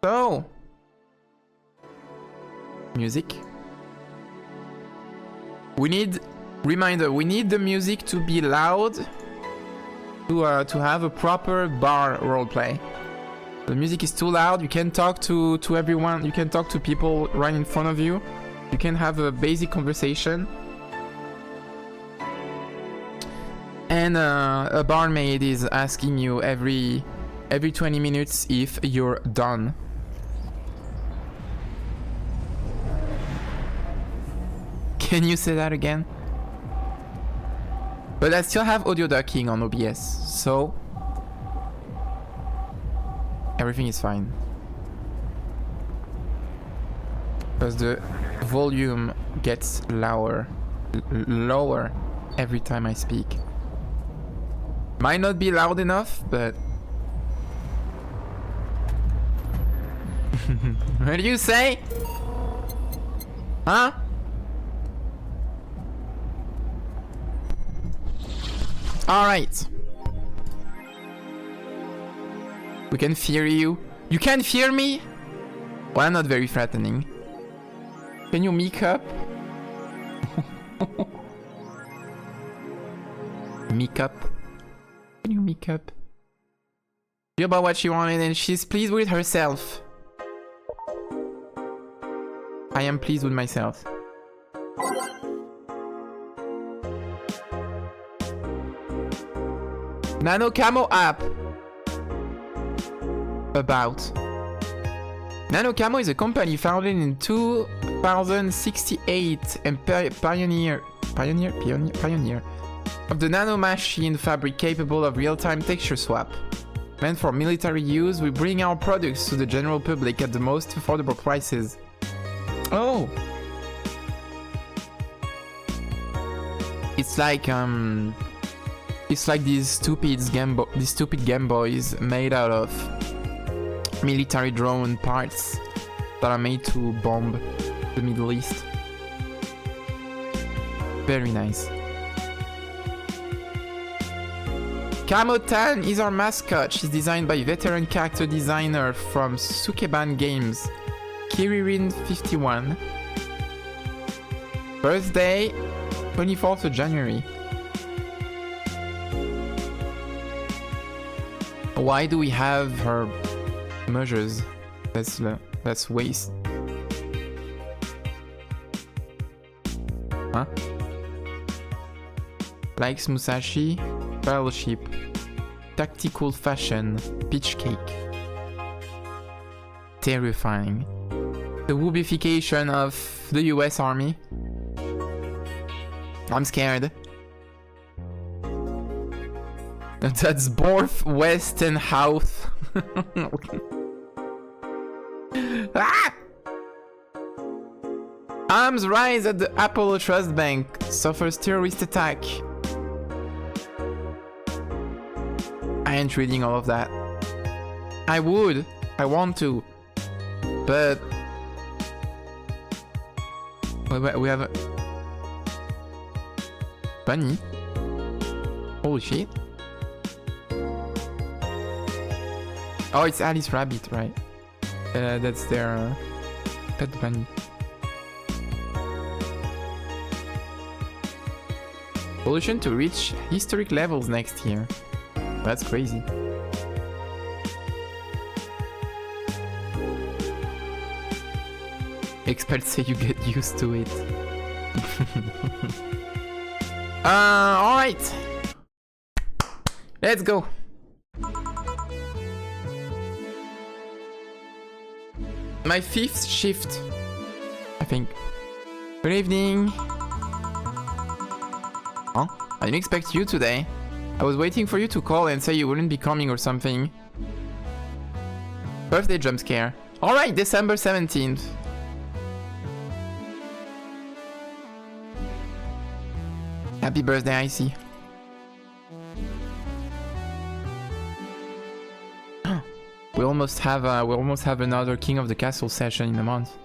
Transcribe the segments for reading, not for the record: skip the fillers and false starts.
So, music. We need, reminder, we need the music to be loud to have a proper bar roleplay. The music is too loud, you can't talk to everyone, you can talk to people right in front of you. You can have a basic conversation. And a barmaid is asking you every 20 minutes if you're done. Can you say that again? But I still have audio ducking on OBS, so everything is fine. Because the volume gets lower every time I speak. Might not be loud enough, but what do you say? Huh? Alright. We can fear you. You can fear me? Well, I'm not very threatening. Can you make up? Make up? Can you make up? You about what she wanted and she's pleased with herself. I am pleased with myself. Nano Camo app. About. Nano Camo is a company founded in 2068 and pioneer of the nano machine fabric capable of real-time texture swap. Meant for military use, we bring our products to the general public at the most affordable prices. Oh! It's like these stupid Game Boys made out of military drone parts that are made to bomb the Middle East. Very nice. Camo-tan is our mascot. She's designed by veteran character designer from Sukeban Games, Kiririn51. Birthday, 24th of January. Why do we have her measures? That's waste. Huh? Likes Musashi, Battleship, Tactical Fashion, Peach Cake. Terrifying. The woobification of the US Army. I'm scared. That's both West and South. Ah! Arms rise at the Apollo Trust Bank. Suffers terrorist attack. I ain't reading all of that. I would. I want to. But we have a bunny. Holy shit. Oh, it's Alice Rabbit, right? That's their pet bunny. Pollution to reach historic levels next year. That's crazy. Experts say you get used to it. Alright. Let's go. My 5th shift, I think. Good evening. Huh? I didn't expect you today. I was waiting for you to call and say you wouldn't be coming or something. Birthday jump scare. Alright, December 17th. Happy birthday, Icy. We almost have another King of the Castle session in a month.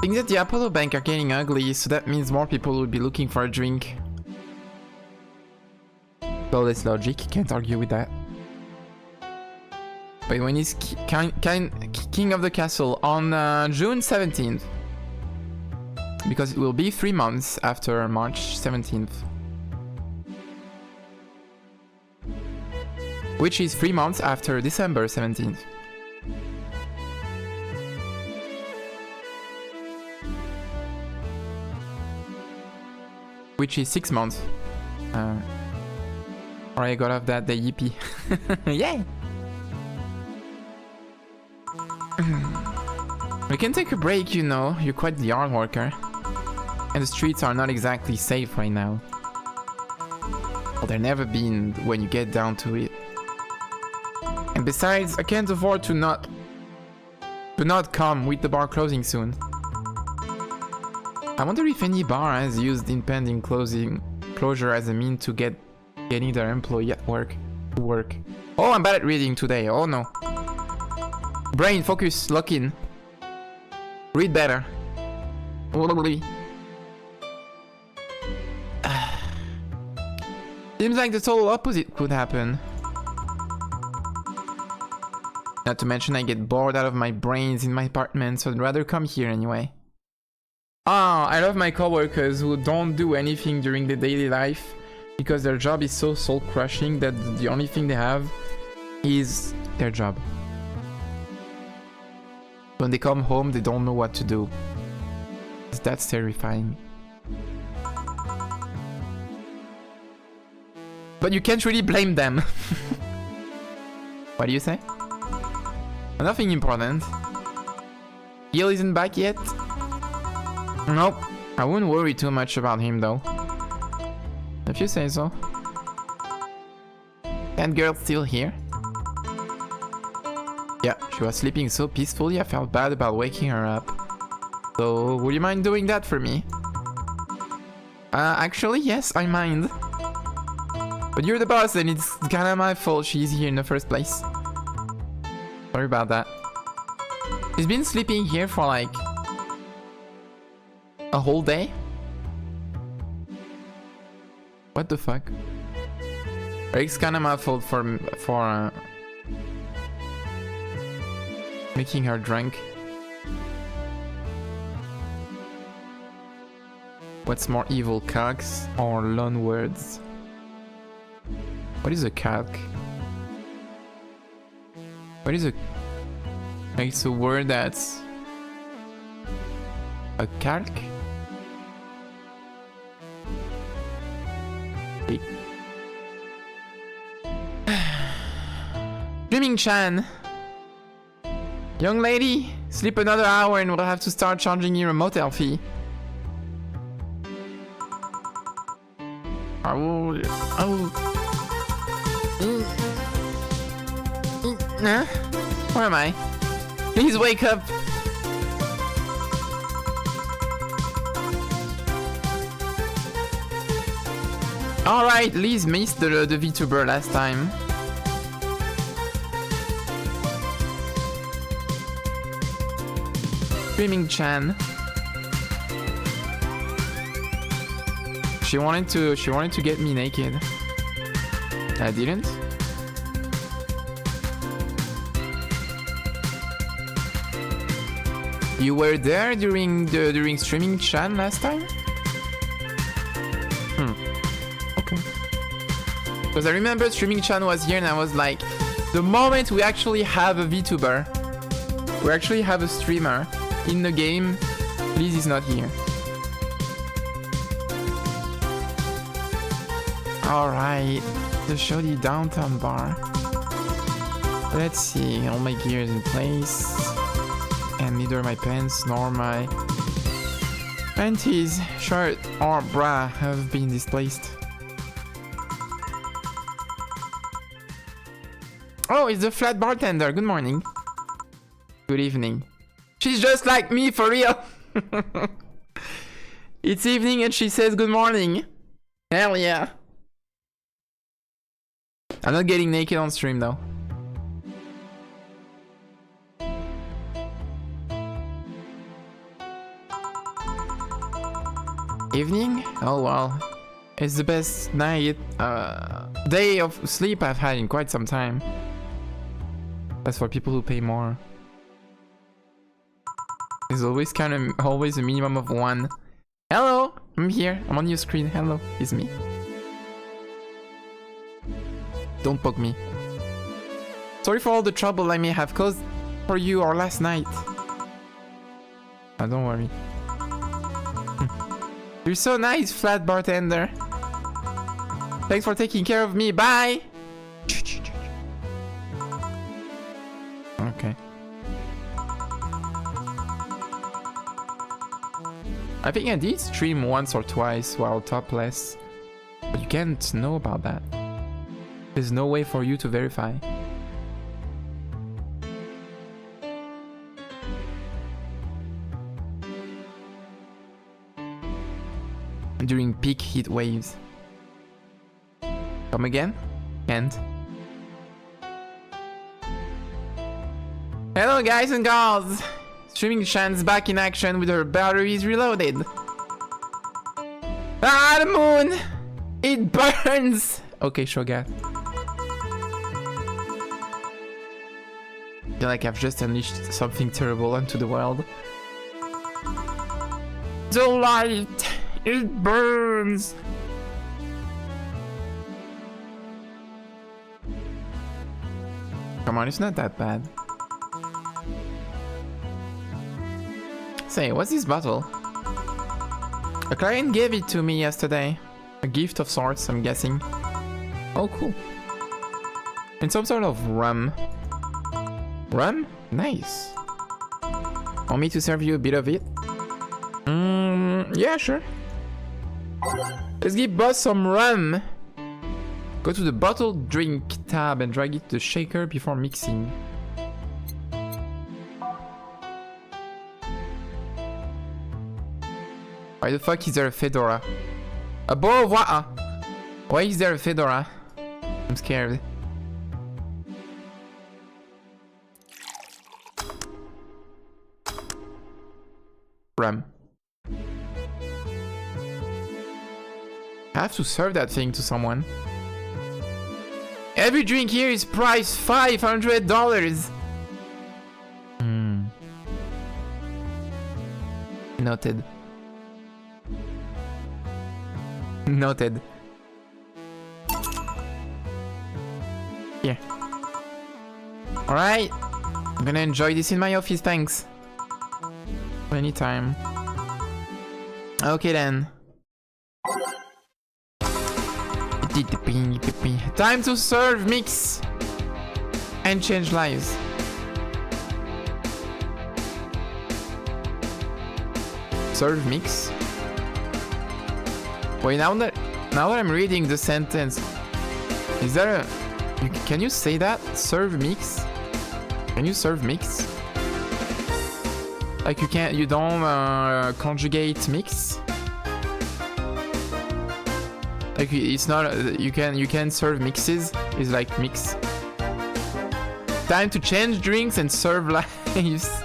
Things at the Apollo Bank are getting ugly, so that means more people will be looking for a drink. Flawless logic, can't argue with that. But when he's king of the castle on June 17th. Because it will be 3 months after March 17th. Which is 3 months after December 17th. Which is 6 months. I got off that day, yippee. Yay! We can take a break, you know. You're quite the hard worker. And the streets are not exactly safe right now. Well, they've never been when you get down to it. And besides, I can't afford to not come with the bar closing soon. I wonder if any bar has used impending closure as a mean to getting their employee at work to work. Oh, I'm bad at reading today. Oh no. Brain, focus, lock in. Read better. Seems like the total opposite could happen. Not to mention I get bored out of my brains in my apartment, so I'd rather come here anyway. Ah, I love my coworkers who don't do anything during the daily life because their job is so soul-crushing that the only thing they have is their job. When they come home, they don't know what to do. That's terrifying. But you can't really blame them. What do you say? Nothing important. Gil isn't back yet? Nope. I wouldn't worry too much about him though. If you say so. That girl's still here? Yeah, she was sleeping so peacefully I felt bad about waking her up. So, would you mind doing that for me? Actually, yes, I mind. But you're the boss and it's kinda my fault she's here in the first place. Sorry about that. She's been sleeping here for like a whole day? What the fuck? It's kinda my fault for making her drunk. What's more evil, calcs or loan words? What is a calc? What is a... It's a word that's... A calc? Okay. Dreaming Chan! Young lady, sleep another hour and we'll have to start charging you a motel fee. Where am I? Please wake up! Alright, Liz missed the VTuber last time. Screaming Chan. She wanted to get me naked. I didn't. You were there during streaming Chan last time? Okay. Because I remember streaming Chan was here and I was like, the moment we actually have a VTuber, we actually have a streamer in the game, Liz is not here. Alright, the shoddy downtown bar. Let's see, all my gear is in place. And neither my pants nor my panties, shirt or bra have been displaced. Oh, it's the flat bartender. Good morning. Good evening. She's just like me, for real. It's evening and she says good morning. Hell yeah. I'm not getting naked on stream though. Evening? Oh well. It's the best night, day of sleep I've had in quite some time. That's for people who pay more. There's always always a minimum of 1. Hello, I'm here. I'm on your screen. Hello, it's me. Don't poke me. Sorry for all the trouble I may have caused for you or last night. Don't worry. You're so nice, flat bartender. Thanks for taking care of me. Bye. Okay. I think I did stream once or twice while topless, but you can't know about that. There's no way for you to verify. During peak heat waves. Come again? Can't. Hello guys and girls! Streaming Shan's back in action with her batteries reloaded. Ah, the moon! It burns! Okay, Shogat. I feel like I've just unleashed something terrible onto the world. The light! It burns! Come on, it's not that bad. Say, what's this bottle? A client gave it to me yesterday. A gift of sorts, I'm guessing. Oh, cool. And some sort of rum. Rum? Nice. Want me to serve you a bit of it? Yeah, sure. Let's give boss some rum. Go to the bottled drink tab and drag it to the shaker before mixing. Why the fuck is there a fedora? A bowl of water? Why is there a fedora? I'm scared. Rum. I have to serve that thing to someone. Every drink here is priced $500. Noted. Noted. Here. Alright. I'm gonna enjoy this in my office, thanks. Anytime. Okay then. Time to serve, mix, and change lives. Serve, mix. Wait, now that I'm reading the sentence, is there a... Can you say that? Serve, mix? Can you serve, mix? Like you don't conjugate mix? Like it's not, you can serve mixes. It's like mix. Time to change drinks and serve lives.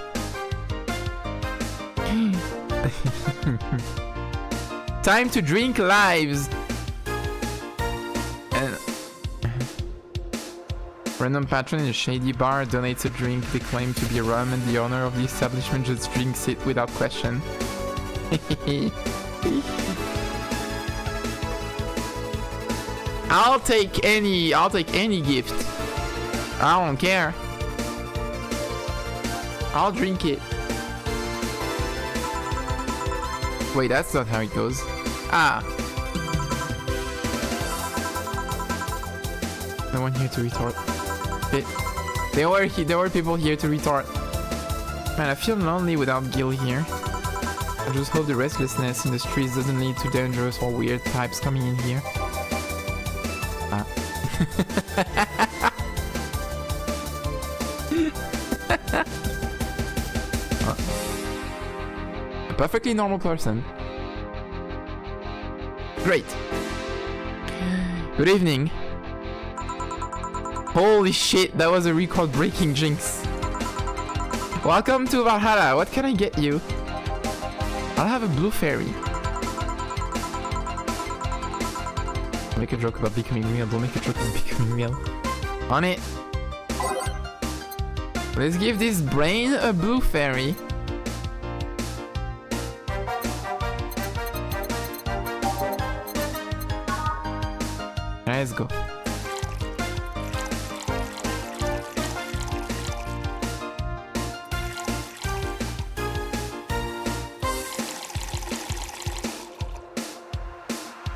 Time to drink lives. And random patron in a shady bar donates a drink they claim to be rum, and the owner of the establishment just drinks it without question. I'll take any gift. I don't care. I'll drink it. Wait, that's not how it goes. Ah. No one here to retort. There were people here to retort. Man, I feel lonely without Gil here. I just hope the restlessness in the streets doesn't lead to dangerous or weird types coming in here. Ah. A perfectly normal person. Great. Good evening. Holy shit, that was a record-breaking jinx. Welcome to Valhalla. What can I get you? I'll have a blue fairy. Make a joke about becoming real. Don't make a joke about becoming real. On it. Let's give this brain a blue fairy. Let's go.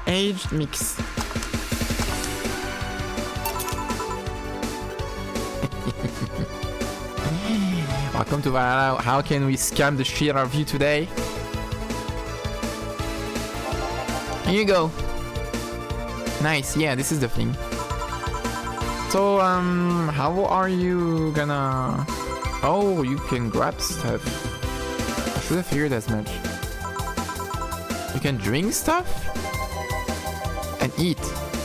Aged mix. Welcome to Valhalla. How can we scam the shit out of you today? Here you go. Nice, yeah, this is the thing. So, how are you gonna... Oh, you can grab stuff. I should have figured as much. You can drink stuff? And eat.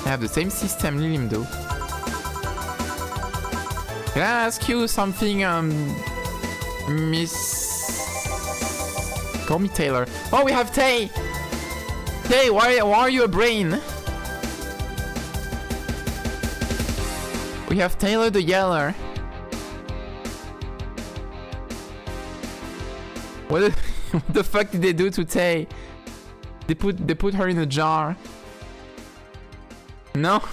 I have the same system Lilim do. Can I ask you something, Miss... Call me Taylor. Oh, we have Tay! Tay, why are you a brain? We have Taylor the Yeller. What the fuck did they do to Tay? They put her in a jar. No.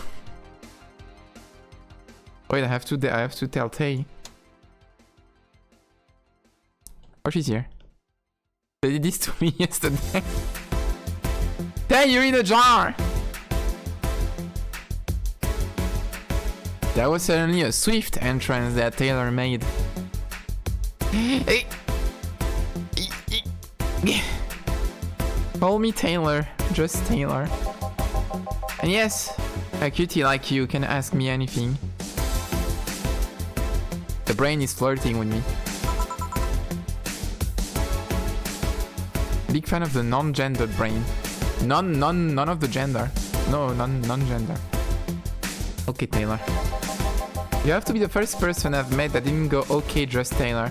Wait, I have to tell Tay. Oh, she's here. They did this to me yesterday. Tay, you're in a jar. That was certainly a swift entrance that Taylor made. Call me Taylor, just Taylor. And yes, a cutie like you can ask me anything. The brain is flirting with me. Big fan of the non-gendered brain. None of the gender. No, non-gender. Okay, Taylor. You have to be the first person I've met that didn't go, okay, just Taylor.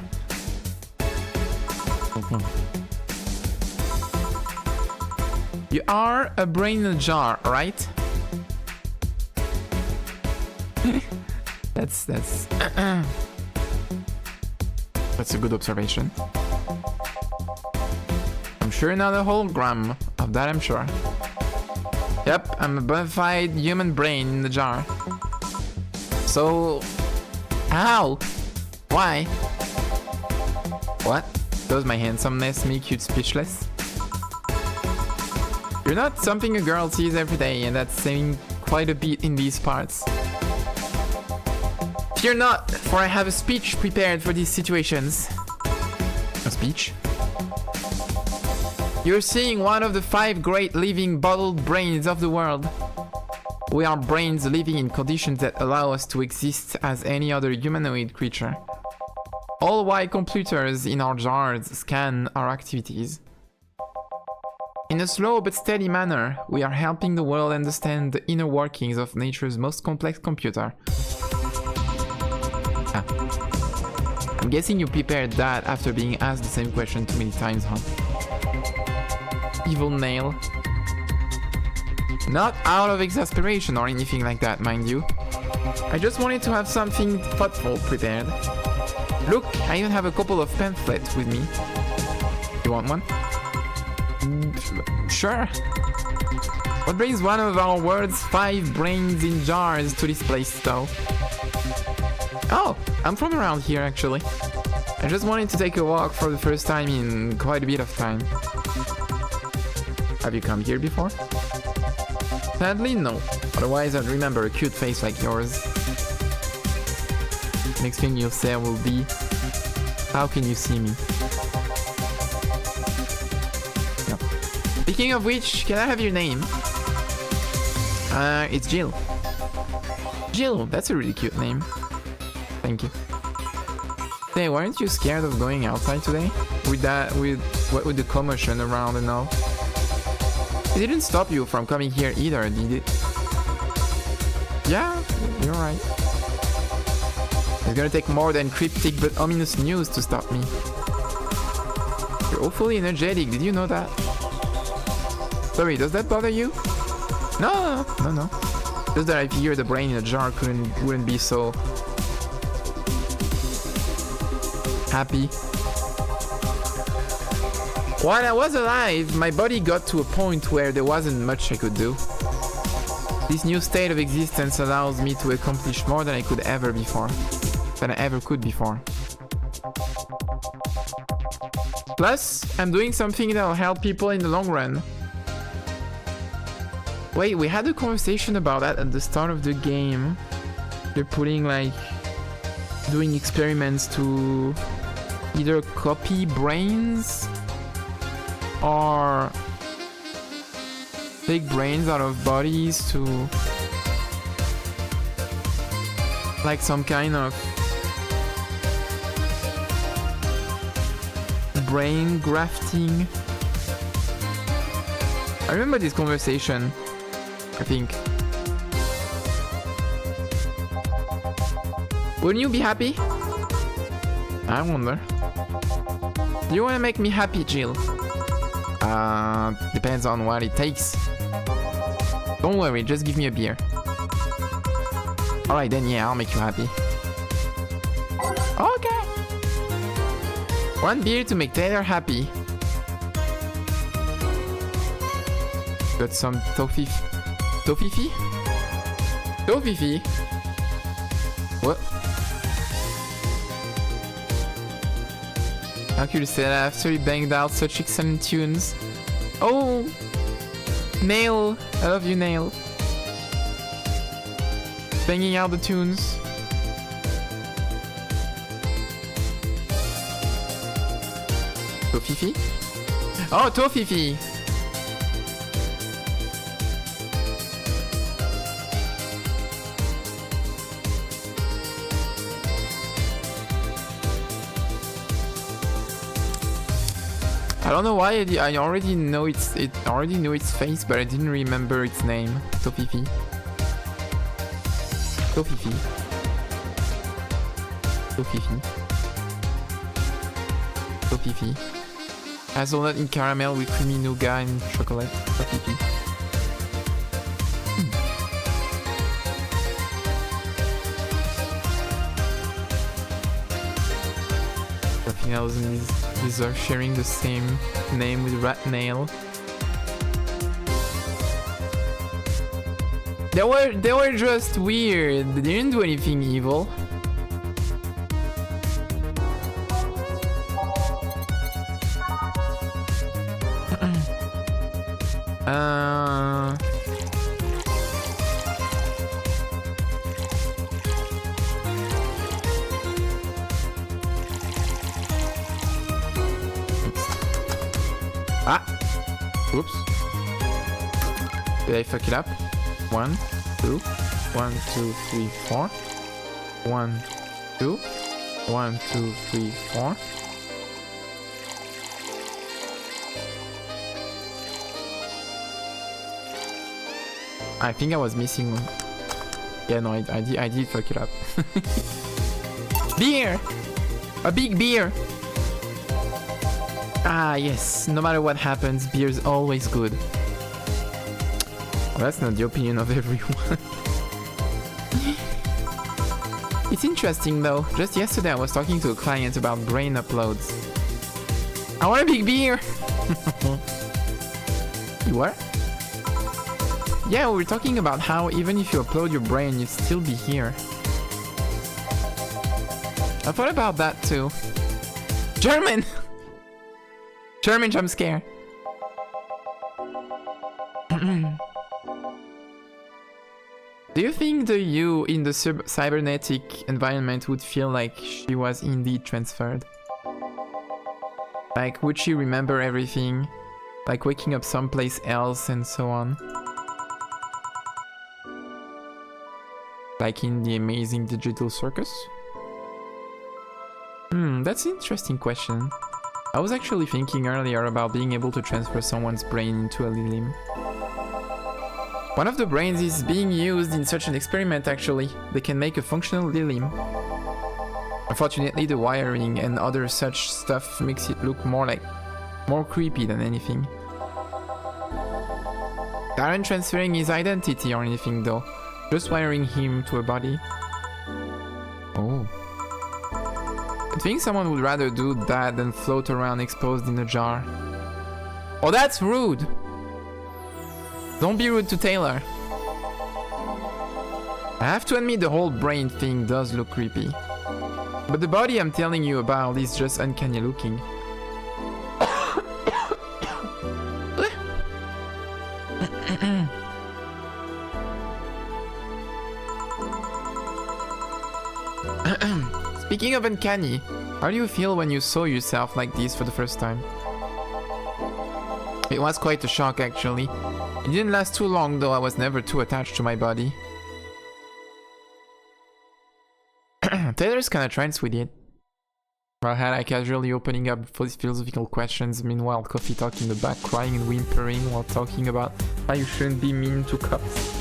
You are a brain in a jar, right? That's a good observation. I'm sure not a hologram. Of that I'm sure. Yep, I'm a bona fide human brain in the jar. So... How? Why? What? Does my handsomeness make you speechless? You're not something a girl sees every day, and that's saying quite a bit in these parts. Fear not, for I have a speech prepared for these situations. A speech? You're seeing one of the 5 great living bottled brains of the world. We are brains living in conditions that allow us to exist as any other humanoid creature. All while computers in our jars scan our activities. In a slow but steady manner, we are helping the world understand the inner workings of nature's most complex computer. I'm guessing you prepared that after being asked the same question too many times, huh? Evil nail. Not out of exasperation or anything like that, mind you. I just wanted to have something thoughtful prepared. Look, I even have a couple of pamphlets with me. You want one? Sure. What brings one of our world's 5 brains in jars to this place, though? Oh, I'm from around here, actually. I just wanted to take a walk for the first time in quite a bit of time. Have you come here before? Sadly, no. Otherwise, I'd remember a cute face like yours. Next thing you'll say will be, how can you see me? No. Speaking of which, can I have your name? It's Jill. Jill, that's a really cute name. Thank you. Hey, weren't you scared of going outside today? With the commotion around and all? It didn't stop you from coming here either, did it? Yeah, you're right. It's gonna take more than cryptic but ominous news to stop me. You're awfully energetic, did you know that? Sorry, does that bother you? No. Just that I figure the brain in a jar wouldn't be so happy. While I was alive, my body got to a point where there wasn't much I could do. This new state of existence allows me to accomplish more than I could ever before. Plus, I'm doing something that will help people in the long run. Wait, we had a conversation about that at the start of the game. They're putting like... doing experiments to either copy brains or take brains out of bodies to like some kind of brain grafting. I remember this conversation, I think. Wouldn't you be happy? I wonder. Do you want to make me happy, Jill? Depends on what it takes. Don't worry, just give me a beer. Alright then, yeah, I'll make you happy. Okay. One beer to make Taylor happy. Got some tofifi? Tofifi? What? How could you say that after you banged out such excellent tunes? Oh! Nail! I love you, Nail. Banging out the tunes. Tofifi? Oh, Tofifi! I don't know why I already know already knew its face, but I didn't remember its name. Tofifi. Tofifi. Tofifi. Tofifi. Hazelnut in caramel with creamy nougat and chocolate. Tofifi. Nothing else in these are sharing the same name with Rat Nail. They were just weird. They didn't do anything evil. Oops. Did I fuck it up? 1, 2, 1, 2, 3, 4. 1, 2, 1, 2, 3, 4. I think I was missing one. Yeah, no, I did fuck it up. Beer! A big beer! Ah, yes. No matter what happens, beer's always good. Well, that's not the opinion of everyone. It's interesting though. Just yesterday I was talking to a client about brain uploads. I want a big beer! You what? Yeah, we were talking about how even if you upload your brain, you'd still be here. I thought about that too. German! German jump scare. Do you think the you in the cybernetic environment would feel like she was indeed transferred? Like, would she remember everything? Like waking up someplace else and so on? Like in the amazing digital circus? That's an interesting question. I was actually thinking earlier about being able to transfer someone's brain into a limb. One of the brains is being used in such an experiment actually. They can make a functional limb. Unfortunately, the wiring and other such stuff makes it look more creepy than anything. They aren't transferring his identity or anything though. Just wiring him to a body. Oh. I think someone would rather do that than float around exposed in a jar. Oh, that's rude! Don't be rude to Taylor. I have to admit the whole brain thing does look creepy. But the body I'm telling you about is just uncanny looking. Speaking of uncanny, how do you feel when you saw yourself like this for the first time? It was quite a shock actually. It didn't last too long though, I was never too attached to my body. Taylor's kinda trans with it. Rahara casually opening up philosophical questions, meanwhile Coffee Talk in the back crying and whimpering while talking about how you shouldn't be mean to cops.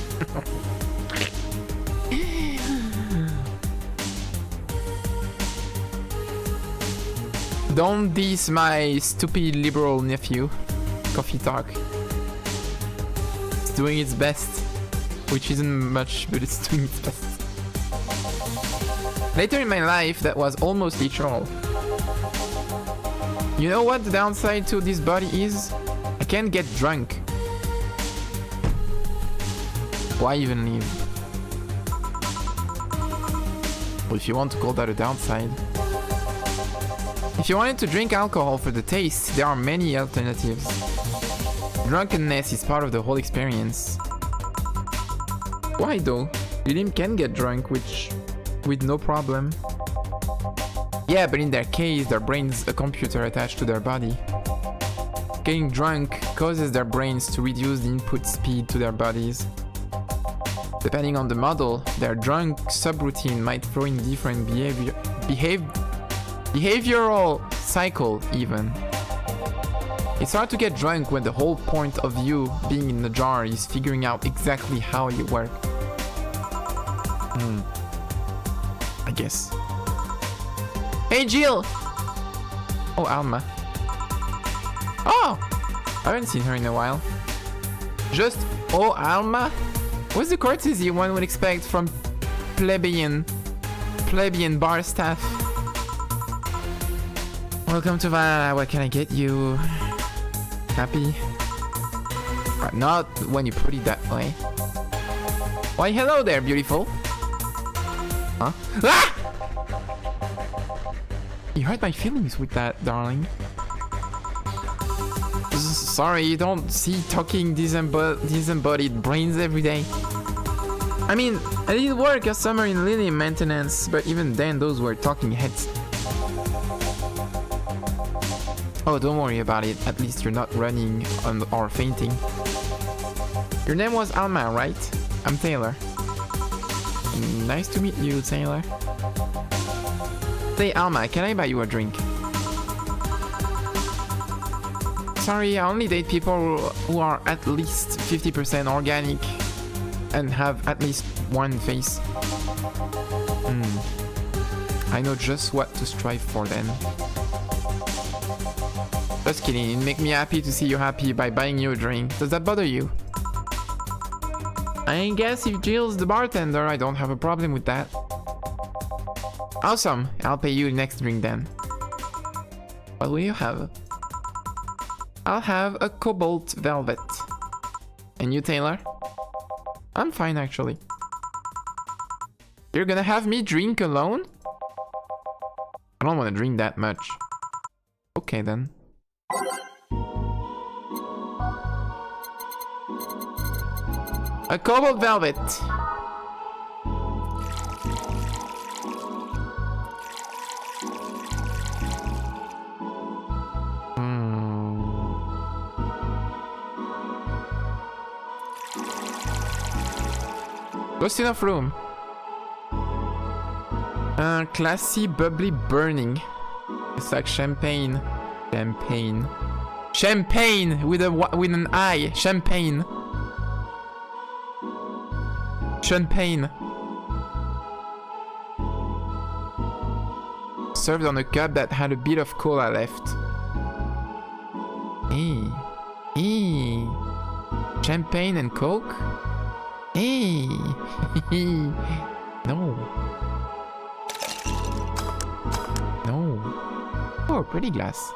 Don't diss my stupid liberal nephew. Coffee Talk. It's doing its best. Which isn't much, but it's doing its best. Later in my life, that was almost literal. You know what the downside to this body is? I can't get drunk. Why even live? Well, if you want to call that a downside. If you wanted to drink alcohol for the taste, there are many alternatives. Drunkenness is part of the whole experience. Why though? Lilim can get drunk, with no problem. Yeah, but in their case, their brain's a computer attached to their body. Getting drunk causes their brains to reduce the input speed to their bodies. Depending on the model, their drunk subroutine might throw in different behavioral cycle even. It's hard to get drunk when the whole point of you being in the jar is figuring out exactly how you work. I guess. Hey Jill! Oh, Alma. Oh! I haven't seen her in a while. Just, oh, Alma? What's the courtesy one would expect from plebeian bar staff? Welcome to Valhalla, what can I get you? Happy? Not when you put it that way. Why, hello there, beautiful. Huh? Ah! You hurt my feelings with that, darling. Sorry, you don't see talking disembodied brains every day. I mean, I did work a summer in Lily maintenance, but even then those were talking heads. Oh, don't worry about it, at least you're not running or fainting. Your name was Alma, right? I'm Taylor. Nice to meet you, Taylor. Say, Alma, can I buy you a drink? Sorry, I only date people who are at least 50% organic and have at least one face. I know just what to strive for then. Just kidding, it makes me happy to see you happy by buying you a drink. Does that bother you? I guess if Jill's the bartender, I don't have a problem with that. Awesome, I'll pay you the next drink then. What will you have? I'll have a cobalt velvet. And you, Taylor? I'm fine actually. You're gonna have me drink alone? I don't want to drink that much. Okay then. A cobalt velvet. Just enough room. Classy, bubbly, burning. It's like champagne. Champagne. Champagne with an I. Champagne. Champagne. Served on a cup that had a bit of cola left. Champagne and Coke? Hey! No. No. Oh, pretty glass.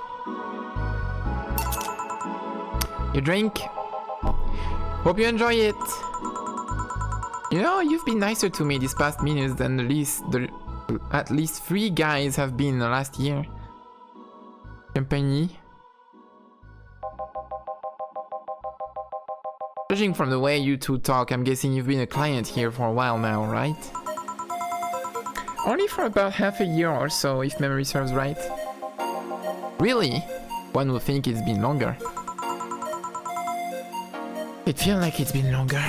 Your drink. Hope you enjoy it. You know, you've been nicer to me these past minutes than at least 3 guys have been in the last year. Company. Judging from the way you two talk, I'm guessing you've been a client here for a while now, right? Only for about half a year or so, if memory serves right. Really? One would think it's been longer. It feels like it's been longer.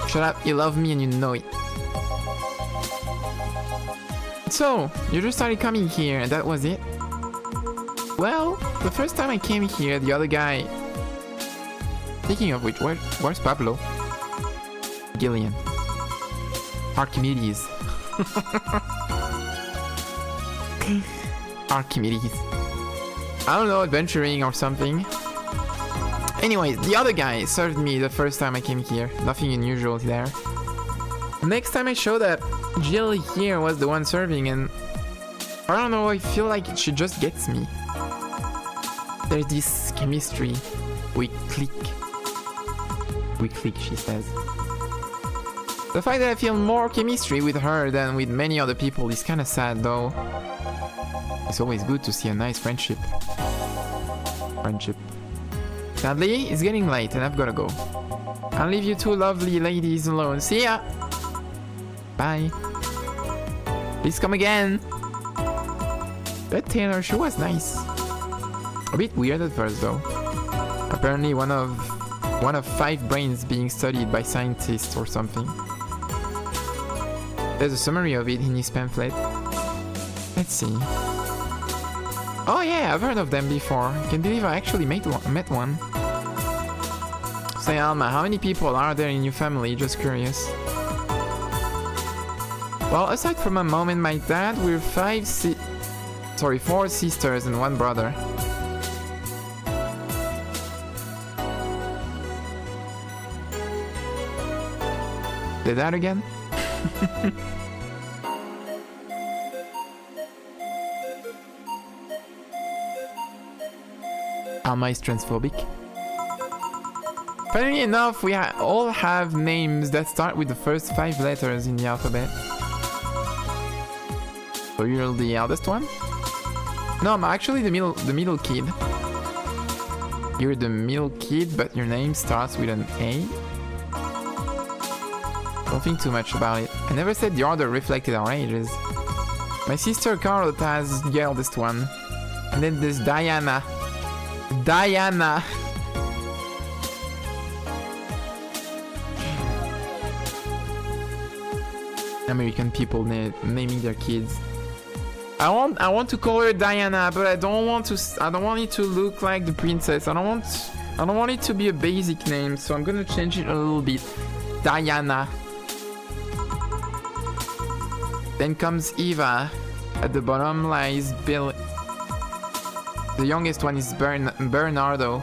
Shut up, you love me and you know it. So, you just started coming here and that was it? Well, the first time I came here, the other guy... Speaking of which, where's Pablo? Gillian. Archimedes. Archimedes. I don't know, adventuring or something. Anyways, the other guy served me the first time I came here. Nothing unusual there. Next time I showed up, Jill here was the one serving and... I don't know, I feel like she just gets me. There's this chemistry. We click. We click, she says. The fact that I feel more chemistry with her than with many other people is kinda sad though. It's always good to see a nice friendship. Sadly, it's getting late and I've gotta go. I'll leave you two lovely ladies alone. See ya! Bye. Please come again. That Taylor, she was nice. A bit weird at first though. Apparently one of 5 brains being studied by scientists or something. There's a summary of it in his pamphlet. Let's see. Oh yeah, I've heard of them before. Can't believe I actually met one. Say Alma, how many people are there in your family? Just curious. Well, aside from my mom and my dad, we're 4 sisters and 1 brother. Did that again? Alma is transphobic. Funnily enough, we all have names that start with the first 5 letters in the alphabet. So you're the eldest one? No, I'm actually the middle kid. You're the middle kid, but your name starts with an A? Don't think too much about it. I never said the order reflected our ages. My sister Carlota is the eldest one. And then there's Diana. Diana! American people naming their kids. I want to call her Diana, but I don't want it to look like the princess. I don't want it to be a basic name, so I'm gonna change it a little bit. Diana. Then comes Eva. At the bottom lies Bill. The youngest one is Bernardo.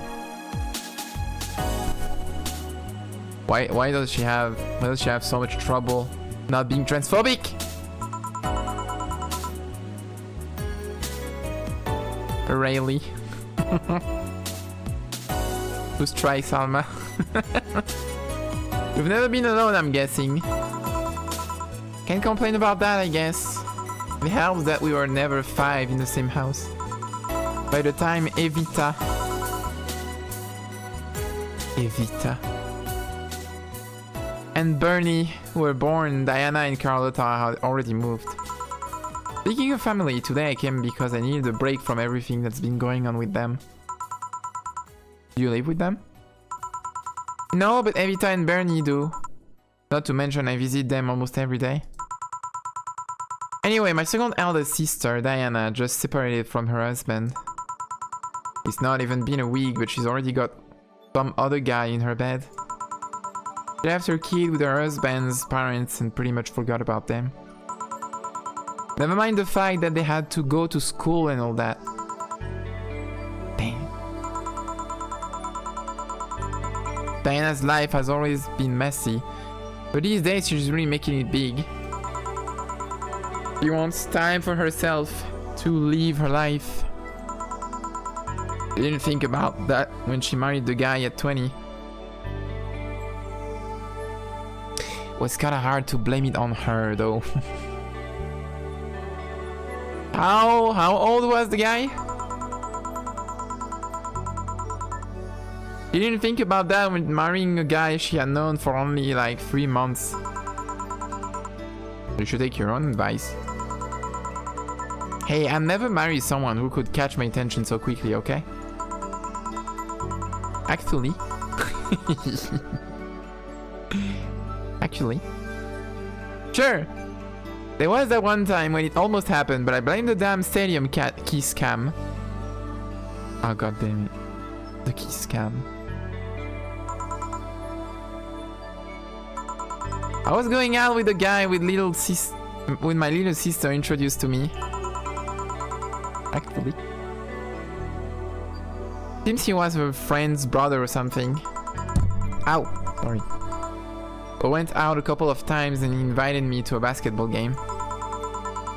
Why does she have so much trouble not being transphobic? Really? Who's try Salma? You've never been alone, I'm guessing. Can't complain about that, I guess. It helps that we were never 5 in the same house. By the time Evita and Bernie were born, Diana and Carlota had already moved. Speaking of family, today I came because I needed a break from everything that's been going on with them. Do you live with them? No, but Evita and Bernie do. Not to mention I visit them almost every day. Anyway, my second eldest sister, Diana, just separated from her husband. It's not even been a week, but she's already got some other guy in her bed. She left her kid with her husband's parents and pretty much forgot about them. Never mind the fact that they had to go to school and all that. Dang. Diana's life has always been messy, but these days she's really making it big. She wants time for herself to live her life. She didn't think about that when she married the guy at 20. It was kinda hard to blame it on her though. How old was the guy? She didn't think about that when marrying a guy she had known for only like 3 months. You should take your own advice. Hey, I never married someone who could catch my attention so quickly, okay? Actually. Actually. Sure. There was that one time when it almost happened, but I blame the damn stadium key scam. Oh god damn it. The key scam. I was going out with a guy with my little sister introduced to me. Actually. Seems he was her friend's brother or something. Ow, sorry. I went out a couple of times and he invited me to a basketball game.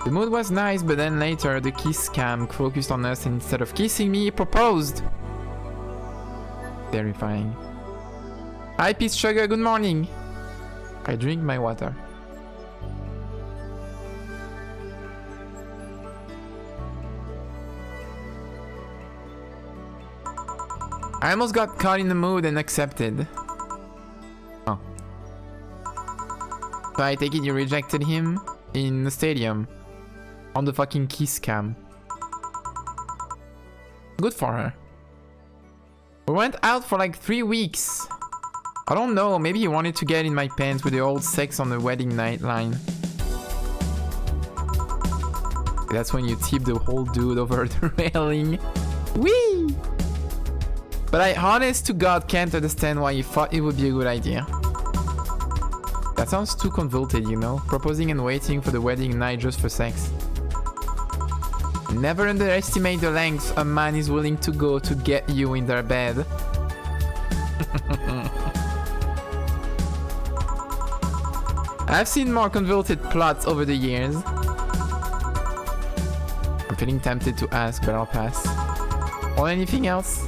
The mood was nice, but then later the kiss scam focused on us and instead of kissing me, he proposed. Terrifying. Hi Peace Sugar, good morning. I drink my water. I almost got caught in the mood and accepted. Oh. So I take it you rejected him in the stadium. On the fucking kiss cam. Good for her. We went out for like 3 weeks. I don't know, maybe he wanted to get in my pants with the old sex on the wedding night line. That's when you tip the whole dude over the railing. Whee! But I honest to God can't understand why he thought it would be a good idea. That sounds too convoluted, you know? Proposing and waiting for the wedding night just for sex. Never underestimate the lengths a man is willing to go to get you in their bed. I've seen more convoluted plots over the years. I'm feeling tempted to ask, but I'll pass. Or anything else?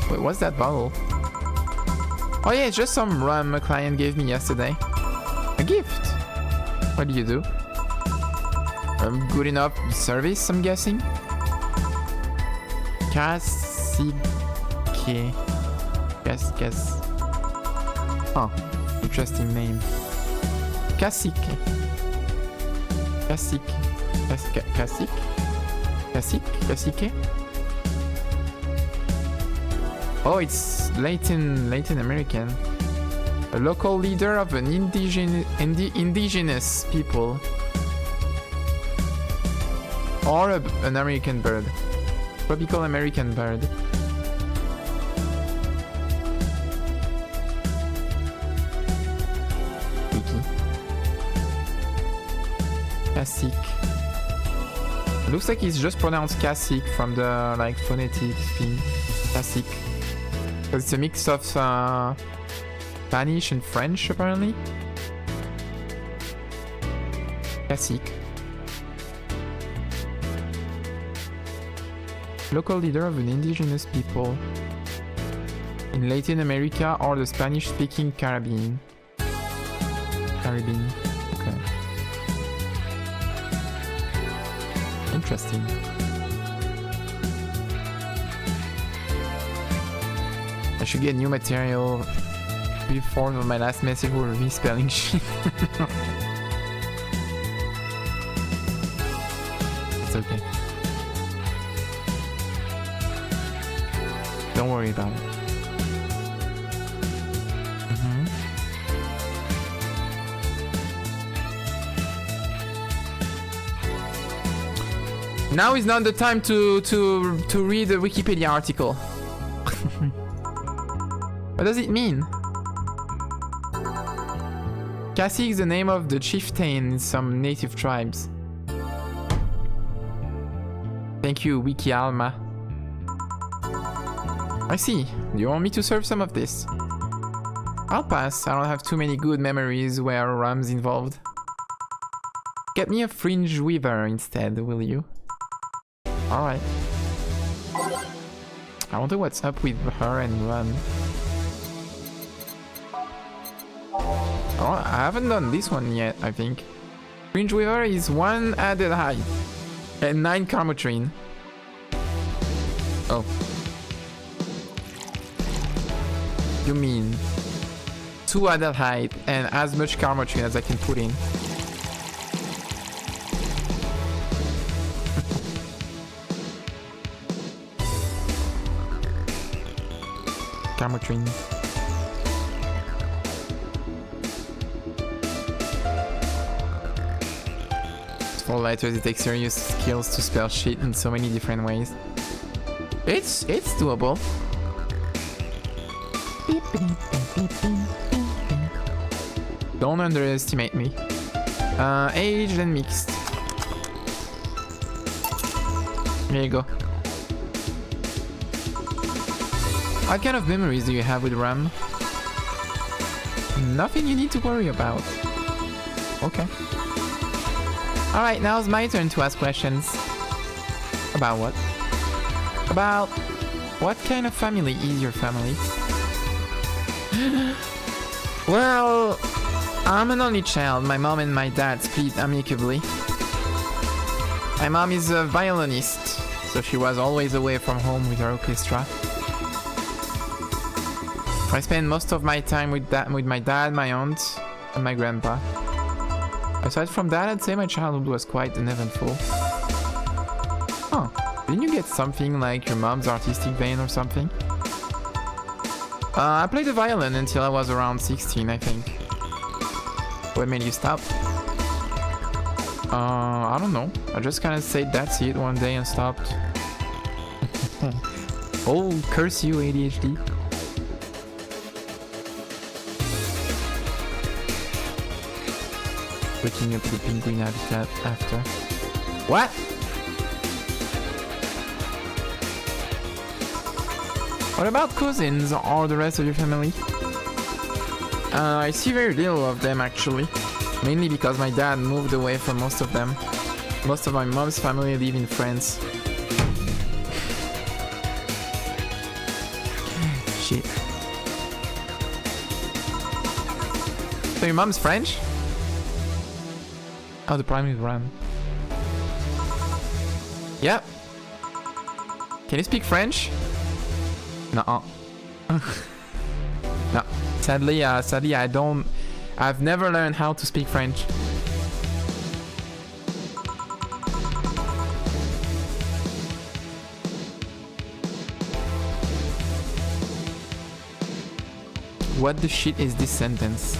Wait, what's that bottle? Oh yeah, it's just some rum a client gave me yesterday. A gift. What do you do? Good enough service, I'm guessing? Cacique. Guess. Oh. Interesting name. Cacique. Oh, it's Latin American. A local leader of an indigenous people. Or an American bird. Tropical American bird. Cacique. Looks like it's just pronounced cacique from the like phonetic thing. Cacique. Because it's a mix of Spanish and French apparently. Cacique. Local leader of an indigenous people in Latin America or the Spanish-speaking Caribbean. Okay. Interesting. I should get new material before my last message were me spelling shit. It's okay. Don't worry about it. Now is not the time to read the Wikipedia article. What does it mean? Cacique is the name of the chieftain in some native tribes. Thank you, Wiki Alma. I see. Do you want me to serve some of this? I'll pass. I don't have too many good memories where ram's involved. Get me a fringe weaver instead, will you? Alright. I wonder what's up with her and Ram. Oh, I haven't done this one yet, I think. Fringe weaver is 1 added height and 9 Karmotrine. Oh. You mean 2 added height and as much Karmotrine as I can put in. Karmotrine. For lighters, it takes serious skills to spell shit in so many different ways. It's doable. Don't underestimate me. Aged and mixed. There you go. What kind of memories do you have with Ram? Nothing you need to worry about. Okay. Alright, now it's my turn to ask questions. About what? About what kind of family is your family? Well, I'm an only child. My mom and my dad split amicably. My mom is a violinist, so she was always away from home with her orchestra. I spend most of my time with my dad, my aunt, and my grandpa. Aside from that, I'd say my childhood was quite uneventful. Oh, didn't you get something like your mom's artistic vein or something? I played the violin until I was around 16, I think. What made you stop? I don't know. I just kind of said that's it one day and stopped. Oh, curse you, ADHD. Waking up the penguin habitat after. What? What about cousins or the rest of your family? I see very little of them actually. Mainly because my dad moved away from most of them. Most of my mom's family live in France. Shit. So your mom's French? Oh, the prime is Ram. Yep. Can you speak French? No. No. Sadly, I don't. I've never learned how to speak French. What the shit is this sentence?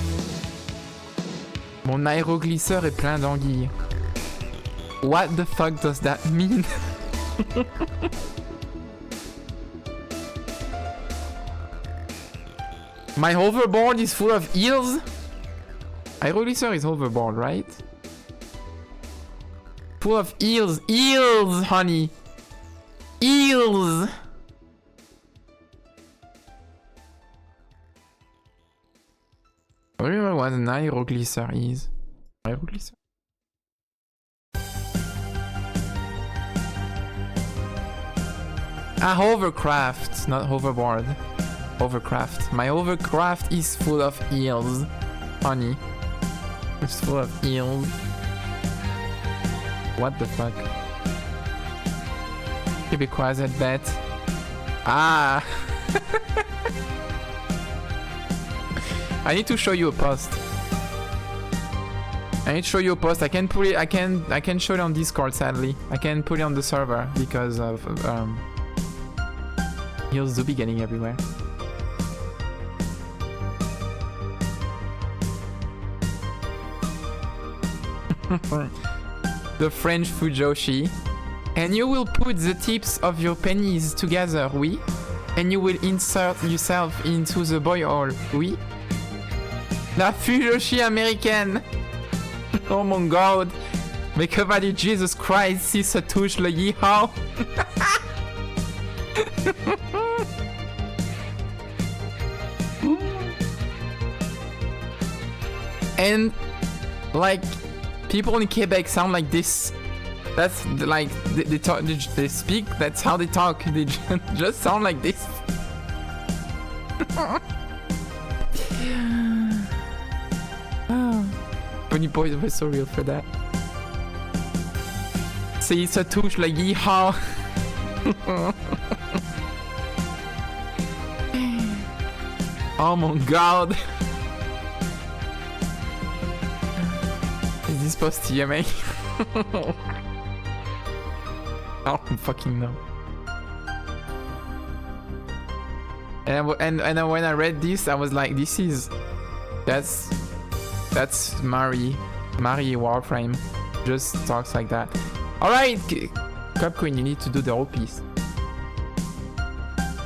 Mon aéroglisseur est plein d'anguilles. What the fuck does that mean? My hoverboard is full of eels? Aéroglisseur is hoverboard, right? Full of eels. Eels, honey. Eels. I don't remember what an aéroglisseur is. Aéroglisseur? Ah, hovercraft, not hoverboard. Hovercraft. My hovercraft is full of eels. Honey. It's full of eels. What the fuck? Québécoise at bet. Ah! I need to show you a post. I need to show you a post. I can put it. I can show it on Discord. Sadly, I can put it on the server because of eels do be getting everywhere. The French Fujoshi. And you will put the tips of your pennies together, oui? And you will insert yourself into the boy hole, oui? La Fujoshi américaine! Oh mon god! Mais que va dire Jesus Christ si ça touche le yeehaw? And like people in Quebec sound like this. That's like they talk, they speak. That's how they talk. They just sound like this. Bunny boys were so real for that. See, ça touche le yeehaw. Oh my god. Is this post TMA? I don't fucking know. And when I read this, I was like, that's Mari Warframe. Just talks like that. Alright, Cup Queen, you need to do the whole piece.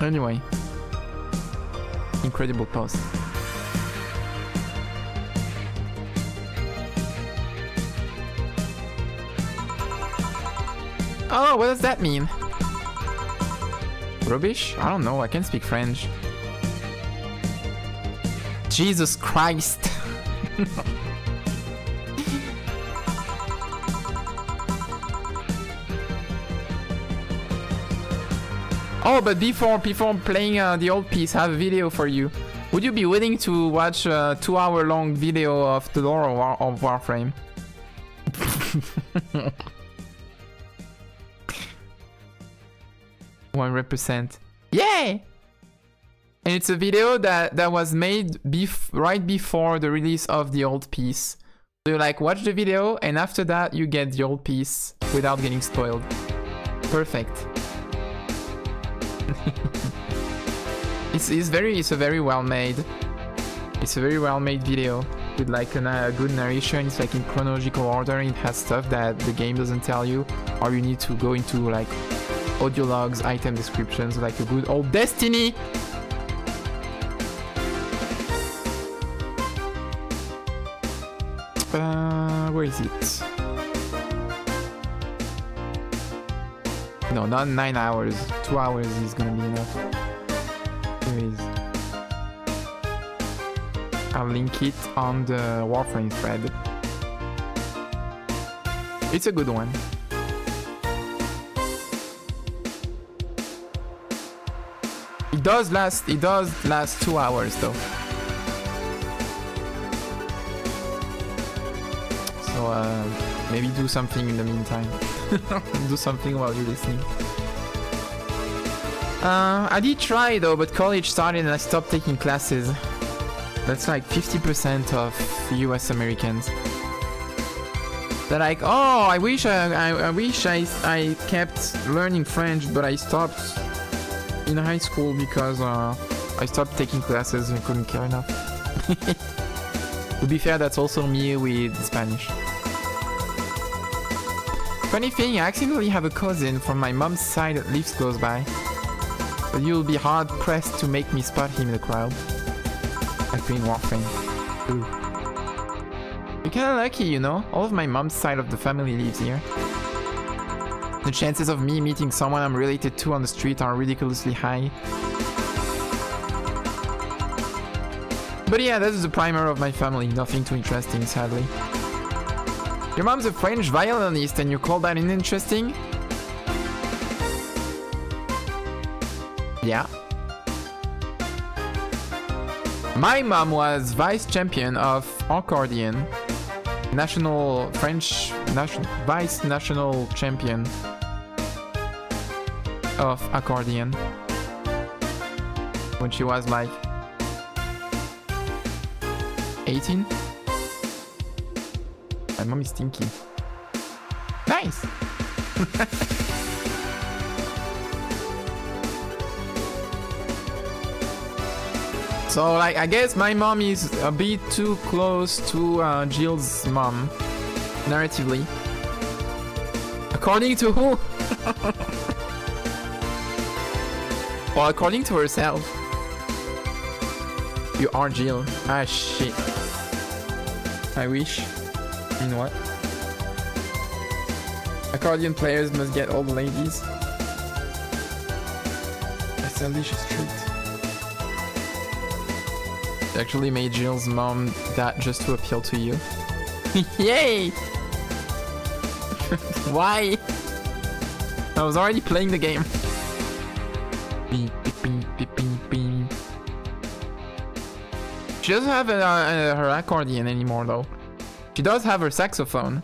Anyway. Incredible post. Oh, what does that mean? Rubbish? I don't know, I can't speak French. Jesus Christ. Oh, but before playing the old piece, I have a video for you. Would you be willing to watch a 2-hour-long video of the lore of Warframe? 100%. Yay! And it's a video that was made right before the release of the old piece. So you like watch the video, and after that you get the old piece without getting spoiled. Perfect. It's a very well made. It's a very well made video with like a good narration. It's like in chronological order. It has stuff that the game doesn't tell you, or you need to go into like audio logs, item descriptions, like a good old Destiny. Where is it? No, not 9 hours. 2 hours is gonna be enough. Here it is. I'll link it on the Warframe thread. It's a good one. It does last 2 hours though. So maybe do something in the meantime. Do something while you're listening. I did try though, but college started and I stopped taking classes. That's like 50% of US Americans. They're like, oh, I wish I kept learning French, but I stopped in high school because I stopped taking classes and couldn't care enough. To be fair, that's also me with Spanish. Funny thing, I accidentally have a cousin from my mom's side that lives close by. But you'll be hard pressed to make me spot him in the crowd. Like playing Warframe. Ooh. You're kinda lucky, you know? All of my mom's side of the family lives here. The chances of me meeting someone I'm related to on the street are ridiculously high. But yeah, that is the primer of my family. Nothing too interesting, sadly. Your mom's a French violinist and you call that uninteresting? Yeah. My mom was vice champion of accordion. Vice national champion of accordion. When she was like 18? My mom is stinky. Nice! So, like, I guess my mom is a bit too close to Jill's mom, narratively. According to who? Well, according to herself. You are Jill. Ah, shit. I wish. You know what? Accordion players must get all the ladies. That's a delicious treat. Actually made Jill's mom that just to appeal to you. Yay! Why? I was already playing the game. Beep, beep, beep, beep, beep, beep. She doesn't have her accordion anymore though. She does have her saxophone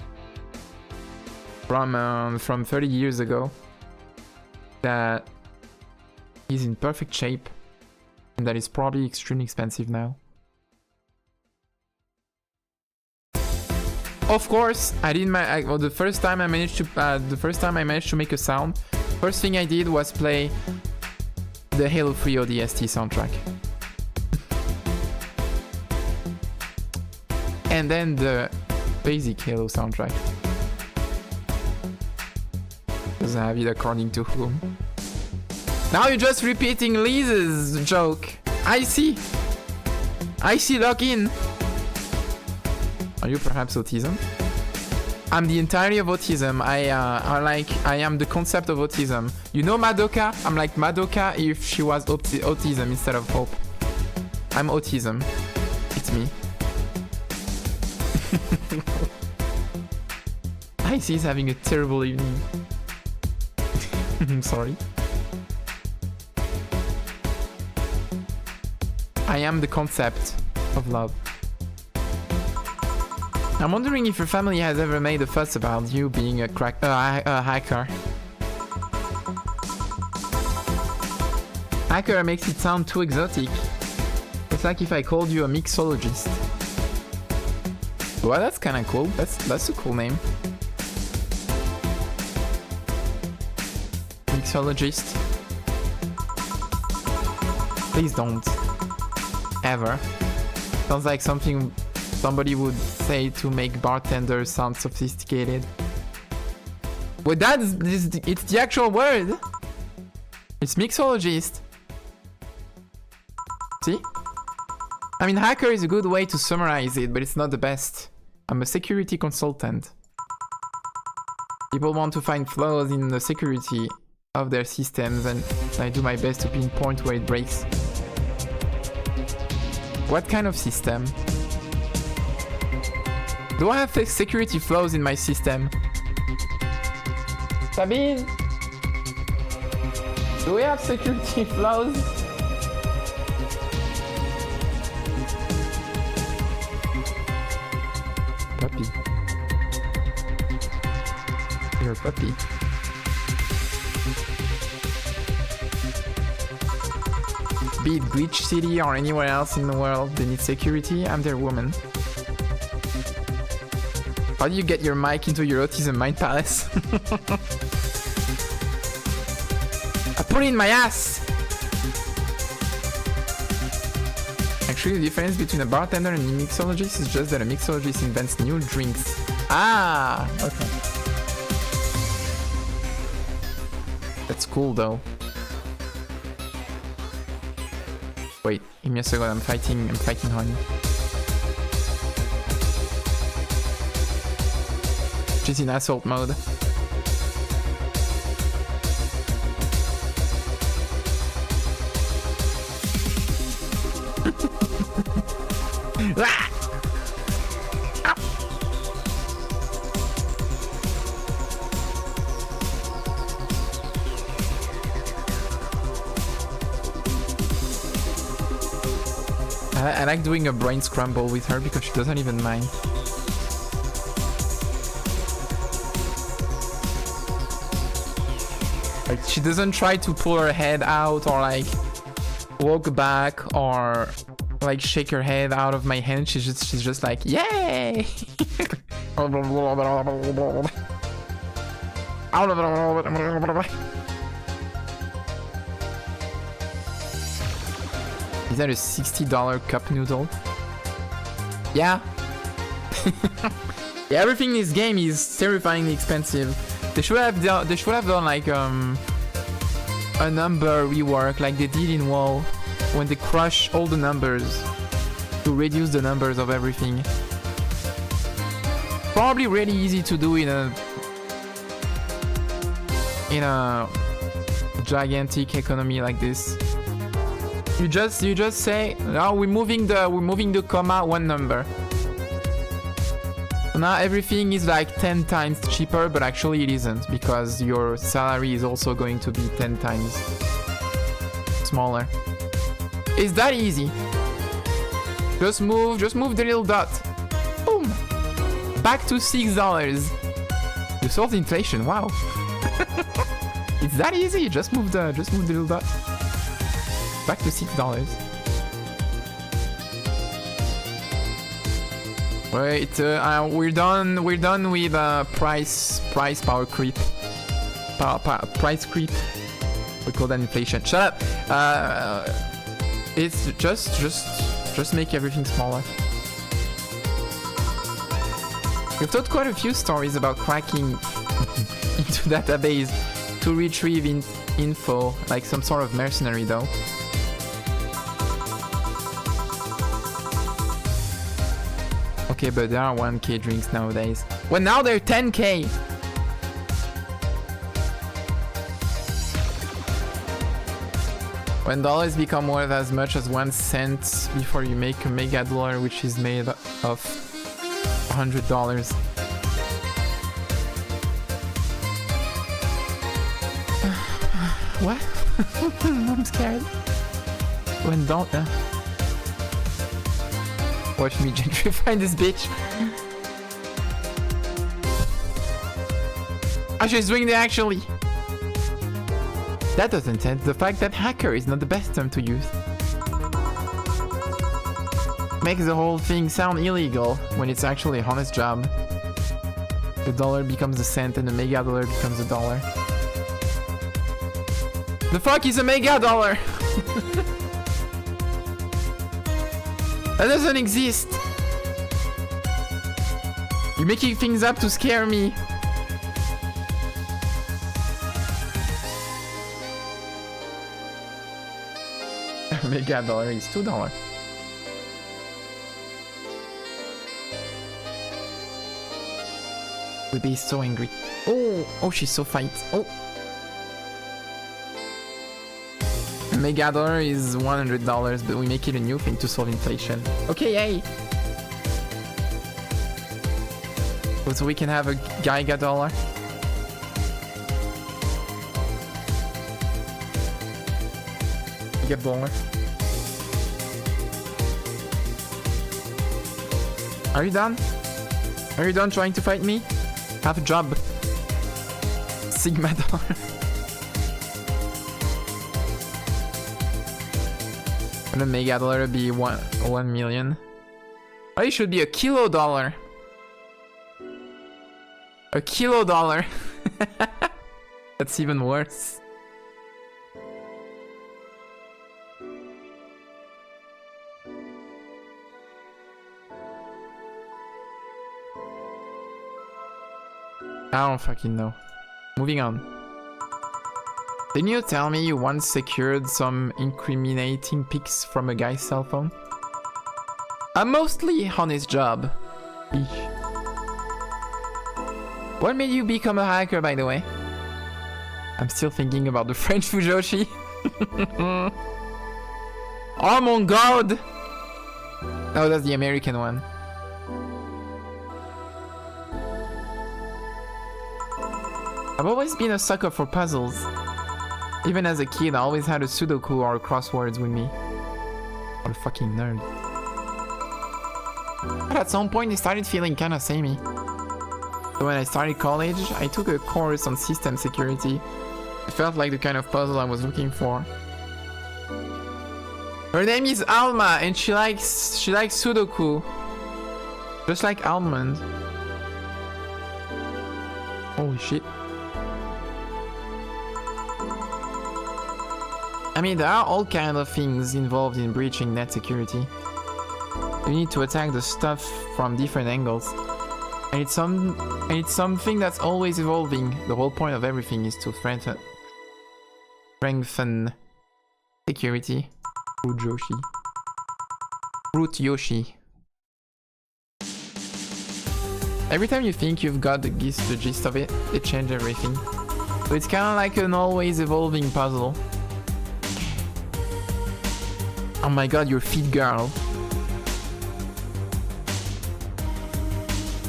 from 30 years ago that is in perfect shape and that is probably extremely expensive now. Of course, I did well, the first time I managed to make a sound, first thing I did was play the Halo 3 ODST soundtrack. And then the basic Halo soundtrack. Doesn't have it according to whom. Now you're just repeating Liz's joke. I see. Log in. Are you perhaps autism? I'm the entirety of autism. I am the concept of autism. You know Madoka? I'm like Madoka if she was autism instead of hope. I'm autism. It's me. Icy's having a terrible evening. I'm sorry. I am the concept of love. I'm wondering if your family has ever made a fuss about you being a hacker. Hacker makes it sound too exotic. It's like if I called you a mixologist. Well, that's kind of cool. That's a cool name. Mixologist. Please don't. Ever. Sounds like something somebody would say to make bartenders sound sophisticated. Well, it's the actual word. It's mixologist. See? I mean, hacker is a good way to summarize it, but it's not the best. I'm a security consultant. People want to find flaws in the security of their systems, and I do my best to pinpoint where it breaks. What kind of system? Do I have security flaws in my system? Sabine? Do we have security flaws? Puppy. You're a puppy. Be it Glitch City or anywhere else in the world, they need security. I'm their woman. How do you get your mic into your autism mind palace? I put it in my ass! Actually, the difference between a bartender and a mixologist is just that a mixologist invents new drinks. Ah, okay. That's cool though. Wait, give me a second, I'm fighting honey. She's in assault mode. Ah! I like doing a brain scramble with her because she doesn't even mind. Like, she doesn't try to pull her head out or like walk back or like shake her head out of my hand. She's just like, yay! Is that a $60 cup noodle? Yeah. Yeah, everything in this game is terrifyingly expensive. They should have done like a number rework like they did in WoW when they crush all the numbers to reduce the numbers of everything. Probably really easy to do in a gigantic economy like this. You just say, no, we're moving the comma one number. So now everything is like 10 times cheaper, but actually it isn't, because your salary is also going to be 10 times smaller. It's that easy. Just move the little dot. Boom. Back to $6. You solved inflation. Wow. It's that easy. Just move the little dot. Back to $6. Wait, we're done with price power creep. Price creep. We call that inflation. Shut up. It's just make everything smaller. We've told quite a few stories about cracking into database to retrieve info, like some sort of mercenary though. Okay, but there are 1k drinks nowadays. Well, now they're 10k! When dollars become worth as much as 1 cent before you make a mega dollar, which is made of $100. What? I'm scared. When don't watch me gentrify this bitch. I should swing there actually. That doesn't end the fact that hacker is not the best term to use. Makes the whole thing sound illegal when it's actually a honest job. The dollar becomes a cent and the mega dollar becomes a dollar. The fuck is a mega dollar? That doesn't exist. You're making things up to scare me. Mega dollar is $2. We'd be so angry. Oh, she's so fight. Oh. Mega dollar is $100, but we make it a new thing to solve inflation. Okay, yay! So we can have a Giga dollar. Giga dollar. Are you done? Are you done trying to fight me? Have a job. Sigma dollar. Would a mega dollar be 1 million? Oh, it should be a kilo dollar. A kilo dollar. That's even worse. I don't fucking know. Moving on. Didn't you tell me you once secured some incriminating pics from a guy's cell phone? A mostly honest job. Eesh. What made you become a hacker, by the way? I'm still thinking about the French Fujoshi. Oh my god! Oh, that's the American one. I've always been a sucker for puzzles. Even as a kid, I always had a Sudoku or a crosswords with me. What a fucking nerd. But at some point, it started feeling kinda samey. So when I started college, I took a course on system security. It felt like the kind of puzzle I was looking for. Her name is Alma, and she likes Sudoku. Just like Almond. Holy shit. I mean, there are all kinds of things involved in breaching net security. You need to attack the stuff from different angles. And it's something that's always evolving. The whole point of everything is to strengthen security. Root Yoshi. Every time you think you've got the gist of it, it changes everything. So it's kind of like an always evolving puzzle. Oh my god, you're feet girl.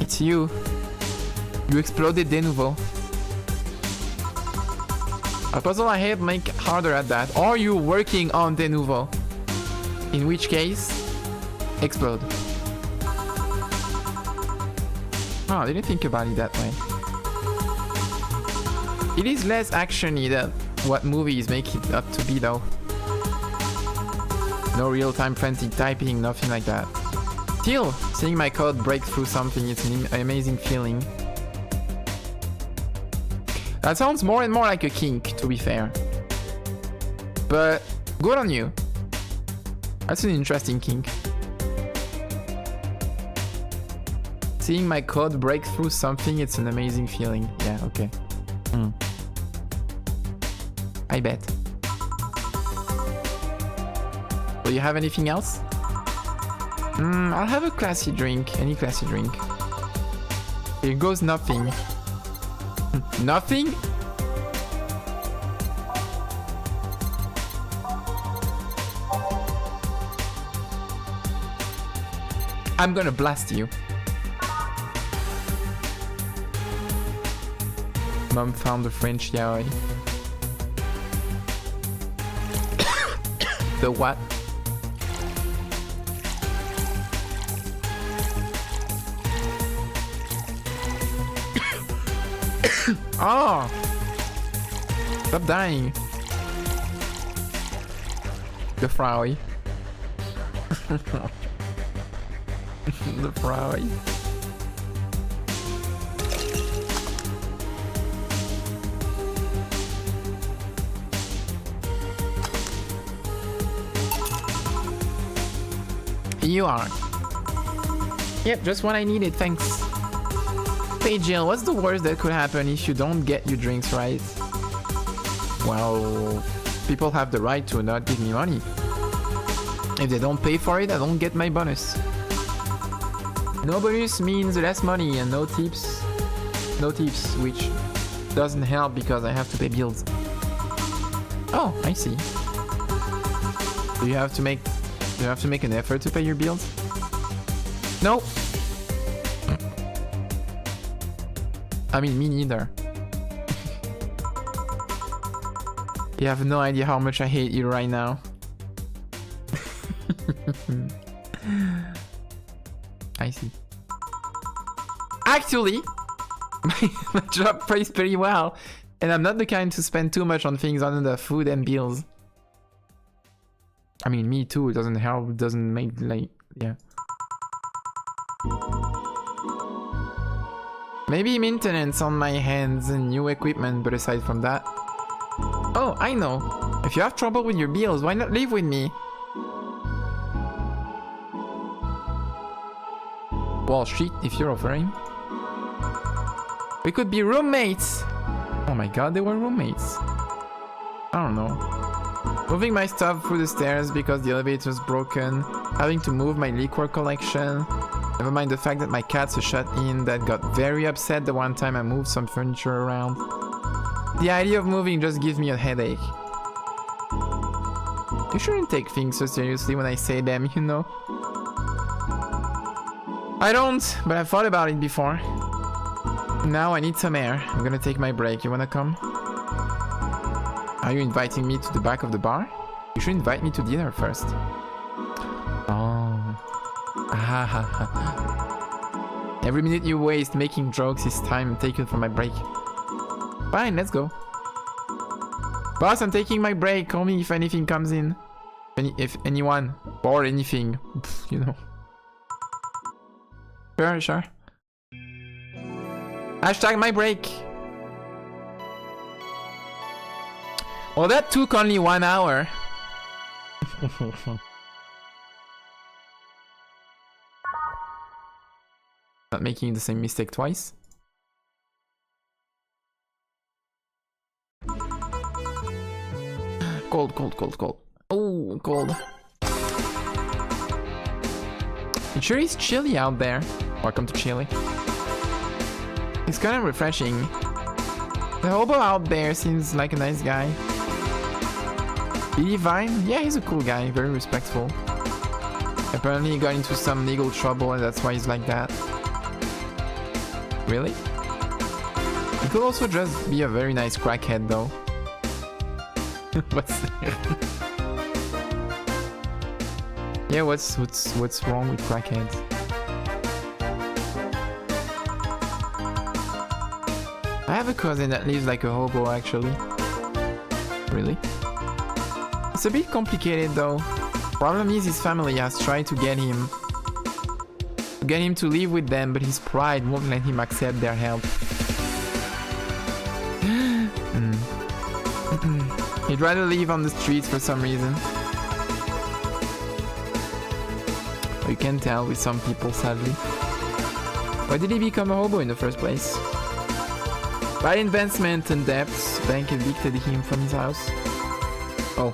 It's you. You exploded de nouveau. A puzzle I hate, make harder at that. Or you working on de nouveau. In which case, explode. Oh, I didn't think about it that way. It is less actiony than what movies make it up to be though. No real-time frantic typing, nothing like that. Still, seeing my code break through something, it's an amazing feeling. That sounds more and more like a kink, to be fair. But good on you. That's an interesting kink. Seeing my code break through something, it's an amazing feeling. Yeah, okay. I bet. Do you have anything else? I'll have a classy drink. Any classy drink. Here goes nothing. Nothing? I'm gonna blast you. Mom found the French yaoi. The what? Oh! Stop dying. The Frowie. The Frowie. Here you are. Yep, just what I needed, thanks. Hey Jill, what's the worst that could happen if you don't get your drinks right? Well, people have the right to not give me money. If they don't pay for it, I don't get my bonus. No bonus means less money and no tips. No tips, which doesn't help because I have to pay bills. Oh, I see. Do you have to make an effort to pay your bills? No. I mean, me neither. You have no idea how much I hate you right now. I see. Actually, my job pays pretty well, and I'm not the kind to spend too much on things other than food and bills. I mean, me too, it doesn't help, it doesn't make, like, yeah. Maybe maintenance on my hands and new equipment, but aside from that... Oh, I know. If you have trouble with your bills, why not live with me? Wall Street, if you're offering. We could be roommates! Oh my god, they were roommates. I don't know. Moving my stuff through the stairs because the elevator's broken. Having to move my liquor collection. Never mind the fact that my cat's a shut-in that got very upset the one time I moved some furniture around. The idea of moving just gives me a headache. You shouldn't take things so seriously when I say them, you know? I don't, but I've thought about it before. Now I need some air. I'm gonna take my break. You wanna come? Are you inviting me to the back of the bar? You should invite me to dinner first. Oh. Every minute you waste making jokes is time taken for my break. Fine, let's go. Boss, I'm taking my break. Call me if anything comes in. If anyone or anything, you know. Sure, sure. Hashtag my break. Well, that took only 1 hour. Not making the same mistake twice. Cold, cold, cold, cold. Oh, cold. It sure is chilly out there. Welcome to Chile. It's kind of refreshing. The hobo out there seems like a nice guy. Vine? Yeah, he's a cool guy, very respectful. Apparently he got into some legal trouble and that's why he's like that. Really? He could also just be a very nice crackhead though. What's Yeah, what's wrong with crackheads? I have a cousin that lives like a hobo actually. Really? It's a bit complicated though. Problem is his family has tried to get him to live with them, but his pride won't let him accept their help. He'd rather live on the streets for some reason. You can tell with some people, sadly. Why did he become a hobo in the first place? Bad investment and debts. Bank evicted him from his house. Oh.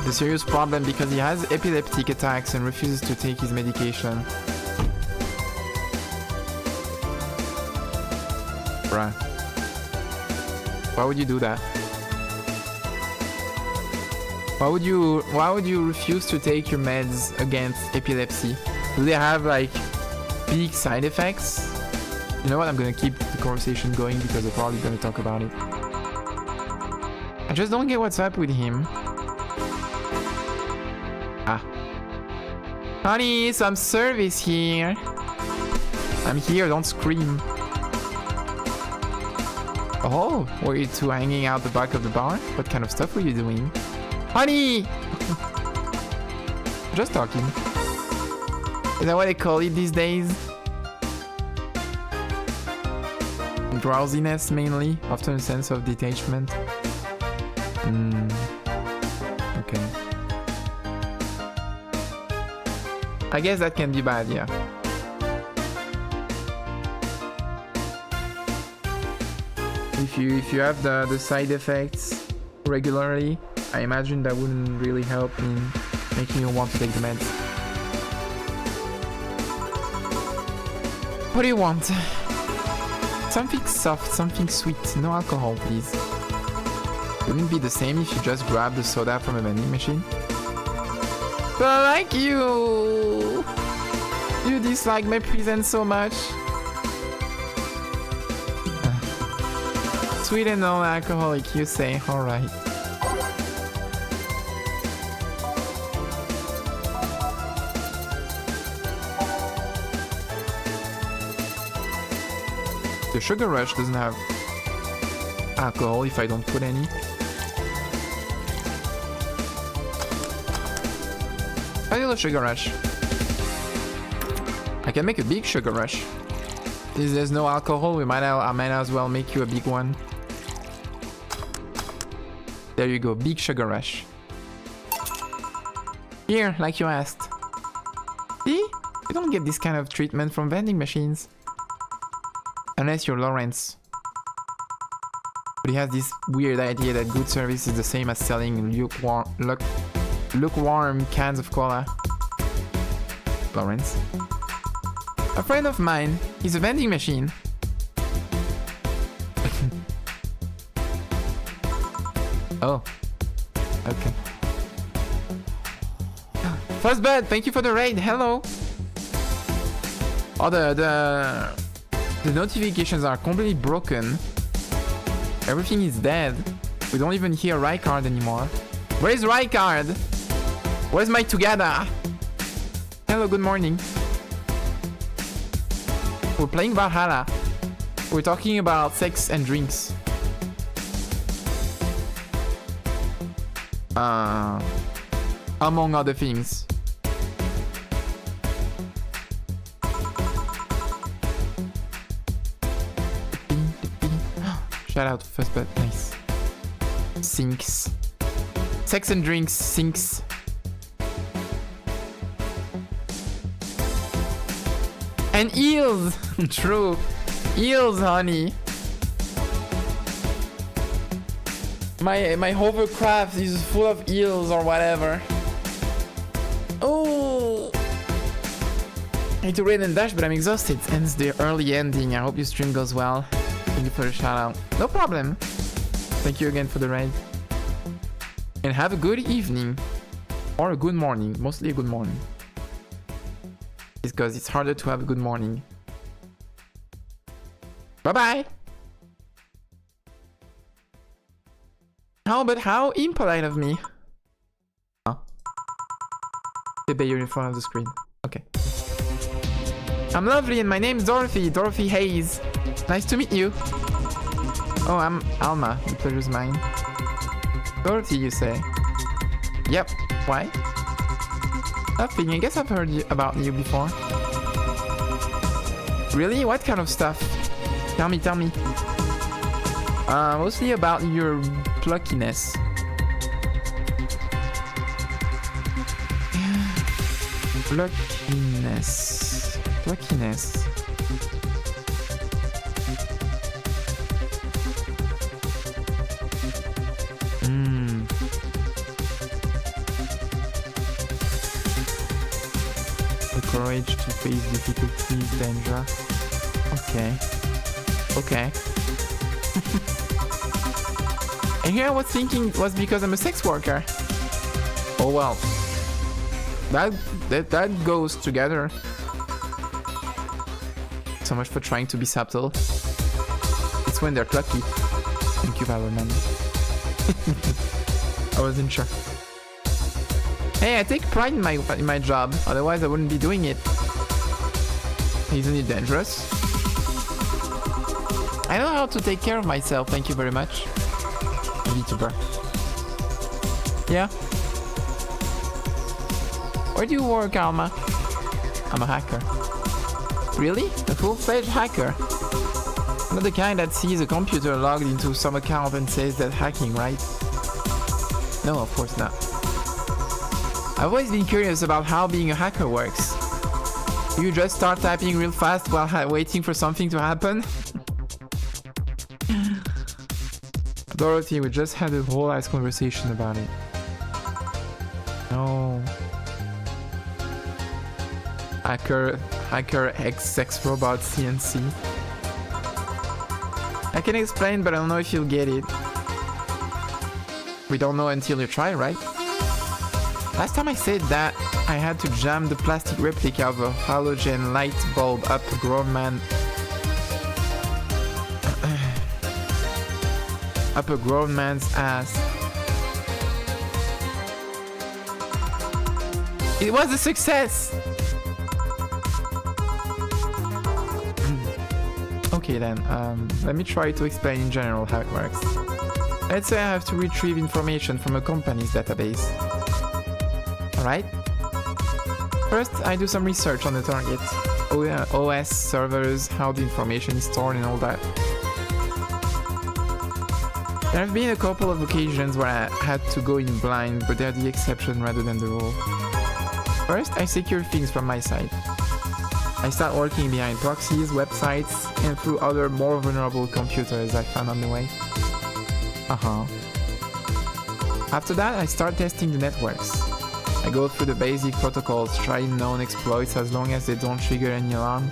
A serious problem because he has epileptic attacks and refuses to take his medication. Bruh. Why would you do that? Why would you refuse to take your meds against epilepsy? Do they have like big side effects? You know what? I'm gonna keep the conversation going because we're probably gonna talk about it. I just don't get what's up with him. Ah. Honey, some service here. I'm here, don't scream. Oh, were you two hanging out the back of the bar? What kind of stuff were you doing? Honey! Just talking. Is that what they call it these days? Drowsiness mainly, often a sense of detachment. Okay. I guess that can be bad, yeah. If you have the side effects regularly, I imagine that wouldn't really help in making you want to take the meds. What do you want? Something soft, something sweet, no alcohol please. Wouldn't it be the same if you just grabbed the soda from a vending machine? But like you dislike my present so much. Sweet and non-alcoholic, you say, alright. The Sugar Rush doesn't have alcohol if I don't put any. I do a Sugar Rush. I can make a big Sugar Rush. If there's no alcohol, I might as well make you a big one. There you go, big Sugar Rush. Here, like you asked. See? You don't get this kind of treatment from vending machines. Unless you're Lawrence. But he has this weird idea that good service is the same as selling lukewarm cans of cola. Lawrence. A friend of mine, he's a vending machine. Oh. Okay. Fuzzbud, thank you for the raid. Hello. Oh, the notifications are completely broken. Everything is dead. We don't even hear Rykard anymore. Where is Rykard? Where's my together? Hello, good morning. We're playing Valhalla. We're talking about sex and drinks. Among other things. Shout out to Fuzzbud, nice. Sinks. Sex and drinks, sinks. And eels! True. Eels, honey. My hovercraft is full of eels or whatever. Oh! I need to raid and dash, but I'm exhausted. Ends the early ending. I hope your stream goes well. Thank you for the shout out. No problem. Thank you again for the raid. And have a good evening. Or a good morning. Mostly a good morning. Because it's harder to have a good morning. Bye-bye. How impolite of me. Huh? You're in front of the screen. Okay. I'm lovely and my name's Dorothy. Dorothy Hayes. Nice to meet you. Oh, I'm Alma. The pleasure's mine. Dorothy, you say? Yep. Why? Nothing. I guess I've heard about you before. Really? What kind of stuff? Tell me, tell me. Mostly about your pluckiness. Pluckiness. Pluckiness. The courage to face difficulties, danger. Okay. Okay. And here I was thinking it was because I'm a sex worker. Oh well. That goes together. So much for trying to be subtle. It's when they're plucky. Thank you, Valorman. I wasn't sure. Hey, I take pride in my job. Otherwise, I wouldn't be doing it. Isn't it dangerous? I know how to take care of myself. Thank you very much. VTuber. Yeah. Where do you work, Alma? I'm a hacker. Really? A full-fledged hacker? Not the kind that sees a computer logged into some account and says that hacking, right? No, of course not. I've always been curious about how being a hacker works. You just start typing real fast while waiting for something to happen? Dorothy, we just had a whole ass conversation about it. No. Hacker X sex robot CNC. I can explain, but I don't know if you'll get it. We don't know until you try, right? Last time I said that, I had to jam the plastic replica of a halogen light bulb up a grown man's ass. It was a success! Okay then, let me try to explain in general how it works. Let's say I have to retrieve information from a company's database. Alright? First, I do some research on the target. OS, servers, how the information is stored and all that. There have been a couple of occasions where I had to go in blind, but they're the exception rather than the rule. First, I secure things from my side. I start working behind proxies, websites, and through other more vulnerable computers I found on the way. After that, I start testing the networks. I go through the basic protocols, trying known exploits as long as they don't trigger any alarm.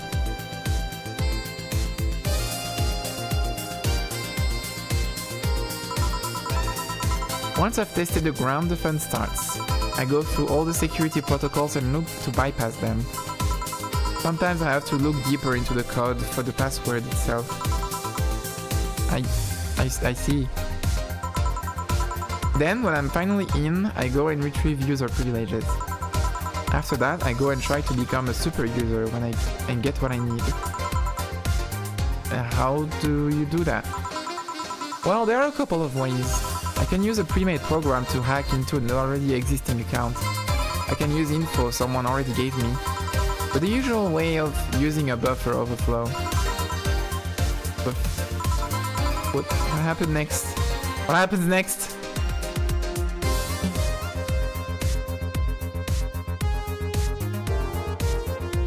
Once I've tested the ground, the fun starts. I go through all the security protocols and look to bypass them. Sometimes I have to look deeper into the code for the password itself. I see. Then, when I'm finally in, I go and retrieve user privileges. After that, I go and try to become a super user and get what I need. How do you do that? Well, there are a couple of ways. I can use a pre-made program to hack into an already existing account. I can use info someone already gave me. But the usual way of using a buffer overflow. What happened next? What happens next?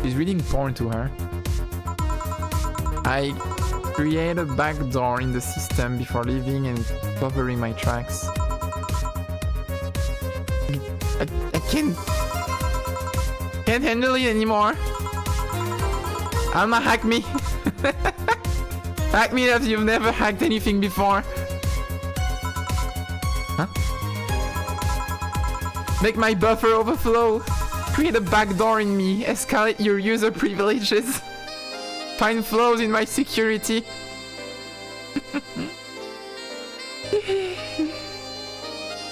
She's reading porn to her. I create a backdoor in the system before leaving and covering my tracks. I can't handle it anymore. Alma, hack me. Hack me that you've never hacked anything before. Huh? Make my buffer overflow. Create a backdoor in me. Escalate your user privileges. Find flaws in my security.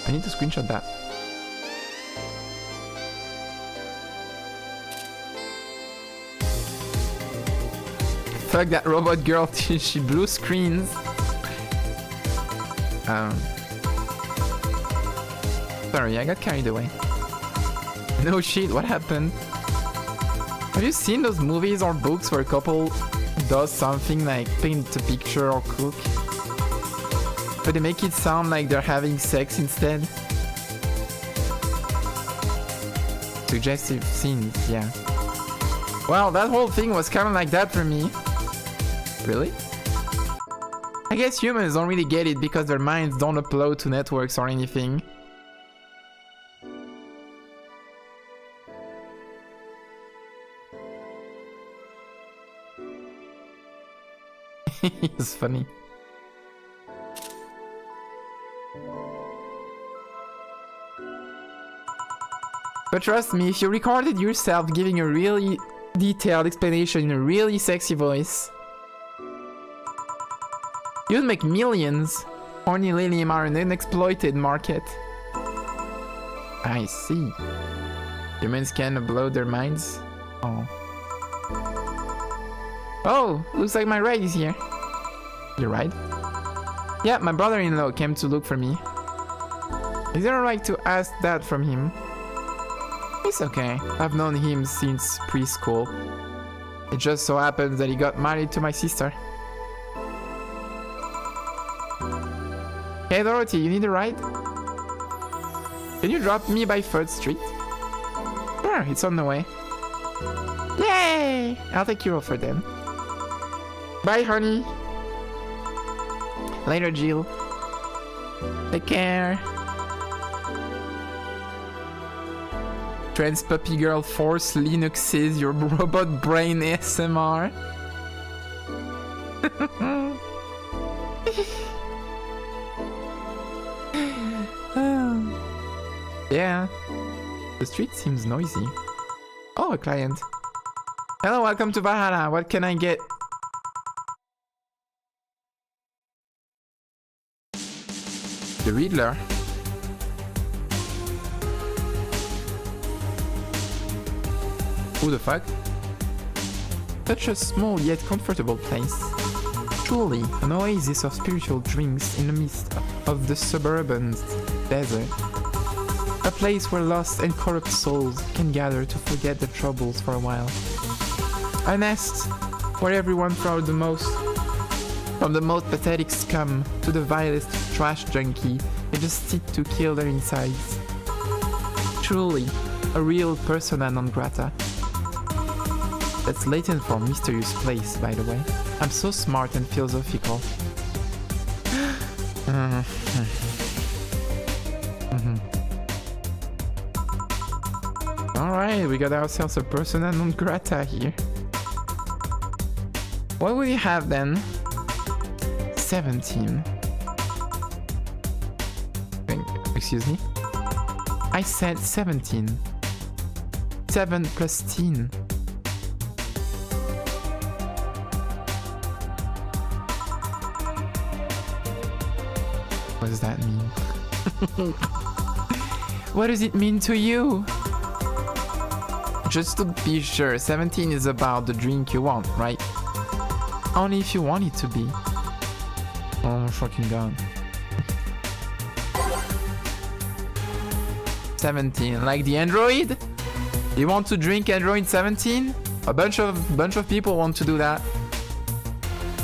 I need to screenshot that. Fuck that robot girl, she blew screens. Sorry, I got carried away. No shit, what happened? Have you seen those movies or books where a couple does something like paint a picture or cook, but they make it sound like they're having sex instead? Suggestive scenes, yeah. Well, that whole thing was kind of like that for me. Really? I guess humans don't really get it because their minds don't upload to networks or anything. It's funny. But trust me, if you recorded yourself giving a really detailed explanation in a really sexy voice, you'd make millions. Horny Lilium are an unexploited market. I see. Humans can upload their minds? Oh. Oh, looks like my ride is here. Your ride? Yeah, my brother-in-law came to look for me. Is it alright to ask that from him? It's okay. I've known him since preschool. It just so happens that he got married to my sister. Hey Dorothy, you need a ride? Can you drop me by 3rd Street? Sure, it's on the way. Yay! I'll take you over then. Bye, honey. Later, Jill. Take care. Trans Puppy Girl Force Linuxes your robot brain ASMR. Yeah. The street seems noisy. Oh, a client. Hello, welcome to Valhalla. What can I get? The Riddler. Who the fuck? Such a small yet comfortable place. Truly, an oasis of spiritual dreams in the midst of the suburban desert. A place where lost and corrupt souls can gather to forget their troubles for a while. A nest where everyone from the most pathetic scum to the vilest trash junkie, they just sit to kill their insides. Truly, a real persona non grata. That's Latin for mysterious place, by the way. I'm so smart and philosophical. Alright, we got ourselves a persona non grata here. What will we have then? 17. Excuse me? I said 17. 7 plus 10. What does that mean? What does it mean to you? Just to be sure, 17 is about the drink you want, right? Only if you want it to be. Oh my fucking god. 17, like the Android? You want to drink Android 17? A bunch of people want to do that.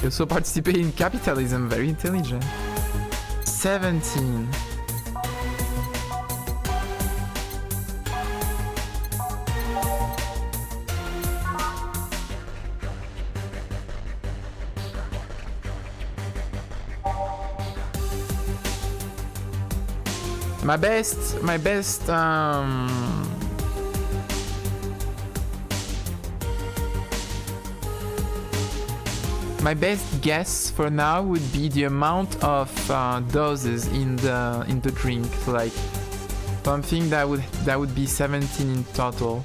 You also participate in capitalism, very intelligent. 17. My best guess for now would be the amount of doses in the drink. So like Something that would be 17 in total.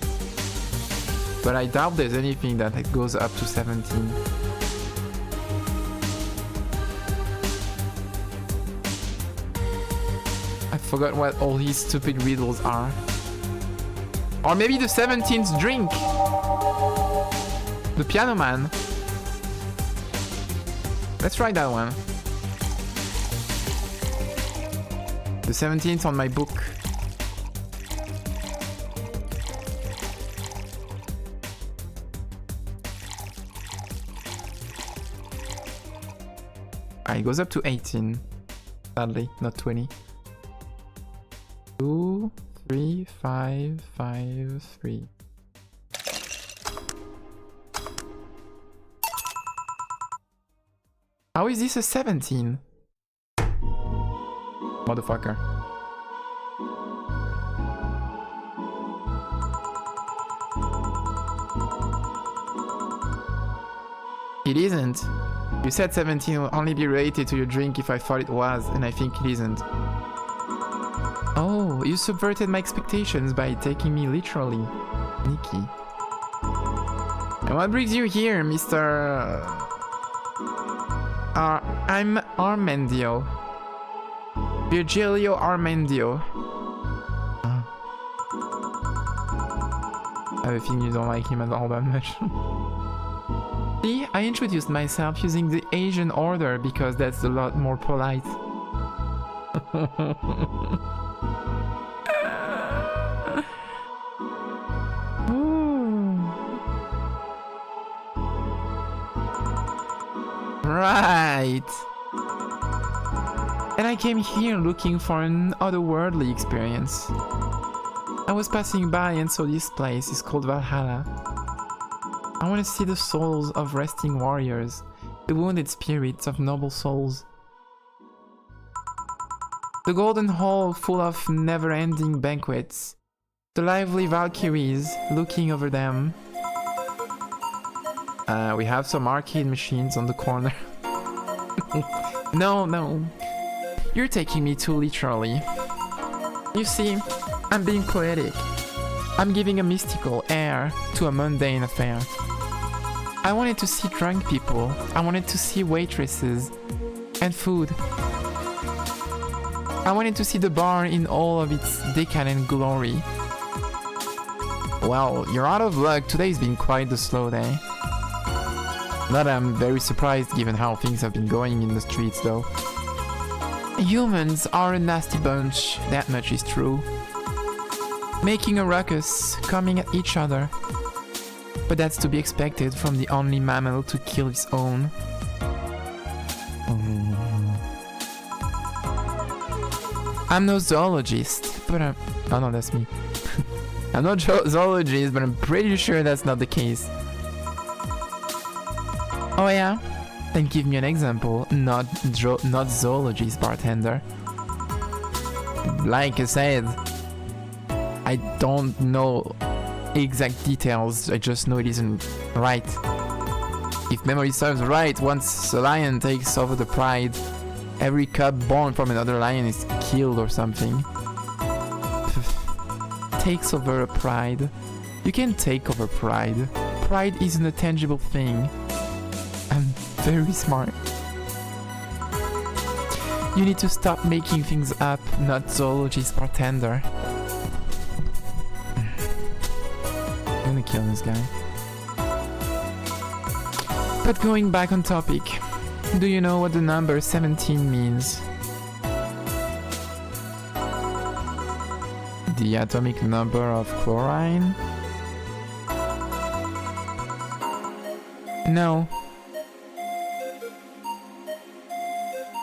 But I doubt there's anything that goes up to 17. I forgot what all these stupid riddles are. Or maybe the 17th drink! The Piano Man. Let's try that one. The 17th on my book. It goes up to 18. Sadly, not 20. 2, 3, 5, 5, 3. How is this a 17? Motherfucker. It isn't. You said 17 will only be related to your drink if I thought it was, and I think it isn't. Oh, you subverted my expectations by taking me literally. Nikki. And what brings you here, Mr. I'm Armandio. Virgilio Armandio. I have a feeling you don't like him at all that much. See, I introduced myself using the Asian order because that's a lot more polite. Right. And I came here looking for an otherworldly experience. I was passing by and saw this place. It's called Valhalla. I want to see the souls of resting warriors, the wounded spirits of noble souls. The golden hall full of never-ending banquets, the lively Valkyries looking over them. We have some arcade machines on the corner. No. You're taking me too literally. You see, I'm being poetic. I'm giving a mystical air to a mundane affair. I wanted to see drunk people. I wanted to see waitresses and food. I wanted to see the bar in all of its decadent glory. Well, you're out of luck. Today's been quite the slow day. Not that I'm very surprised given how things have been going in the streets though. Humans are a nasty bunch, that much is true. Making a ruckus, coming at each other. But that's to be expected from the only mammal to kill its own. I'm no zoologist, but oh no, that's me. I'm not zoologist, but I'm pretty sure that's not the case. Oh yeah? Then give me an example, not zoologist, bartender. Like I said, I don't know exact details, I just know it isn't right. If memory serves right, once a lion takes over the pride, every cub born from another lion is killed or something. Takes over a pride. You can take over pride. Pride isn't a tangible thing. I'm very smart. You need to stop making things up, not zoologist bartender. I'm gonna kill this guy. But going back on topic, do you know what the number 17 means? The atomic number of chlorine? No.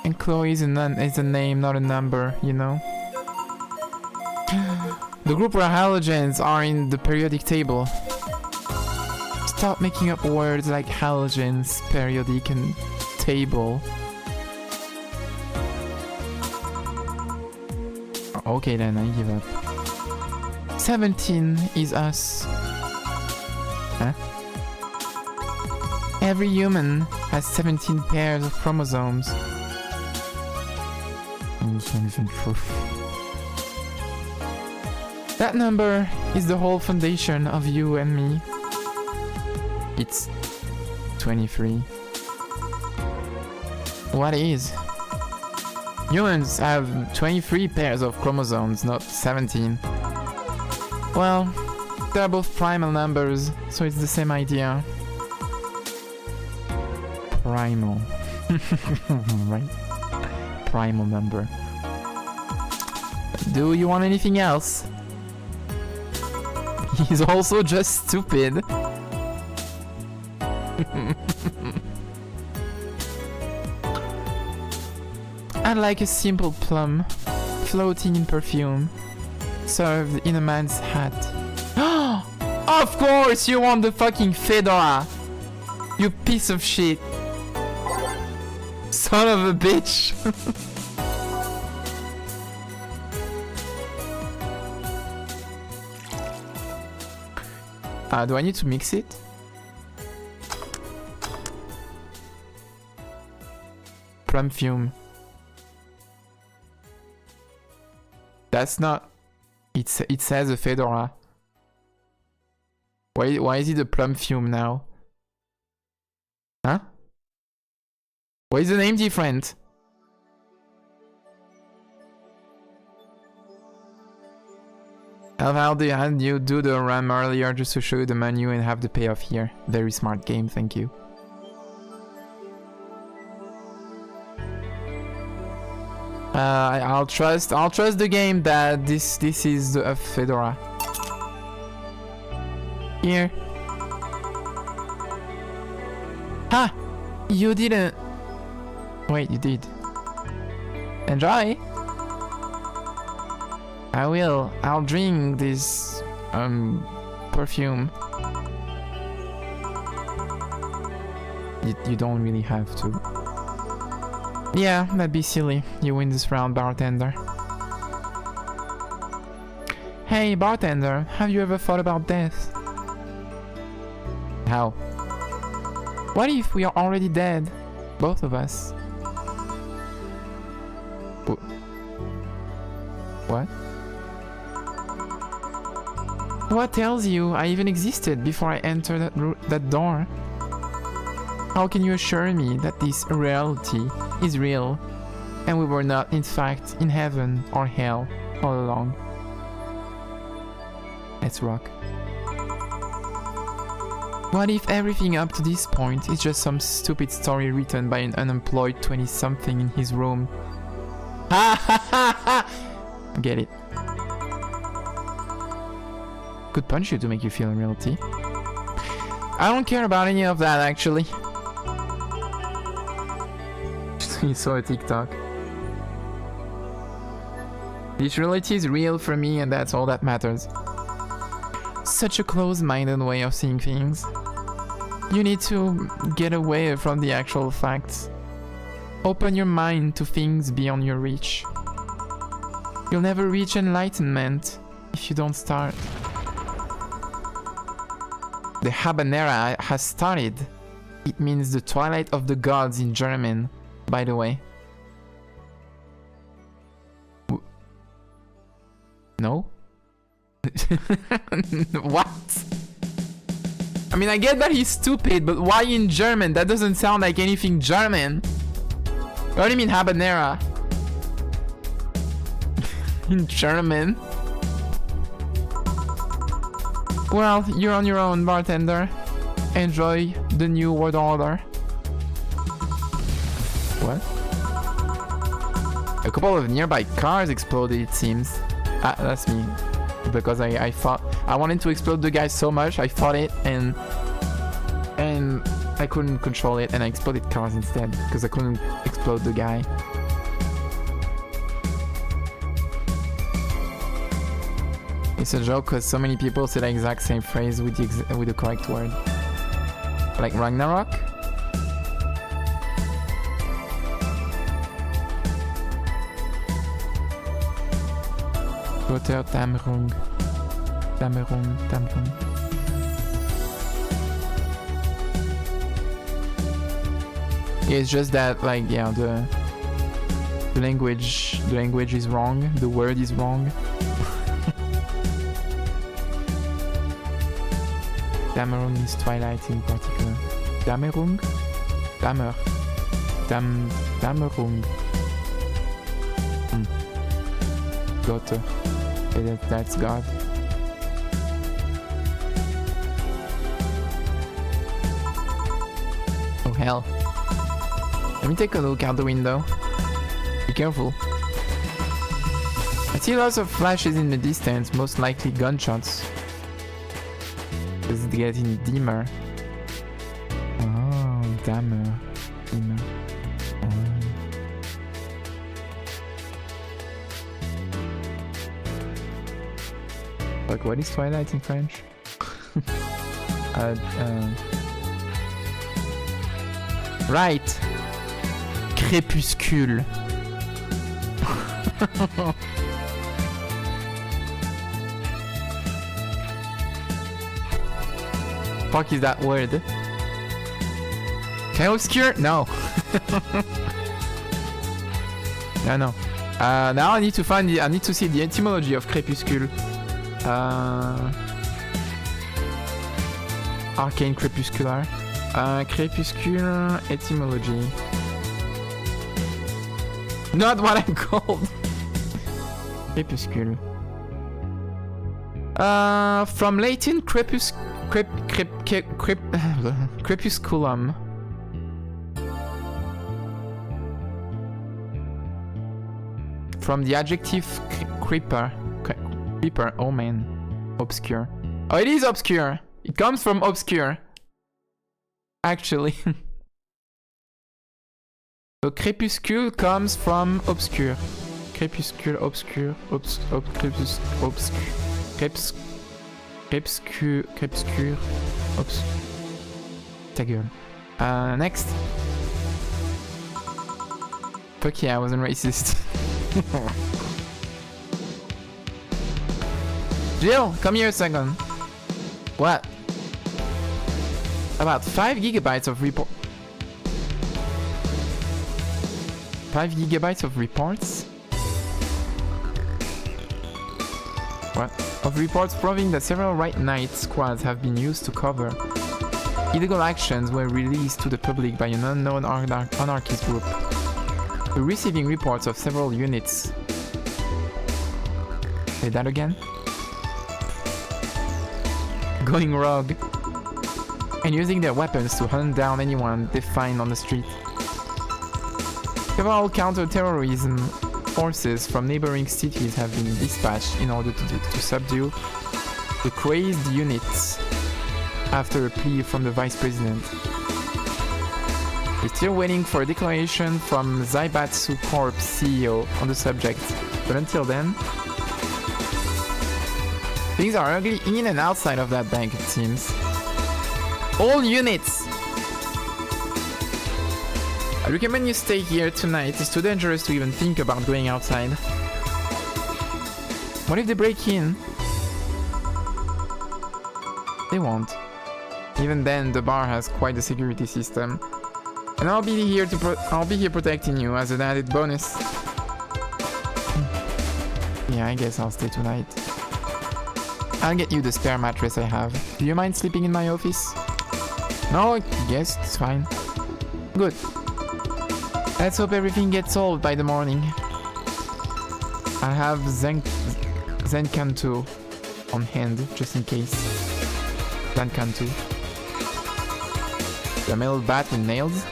And Chloe is a name, not a number, you know? The group where halogens are in the periodic table. Stop making up words like halogens, periodic, and table. Okay then, I give up. 17 is us. Huh? Every human has 17 pairs of chromosomes. This one isn't true. That number is the whole foundation of you and me. It's 23. What is? Humans have 23 pairs of chromosomes, not 17. Well, they're both primal numbers, so it's the same idea. Primal. Right? Primal number. Do you want anything else? He's also just stupid. I'd like a simple plum, floating in perfume, served in a man's hat. Of course you want the fucking fedora! You piece of shit! Son of a bitch! Do I need to mix it? Plum fume. That's not... It says a fedora. Why is it a plum fume now? Huh? Why is the name different? How did you do the RAM earlier just to show you the menu and have the payoff here? Very smart game, thank you. I'll trust the game that this is a fedora. Here. Ha! You didn't. Wait, you did. Enjoy. I will. I'll drink this perfume. You don't really have to. Yeah, that'd be silly. You win this round, bartender. Hey, bartender, have you ever thought about death? How? What if we are already dead? Both of us. What? What tells you I even existed before I entered that door? How can you assure me that this reality is real and we were not in fact in heaven or hell all along? Let's rock. What if everything up to this point is just some stupid story written by an unemployed 20-something in his room? Ha ha ha ha! Get it. Could punch you to make you feel in reality. I don't care about any of that actually. He saw a TikTok. This reality is real for me and that's all that matters. Such a close-minded way of seeing things. You need to get away from the actual facts. Open your mind to things beyond your reach. You'll never reach enlightenment if you don't start. The habanera has started. It means the twilight of the gods in German, by the way. No? What? I mean, I get that he's stupid, but why in German? That doesn't sound like anything German. What do you mean habanera? In German? Well, you're on your own, bartender. Enjoy the new world order. What? A couple of nearby cars exploded, it seems. Ah, that's me. Because I thought... I wanted to explode the guy so much, I fought it and I couldn't control it and I exploded cars instead. Because I couldn't explode the guy. It's a joke because so many people say the exact same phrase with the correct word. Like Ragnarok? Roter Dämmerung. Dämmerung, Dämmerung. Yeah, it's just that, like, yeah, the language is wrong, the word is wrong. Dämmerung is twilight in particular. Dämmerung? Dämmer. Dämmerung. Gott. Okay, that's God. Oh hell. Let me take a look out the window. Be careful. I see lots of flashes in the distance, most likely gunshots. Is it getting dimmer? Oh, dimmer. Dimmer. Like, what is twilight in French? Right. Crépuscule. Fuck is that word? Can I obscure? No. No. Now I need to find I need to see the etymology of crépuscule. Arcane crépuscular. Crépuscule etymology. Not what I'm called. Crépuscule. From Latin crepusculum. From the adjective creeper. Creeper, oh man. Obscure. Oh, it is obscure. It comes from obscure. Actually. So crépuscule comes from obscure. Crépuscule, obscure, crépuscure, ta gueule. Next. Fuck yeah, I wasn't racist. Jill, come here a second. What? About 5 gigabytes of report. 5 gigabytes of reports? What? Of reports proving that several right-night squads have been used to cover illegal actions were released to the public by an unknown anarchist group. We're receiving reports of several units. Say that again? Going rogue and using their weapons to hunt down anyone they find on the street. Several counter-terrorism forces from neighboring cities have been dispatched in order to subdue the crazed units after a plea from the Vice President. We're still waiting for a declaration from Zaibatsu Corp CEO on the subject, but until then, things are ugly in and outside of that bank, it seems. All units! I recommend you stay here tonight. It's too dangerous to even think about going outside. What if they break in? They won't. Even then, the bar has quite a security system. And I'll be here protecting you as an added bonus. Yeah, I guess I'll stay tonight. I'll get you the spare mattress I have. Do you mind sleeping in my office? No, yes, it's fine. Good. Let's hope everything gets solved by the morning. I have Zenkanto on hand, just in case. Zenkanto. The metal bat with nails?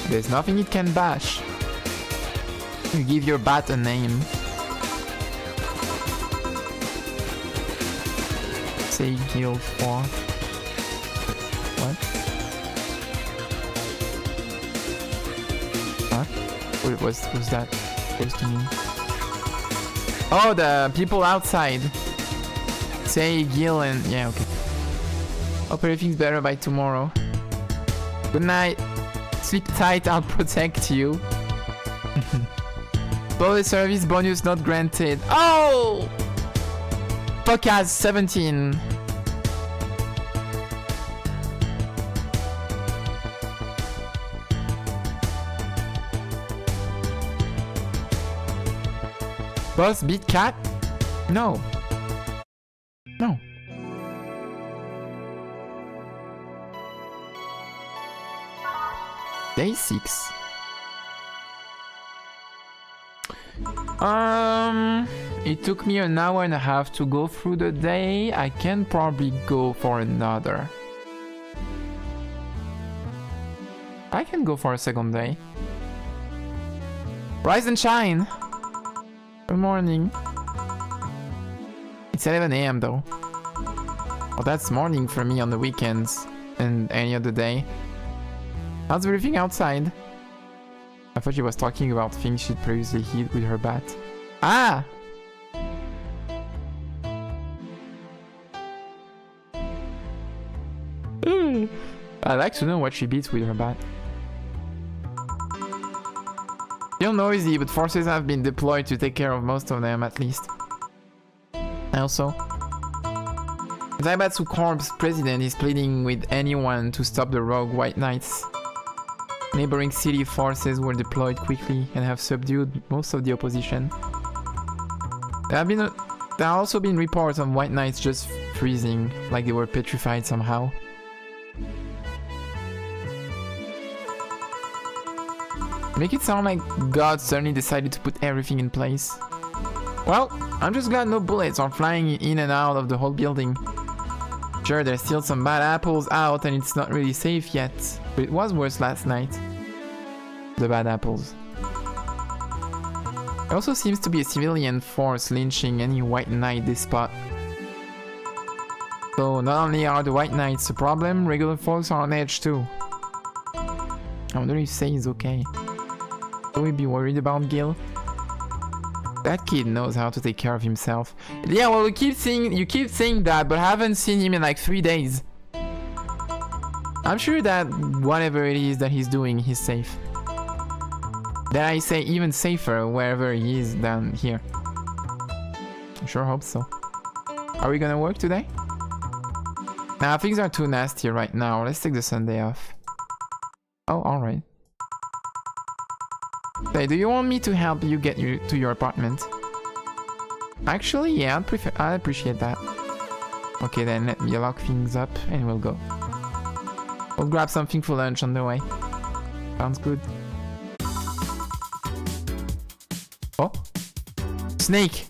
There's nothing it can bash. You give your bat a name. Say Guild 4. What? What was that supposed to mean? Oh, the people outside. Say Gil and... yeah, okay. Hope everything's better by tomorrow. Good night. Sleep tight, I'll protect you. Police service bonus not granted. Oh! Podcast 17. Boss beat cat? No. No. Day 6. It took me an hour and a half to go through the day. I can probably go for another. I can go for a second day. Rise and shine! Good morning. It's 11 AM though. Well, that's morning for me on the weekends and any other day. How's everything outside? I thought she was talking about things she'd previously hit with her bat. Ah! I'd like to know what she beats with her bat. Still noisy, but forces have been deployed to take care of most of them, at least. Also, Zaibatsu Corps president is pleading with anyone to stop the rogue White Knights. Neighboring city forces were deployed quickly and have subdued most of the opposition. There have also been reports of White Knights just freezing, like they were petrified somehow. Make it sound like God suddenly decided to put everything in place. Well, I'm just glad no bullets are flying in and out of the whole building. Sure, there's still some bad apples out and it's not really safe yet, but it was worse last night. The bad apples. There also seems to be a civilian force lynching any White Knight they spot. So not only are the White Knights a problem, regular folks are on edge too. I wonder if Sei is okay. Should we be worried about Gil? That kid knows how to take care of himself. Yeah, well, you keep saying that, but I haven't seen him in like 3 days. I'm sure that whatever it is that he's doing, he's safe. Dare I say even safer wherever he is down here. I sure hope so. Are we gonna work today? Nah, things are too nasty right now. Let's take the Sunday off. Oh, alright. Hey, do you want me to help you get to your apartment? Actually, yeah, I'd appreciate that. Okay, then let me lock things up and we'll go. We'll grab something for lunch on the way. Sounds good. Oh? Snake!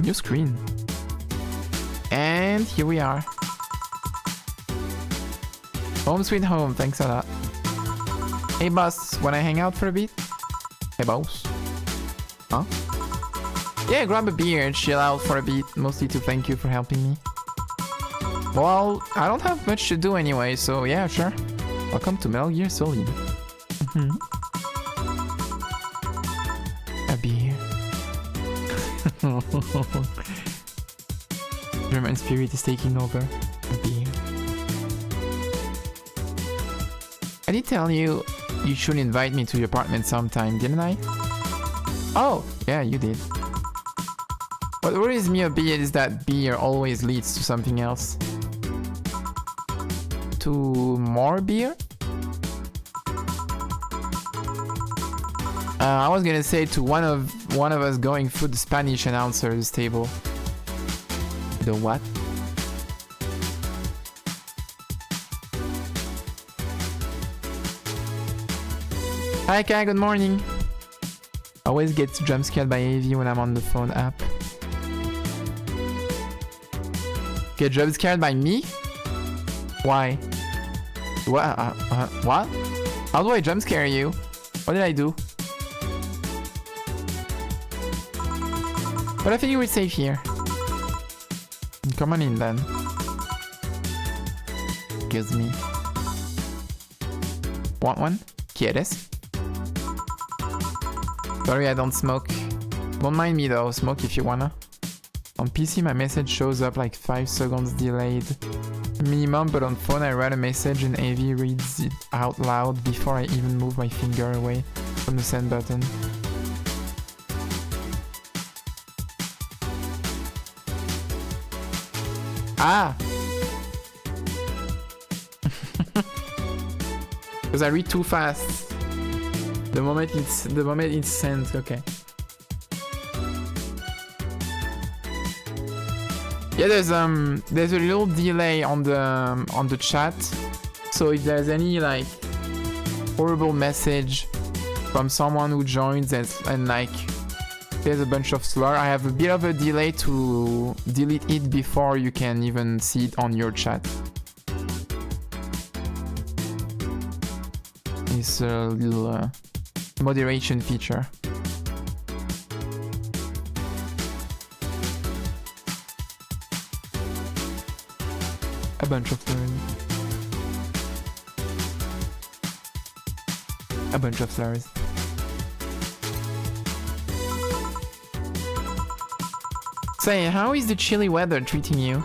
New screen. And here we are. Home sweet home, thanks a lot. Hey boss, wanna hang out for a bit? Hey boss. Huh? Yeah, grab a beer and chill out for a bit, mostly to thank you for helping me. Well, I don't have much to do anyway, so yeah, sure. Welcome to Metal Gear Solid. A beer. German spirit is taking over. A beer. I did tell you you should invite me to your apartment sometime, didn't I? Oh, yeah, you did. What worries me a bit is that beer always leads to something else. To more beer? I was gonna say to one of us going through the Spanish announcer's table. The what? Hi Kai, good morning. Always get jump scared by AV when I'm on the phone app. Get jump scared by me? Why? What? What? How do I jump scare you? What did I do? But I think we're safe here. Come on in then. Excuse me. Want one? ¿Quieres? Sorry, I don't smoke. Don't mind me though, smoke if you wanna. On PC my message shows up like 5 seconds delayed. Minimum, but on phone I write a message and AV reads it out loud before I even move my finger away from the send button. Ah! Because I read too fast. The moment it's sent, okay. Yeah, there's a little delay on the chat. So if there's any like horrible message from someone who joins and like there's a bunch of slur, I have a bit of a delay to delete it before you can even see it on your chat. It's a little moderation feature. A bunch of slurs. A bunch of slurs. Say, how is the chilly weather treating you?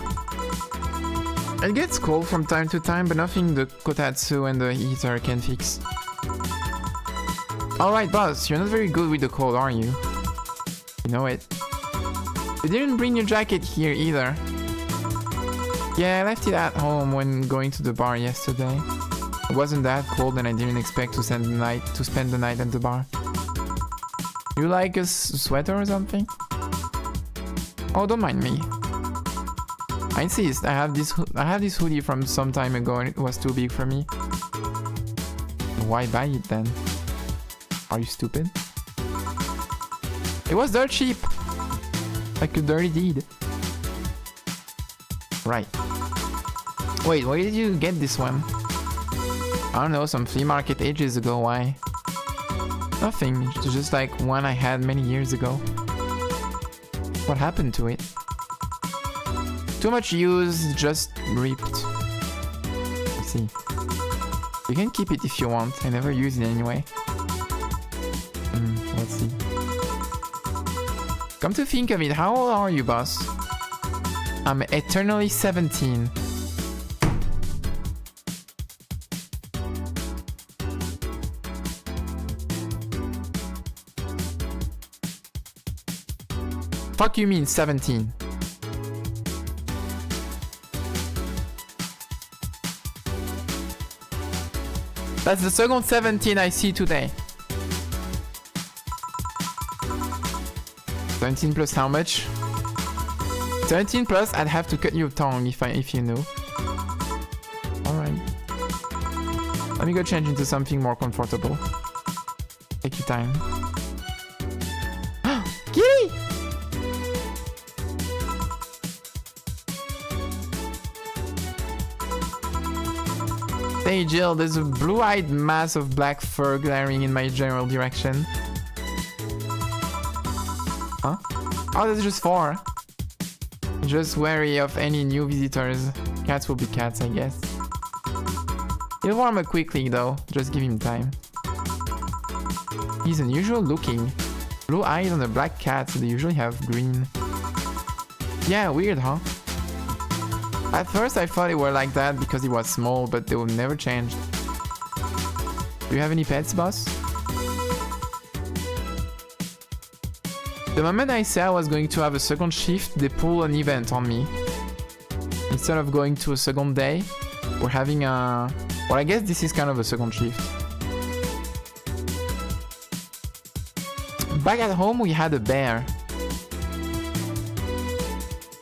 It gets cold from time to time, but nothing the kotatsu and the heater can fix. Alright boss, you're not very good with the cold, are you? You know it. You didn't bring your jacket here either. Yeah, I left it at home when going to the bar yesterday. It wasn't that cold and I didn't expect to spend the night at the bar. You like a sweater or something? Oh, don't mind me. I insist. I have this hoodie from some time ago and it was too big for me. Why buy it then? Are you stupid? It was dirt cheap. Like a dirty deed. Right. Wait, where did you get this one? I don't know, some flea market ages ago. Why? Nothing. It's just like one I had many years ago. What happened to it? Too much use, just ripped. I see. You can keep it if you want. I never use it anyway. Let's see. Come to think of it, how old are you, boss? I'm eternally 17. Fuck you mean 17? That's the second 17 I see today. 17 plus how much? 17 plus I'd have to cut your tongue if you knew. Alright. Let me go change into something more comfortable. Take your time. Kitty! Hey Jill, there's a blue-eyed mass of black fur glaring in my general direction. Huh? Oh, that's just 4. Just wary of any new visitors. Cats will be cats, I guess. He'll warm up quickly though, just give him time. He's unusual looking. Blue eyes on a black cat, so they usually have green. Yeah, weird, huh? At first I thought it were like that because it was small, but they will never change. Do you have any pets, boss? The moment I said I was going to have a second shift, they pulled an event on me. Instead of going to a second day, we're having a... Well, I guess this is kind of a second shift. Back at home, we had a bear.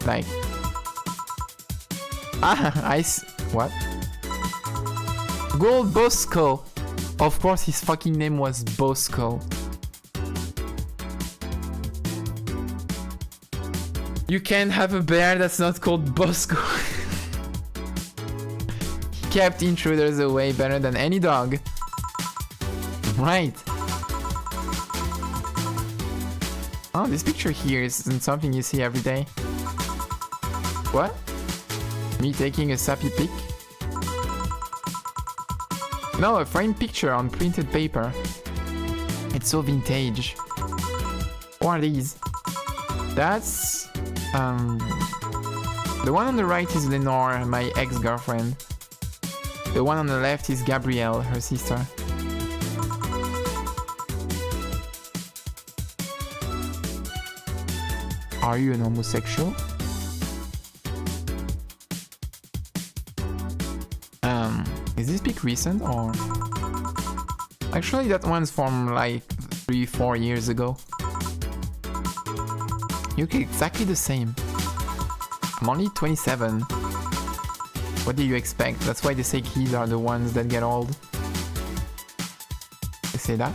Like... What? Gold Bosco. Of course his fucking name was Bosco. You can't have a bear that's not called Bosco. He kept intruders away better than any dog. Right. Oh, this picture here isn't something you see every day. What? Me taking a sappy pic? No, a framed picture on printed paper. It's so vintage. What are these? That's... The one on the right is Lenore, my ex-girlfriend. The one on the left is Gabrielle, her sister. Are you an homosexual? Is this pic recent or... Actually that one's from like 3-4 years ago. You look exactly the same. I'm only 27. What do you expect? That's why they say kids are the ones that get old. They say that?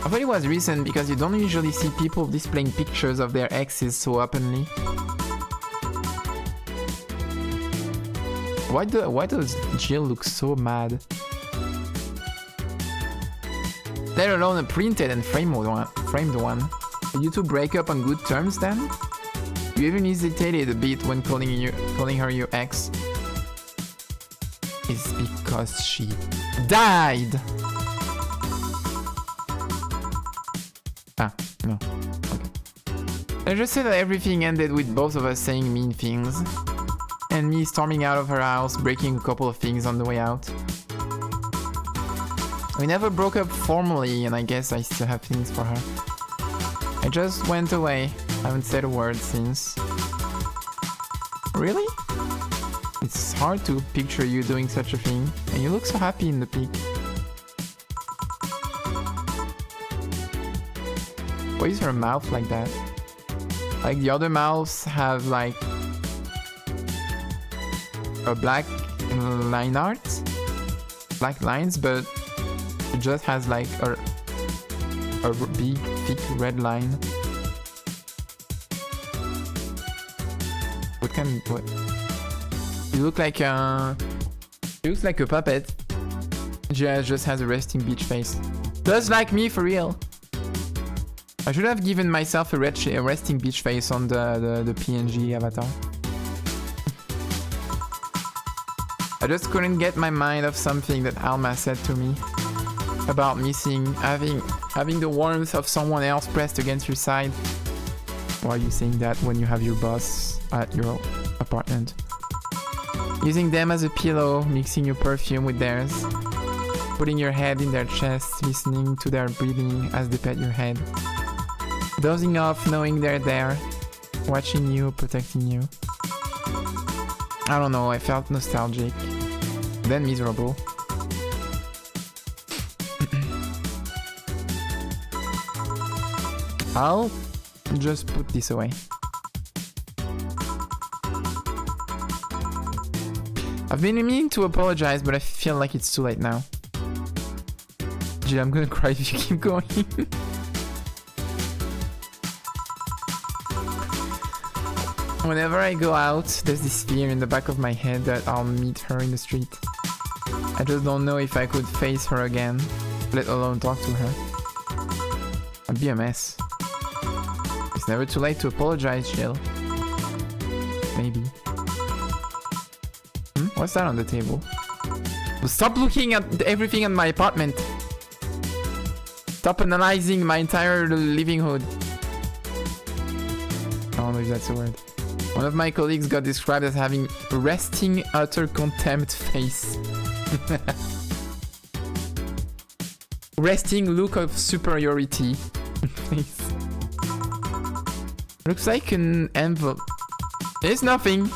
I thought it was recent because you don't usually see people displaying pictures of their exes so openly. Why does Jill look so mad? Let alone a printed and framed one. Did you two break up on good terms then? You even hesitated a bit when calling her your ex. It's because she died! Ah, no. Okay. I just said that everything ended with both of us saying mean things. And me storming out of her house, breaking a couple of things on the way out. We never broke up formally, and I guess I still have things for her. I just went away. I haven't said a word since. Really? It's hard to picture you doing such a thing, and you look so happy in the pic. Why is her mouth like that? Like the other mouths have like a black line art, black lines, but it just has like a big thick red line. What? You look like she looks like a puppet. Just has a resting beach face. Just like me, for real. I should have given myself a resting beach face on the PNG avatar. I just couldn't get my mind off something that Alma said to me about missing having the warmth of someone else pressed against your side. Why are you saying that when you have your boss at your apartment? Using them as a pillow, mixing your perfume with theirs, putting your head in their chest, listening to their breathing as they pet your head, dozing off knowing they're there, watching you, protecting you. I don't know, I felt nostalgic, then miserable. I'll just put this away. I've been meaning to apologize, but I feel like it's too late now. Gee, I'm gonna cry if you keep going. Whenever I go out, there's this fear in the back of my head that I'll meet her in the street. I just don't know if I could face her again, let alone talk to her. I'd be a mess. It's never too late to apologize, Jill. Maybe. What's that on the table? Stop looking at everything in my apartment. Stop analyzing my entire living hood. I don't know if that's a word. One of my colleagues got described as having resting utter contempt face. Resting look of superiority face. Looks like an envelope. It's nothing.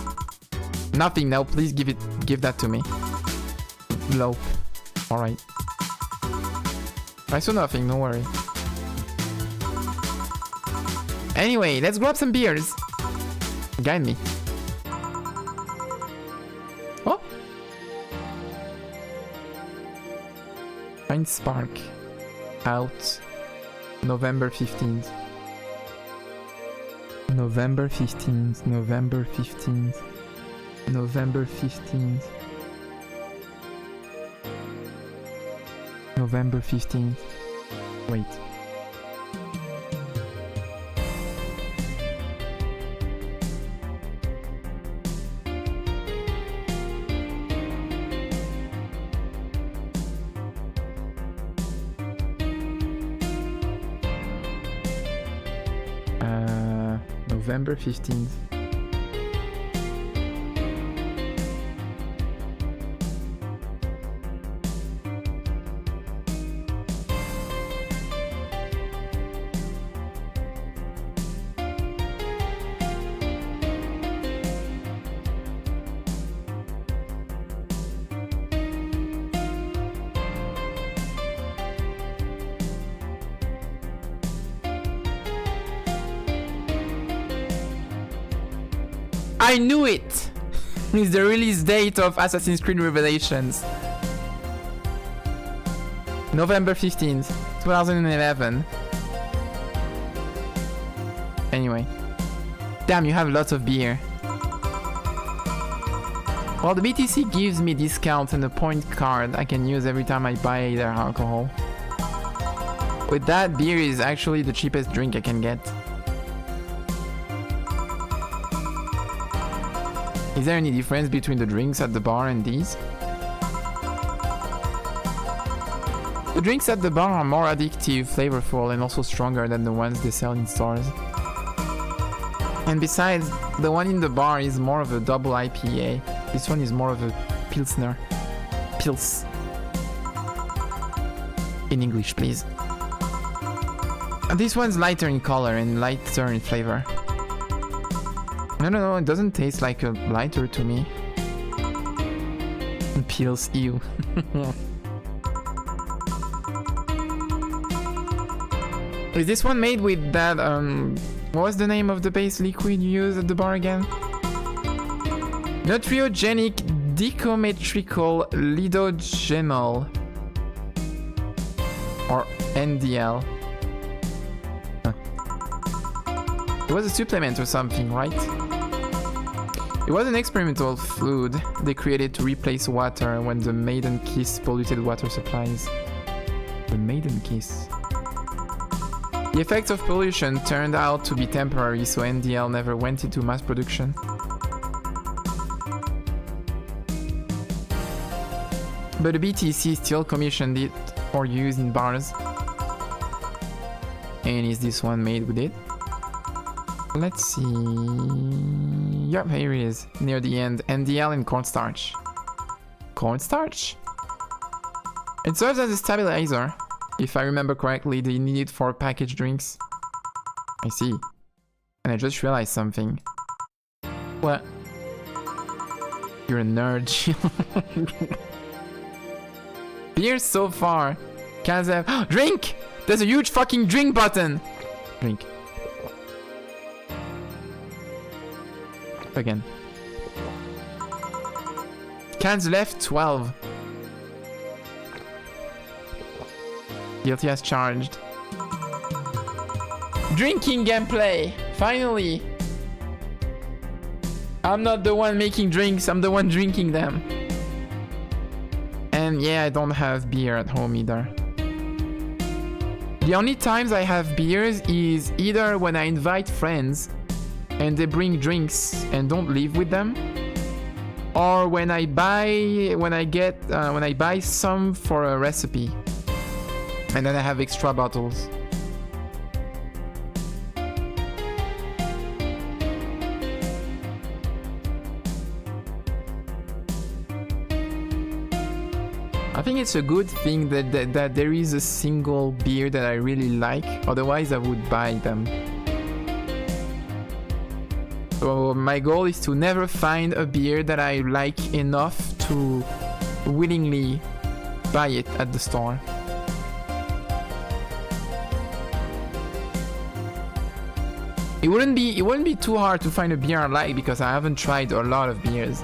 Nothing now, please give that to me. Lope. Alright. I saw nothing, don't worry. Anyway, let's grab some beers. Guide me. Oh! Find Spark. Out. November 15th. November 15th. November 15th. November 15th. November 15th. Wait. November 15th. I knew it! It's the release date of Assassin's Creed Revelations. November 15th, 2011. Anyway. Damn, you have lots of beer. Well, the BTC gives me discounts and a point card I can use every time I buy their alcohol. With that, beer is actually the cheapest drink I can get. Is there any difference between the drinks at the bar and these? The drinks at the bar are more addictive, flavorful, and also stronger than the ones they sell in stores. And besides, the one in the bar is more of a double IPA. This one is more of a Pilsner. Pils. In English, please. And this one's lighter in color and lighter in flavor. I don't know, it doesn't taste like a lighter to me. Pils, ew. Is this one made with that, what was the name of the base liquid you use at the bar again? Natriogenic dichometrical lidogenol. Or NDL. Huh. It was a supplement or something, right? It was an experimental fluid they created to replace water when the Maiden Kiss polluted water supplies. The Maiden Kiss. The effects of pollution turned out to be temporary, so NDL never went into mass production. But the BTC still commissioned it for use in bars. And is this one made with it? Let's see... Yep, here it is. Near the end. NDL and cornstarch. Cornstarch? It serves as a stabilizer. If I remember correctly, they need it for packaged drinks. I see. And I just realized something. What? You're a nerd. Beer so far. Cans have... Drink! There's a huge fucking drink button! Drink. Again. Cans left 12. Guilty as charged. Drinking gameplay! Finally! I'm not the one making drinks, I'm the one drinking them. And yeah, I don't have beer at home either. The only times I have beers is either when I invite friends and they bring drinks and don't leave with them, or when I buy some for a recipe and then I have extra bottles. I think it's a good thing that there is a single beer that I really like, otherwise I would buy them. So my goal is to never find a beer that I like enough to willingly buy it at the store. It wouldn't be too hard to find a beer I like because I haven't tried a lot of beers.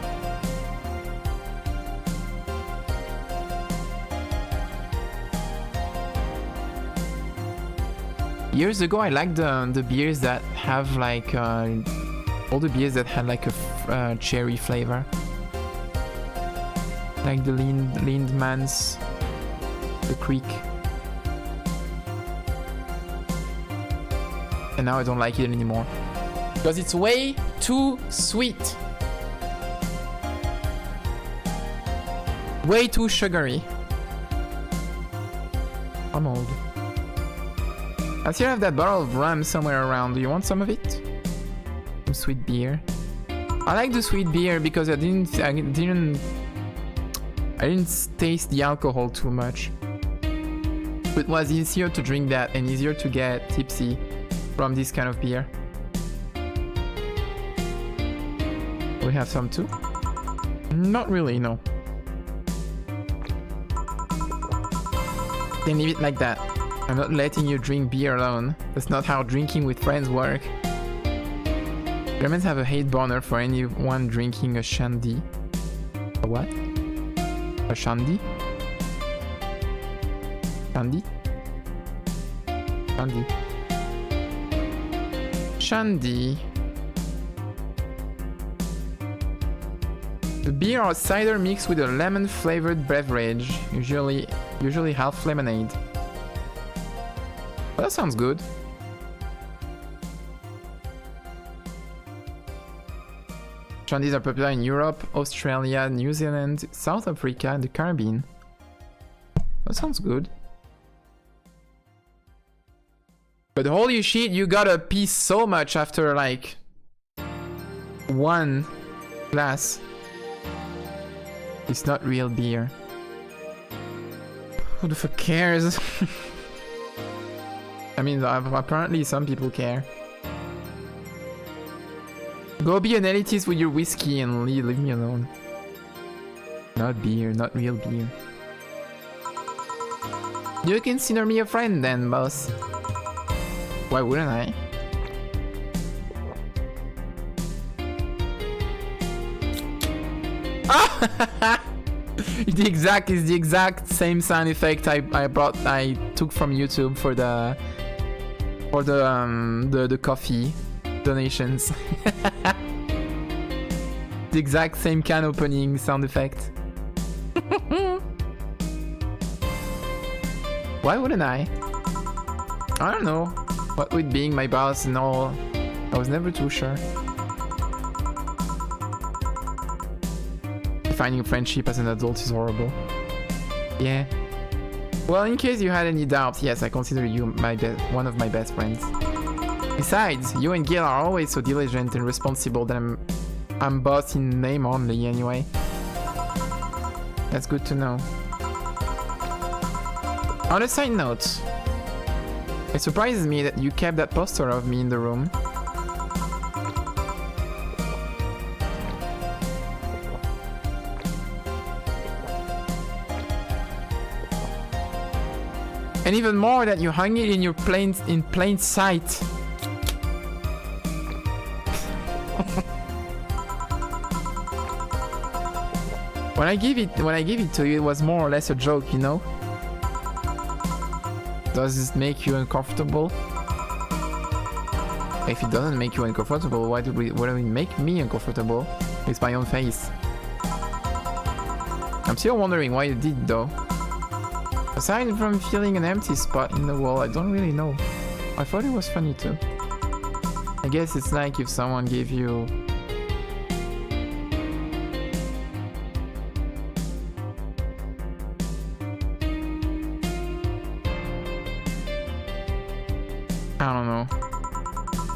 Years ago, I liked the beers that have like all the beers that had like a cherry flavor, like the Lindmans, the Creek. And now I don't like it anymore because it's way too sweet, way too sugary. I'm old. I still have that bottle of rum somewhere around. Do you want some of it? Some sweet beer. I like the sweet beer because I didn't taste the alcohol too much. It was easier to drink that and easier to get tipsy from this kind of beer. We have some too? Not really, no. Then leave it like that. I'm not letting you drink beer alone. That's not how drinking with friends work. Germans have a hate boner for anyone drinking a shandy. A what? A shandy? Shandy? Shandy. Shandy. The beer or cider mixed with a lemon-flavored beverage, usually half lemonade. Well, that sounds good. Shandies are popular in Europe, Australia, New Zealand, South Africa, and the Caribbean. That sounds good. But holy shit, you gotta pee so much after like one glass. It's not real beer. Who the fuck cares? I mean, apparently some people care. Go be an elitist with your whiskey and leave me alone. Not beer, not real beer. You consider me a friend then, boss. Why wouldn't I? It's the exact same sound effect I took from YouTube for the coffee donations. The exact same can opening sound effect. Why wouldn't I? I don't know. What with being my boss and all, I was never too sure. Finding friendship as an adult is horrible. Yeah. Well, in case you had any doubts, yes, I consider you one of my best friends. Besides, you and Gil are always so diligent and responsible that I'm boss in name only anyway. That's good to know. On a side note, it surprises me that you kept that poster of me in the room. And even more that you hung it in plain sight. When I give it to you, it was more or less a joke, you know? Does this make you uncomfortable? If it doesn't make you uncomfortable, why do it make me uncomfortable? It's my own face. I'm still wondering why you did though. Aside from feeling an empty spot in the wall, I don't really know. I thought it was funny too. I guess it's like if someone gave you... I don't know.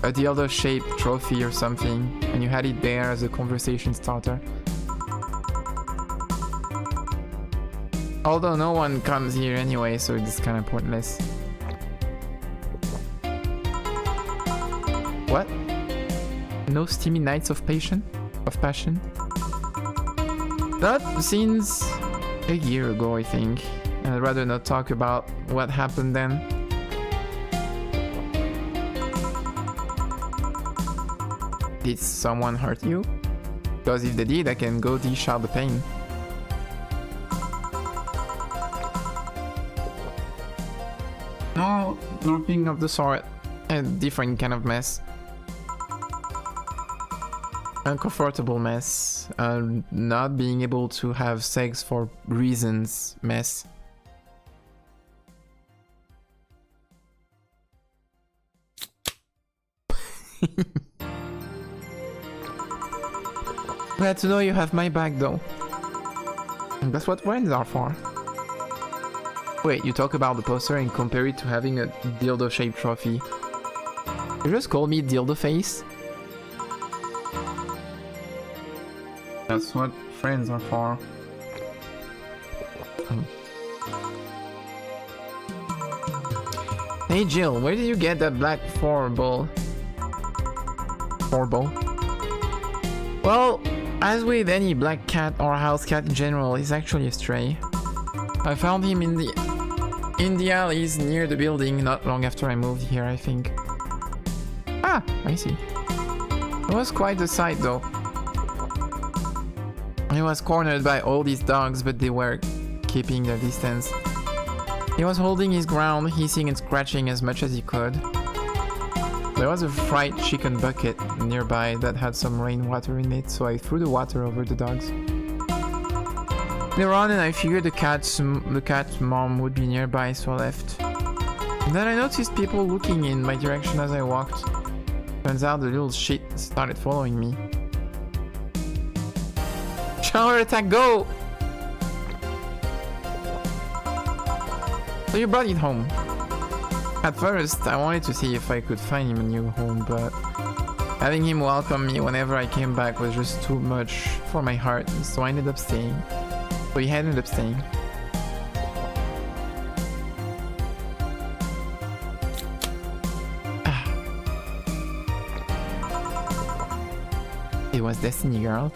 A dildo-shaped trophy or something, and you had it there as a conversation starter. Although no one comes here anyway, so it's kind of pointless. What? No steamy nights of passion? That since a year ago, I think. And I'd rather not talk about what happened then. Did someone hurt you? Because if they did, I can go dish out the pain. No, nothing of the sort. A different kind of mess. Uncomfortable mess. Not being able to have sex for reasons mess. Glad to know you have my back though. And that's what friends are for. Wait, you talk about the poster and compare it to having a dildo-shaped trophy. You just call me dildo face? That's what friends are for. Hey Jill, where did you get that black 4-ball? 4-ball? Well, as with any black cat or house cat in general, he's actually a stray. I found him in the alleys near the building not long after I moved here, I think. Ah, I see. was quite the sight though. He was cornered by all these dogs, but they were keeping their distance. He was holding his ground, hissing and scratching as much as he could. There was a fried chicken bucket nearby that had some rainwater in it, so I threw the water over the dogs. They ran and I figured the cat's mom would be nearby, so I left. And then I noticed people looking in my direction as I walked. Turns out the little shit started following me. Shower attack, go! So you brought it home. At first, I wanted to see if I could find him a new home, but having him welcome me whenever I came back was just too much for my heart, so I ended up staying. So he ended up staying. It was Destiny Girl.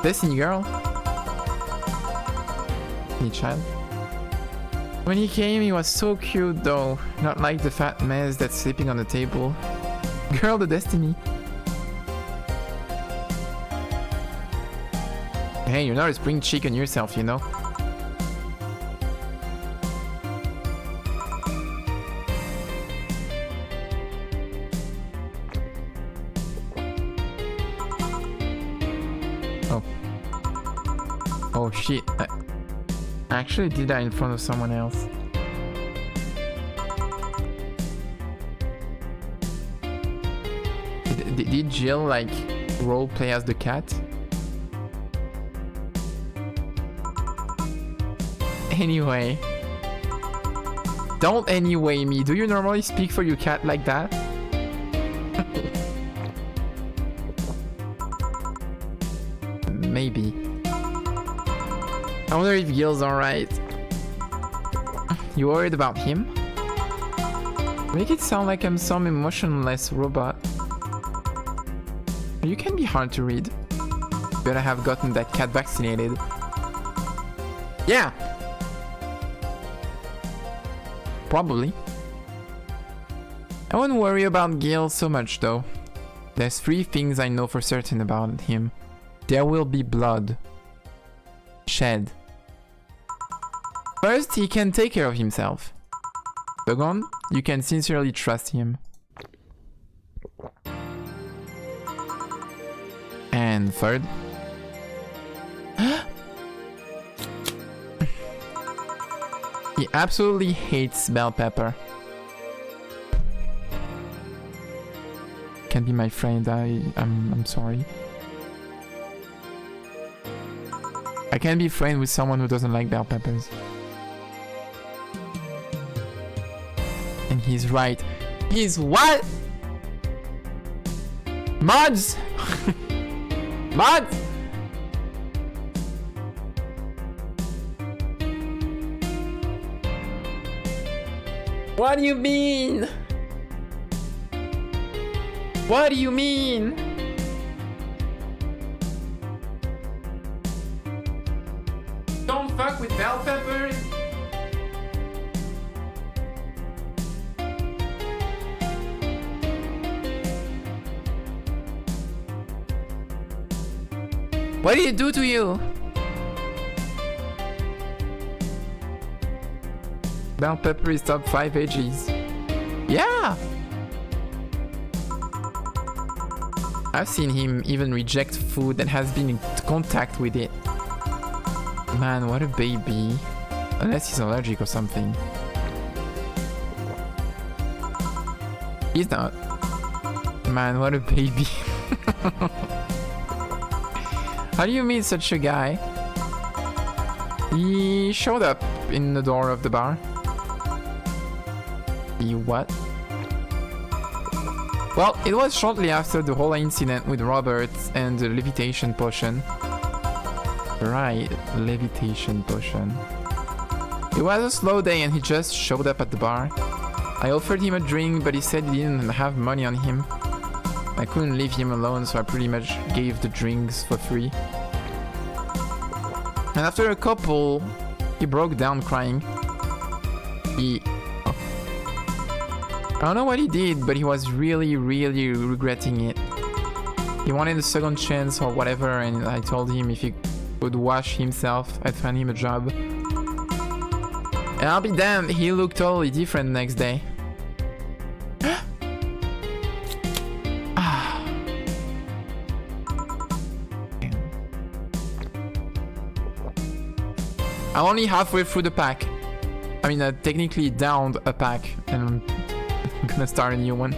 Destiny Girl? Destiny Child? When he came, he was so cute though. Not like the fat mess that's sleeping on the table. Girl the Destiny. Hey, you're not a spring chicken yourself, you know? Oh. Oh shit. I actually did that in front of someone else. Did Jill like role play as the cat? Anyway. Don't anyway me. Do you normally speak for your cat like that? Maybe. I wonder if Gil's alright. You worried about him? Make it sound like I'm some emotionless robot. You can be hard to read. Better have gotten that cat vaccinated. Yeah! Probably. I wouldn't worry about Gil so much though. There's 3 things I know for certain about him. There will be blood. Shed. First, he can take care of himself. Second, you can sincerely trust him. And third, he absolutely hates bell pepper. Can't be my friend. I'm sorry. I can't be friends with someone who doesn't like bell peppers. And he's right. He's what? Mods! Mods! What do you mean? What do you mean? Don't fuck with bell peppers. What did it do to you? Bell pepper is top 5 veggies. Yeah! I've seen him even reject food that has been in contact with it. Man, what a baby. Unless he's allergic or something. He's not. Man, what a baby. How do you meet such a guy? He showed up in the door of the bar. He what? Well, it was shortly after the whole incident with Robert and the levitation potion. Right, levitation potion. It was a slow day and he just showed up at the bar. I offered him a drink, but he said he didn't have money on him. I couldn't leave him alone, so I pretty much gave the drinks for free. And after a couple, he broke down crying. I don't know what he did, but he was really regretting it. He wanted a second chance or whatever, and I told him if he would wash himself, I'd find him a job. And I'll be damned, he looked totally different the next day. I'm only halfway through the pack. I mean, I technically downed a pack, and I'm gonna start a new one.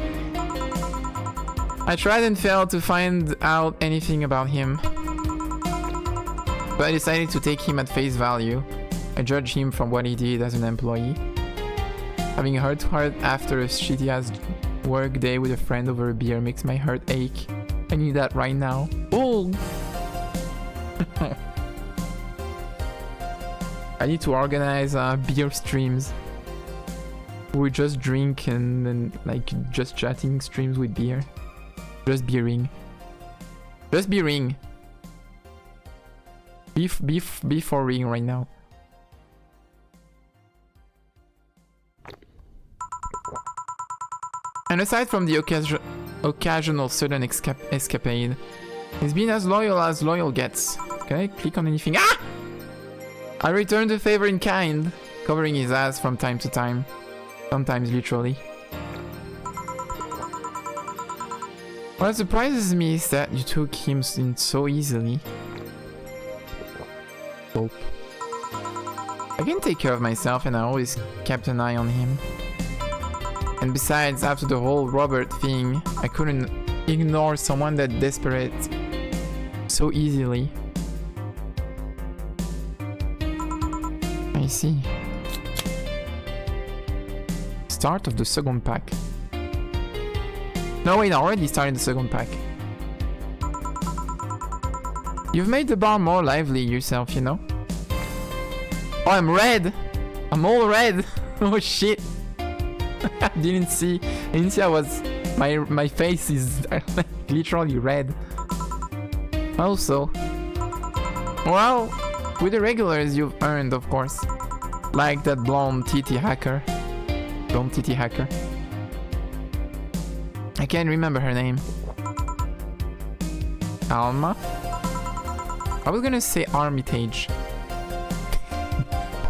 I tried and failed to find out anything about him, but I decided to take him at face value. I judge him from what he did as an employee. Having a heart after a shitty ass work day with a friend over a beer makes my heart ache. I need that right now. Oh! I need to organize beer streams. We just drink and like just chatting streams with beer. Just beering. Just beering. Before ring right now. And aside from the occasional sudden escapade, he's been as loyal gets. Can I click on anything? Ah! I return the favor in kind, covering his ass from time to time. Sometimes literally. What surprises me is that you took him in so easily. Dope. I can take care of myself and I always kept an eye on him. And besides, after the whole Robert thing, I couldn't ignore someone that desperate so easily. I see. Start of the second pack. No wait, I already started the second pack. You've made the bar more lively yourself, you know? Oh, I'm red! I'm all red! Oh shit! I didn't see I was... My face is literally red. Also... Well, with the regulars you've earned, of course. Like that blonde TT hacker. Blonde TT hacker. I can't remember her name. Alma? I was gonna say Armitage.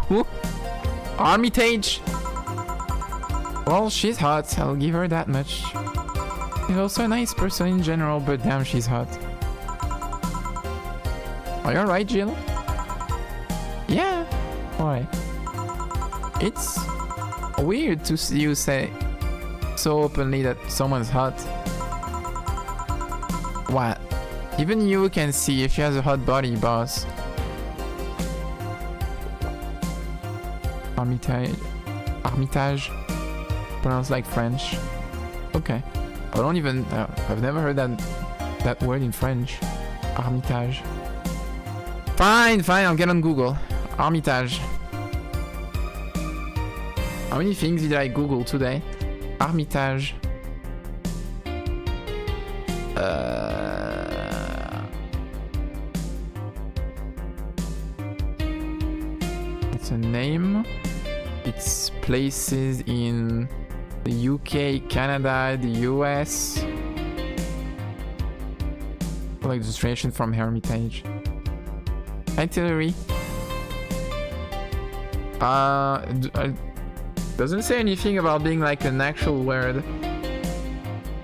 Who? Armitage? Well, she's hot, I'll give her that much. She's also a nice person in general, but damn, she's hot. Are you alright, Jill? Yeah. Why? It's weird to see you say so openly that someone's hot. What? Even you can see if she has a hot body, boss. Armitage. Pronounced like French. Okay. I don't even... I've never heard that word in French. Armitage. Fine, I'll get on Google. Armitage. How many things did I Google today? Armitage. It's a name. It's places in the UK, Canada, the US. Like illustration from Hermitage. Artillery. Doesn't say anything about being like an actual word.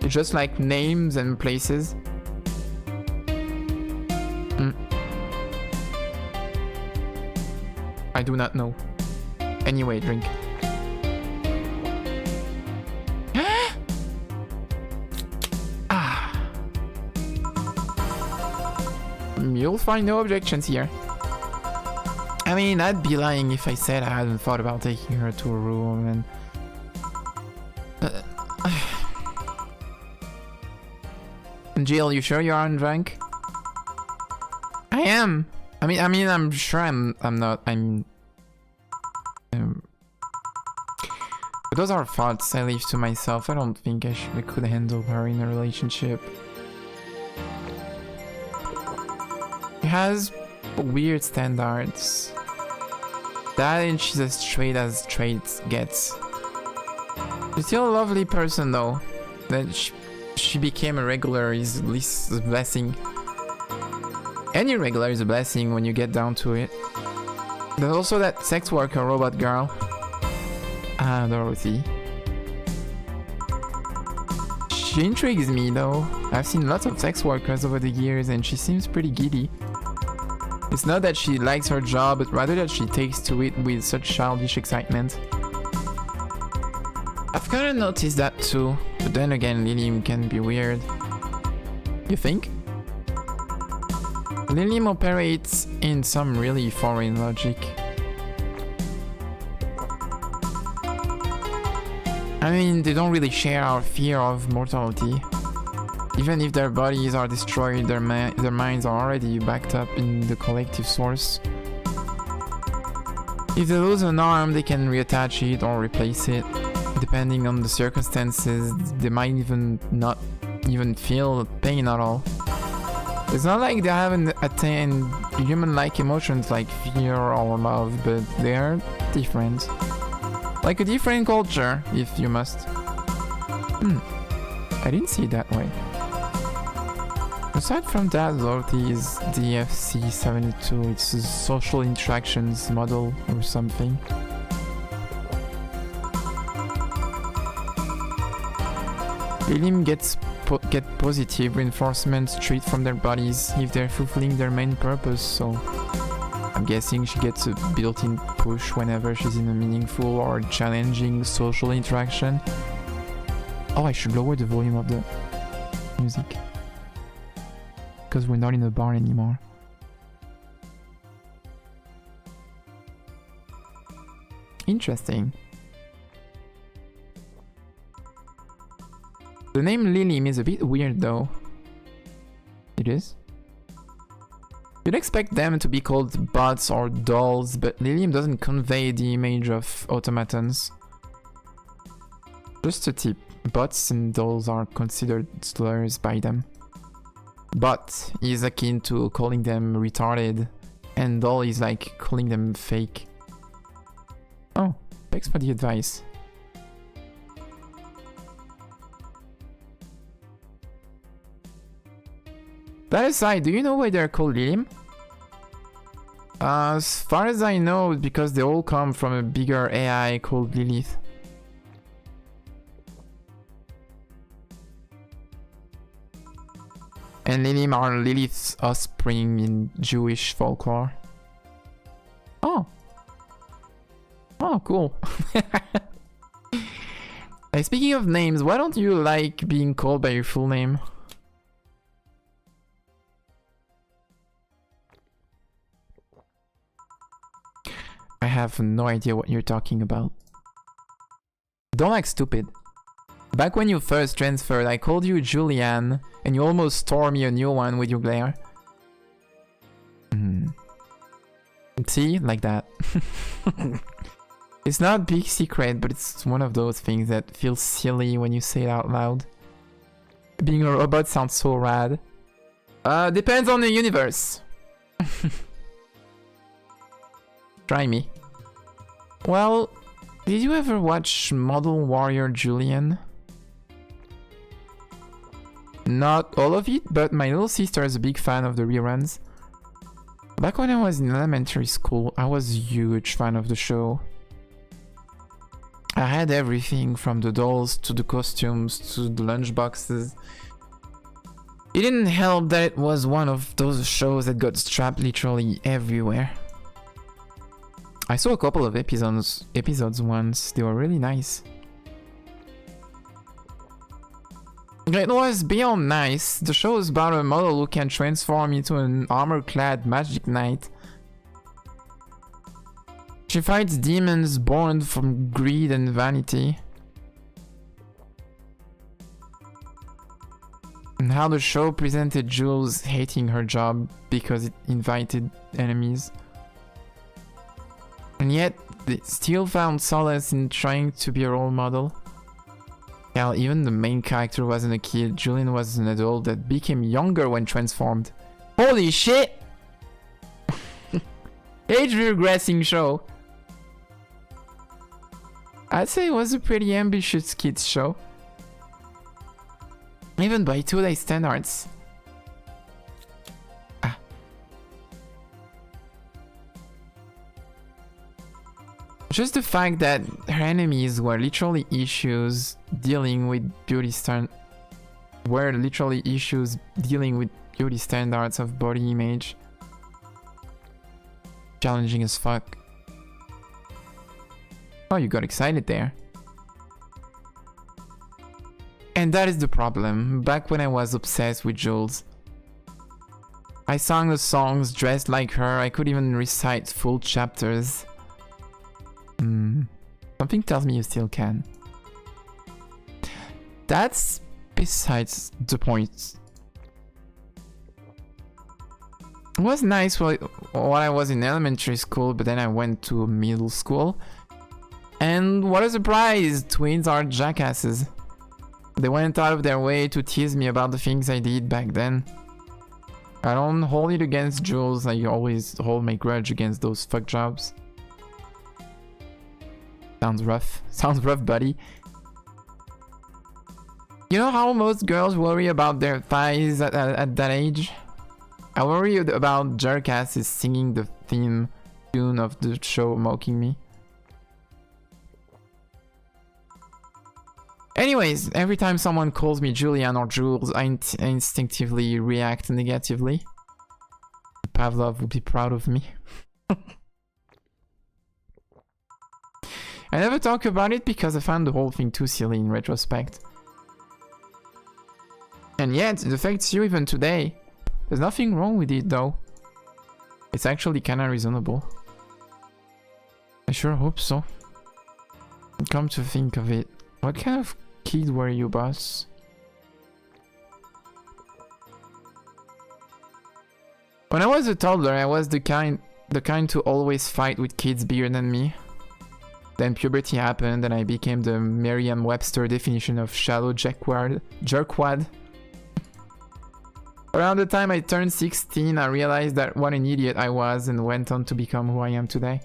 It's just like names and places. I do not know. Anyway, drink. You'll find no objections here. I mean, I'd be lying if I said I hadn't thought about taking her to a room and... Jill, you sure you aren't drunk? I am. I mean, I'm sure I'm not. But those are thoughts I leave to myself. I don't think I could handle her in a relationship. She has weird standards. That and she's as straight gets. She's still a lovely person though. That she became a regular is at least a blessing. Any regular is a blessing when you get down to it. There's also that sex worker robot girl. Ah, Dorothy. She intrigues me though. I've seen lots of sex workers over the years and she seems pretty giddy. It's not that she likes her job, but rather that she takes to it with such childish excitement. I've kinda noticed that too, but then again Lilium can be weird. You think? Lilium operates in some really foreign logic. I mean, they don't really share our fear of mortality. Even if their bodies are destroyed, their minds are already backed up in the collective source. If they lose an arm, they can reattach it or replace it. Depending on the circumstances, they might even not even feel pain at all. It's not like they haven't attained human-like emotions like fear or love, but they are different. Like a different culture, if you must. I didn't see it that way. Aside from that, Dorothy is DFC72. It's a social interactions model or something. Lilium get positive reinforcement straight from their bodies if they're fulfilling their main purpose, so I'm guessing she gets a built-in push whenever she's in a meaningful or challenging social interaction. Oh, I should lower the volume of the music. Because we're not in a bar anymore. Interesting. The name Lilium is a bit weird though. It is? You'd expect them to be called bots or dolls, but Lilium doesn't convey the image of automatons. Just a tip, bots and dolls are considered slurs by them. Bot is akin to calling them retarded, and doll is like calling them fake. Oh, thanks for the advice. That aside, do you know why they're called Lilium? As far as I know, it's because they all come from a bigger AI called Lilith. And Lilium are Lilith's offspring in Jewish folklore. Oh. Oh, cool. Hey, speaking of names, why don't you like being called by your full name? I have no idea what you're talking about. Don't act stupid. Back when you first transferred, I called you Julianne, and you almost tore me a new one with your glare. See? Like that. It's not a big secret, but it's one of those things that feels silly when you say it out loud. Being a robot sounds so rad. Depends on the universe. Try me. Well, did you ever watch Model Warrior Julian? Not all of it, but my little sister is a big fan of the reruns. Back when I was in elementary school, I was a huge fan of the show. I had everything from the dolls to the costumes to the lunchboxes. It didn't help that it was one of those shows that got strapped literally everywhere. I saw a couple of episodes once, they were really nice. It was beyond nice. The show is about a model who can transform into an armor-clad magic knight. She fights demons born from greed and vanity. And how the show presented Jules hating her job because it invited enemies. And yet, they still found solace in trying to be a role model. Hell, even the main character wasn't a kid. Julian was an adult that became younger when transformed. Holy shit! Age regressing show. I'd say it was a pretty ambitious kids show. Even by today's standards. Ah. Just the fact that her enemies were literally issues dealing with beauty standards of body image. Challenging as fuck. Oh, you got excited there. And that is the problem. Back when I was obsessed with Jules, I sang the songs dressed like her. I could even recite full chapters. Something tells me you still can. That's besides the point. It was nice while I was in elementary school, but then I went to middle school. And what a surprise! Twins are jackasses. They went out of their way to tease me about the things I did back then. I don't hold it against Jules, I always hold my grudge against those fuck jobs. Sounds rough. Sounds rough, buddy. You know how most girls worry about their thighs at that age? I worry about jerkasses singing the theme tune of the show mocking me. Anyways, every time someone calls me Julian or Jules, I instinctively react negatively. Pavlov would be proud of me. I never talk about it because I found the whole thing too silly in retrospect. And yet, it affects you even today. There's nothing wrong with it though. It's actually kinda reasonable. I sure hope so. Come to think of it, what kind of kid were you, boss? When I was a toddler, I was the kind to always fight with kids bigger than me. Then puberty happened and I became the Merriam-Webster definition of shallow jerkwad. Around the time I turned 16, I realized that what an idiot I was and went on to become who I am today.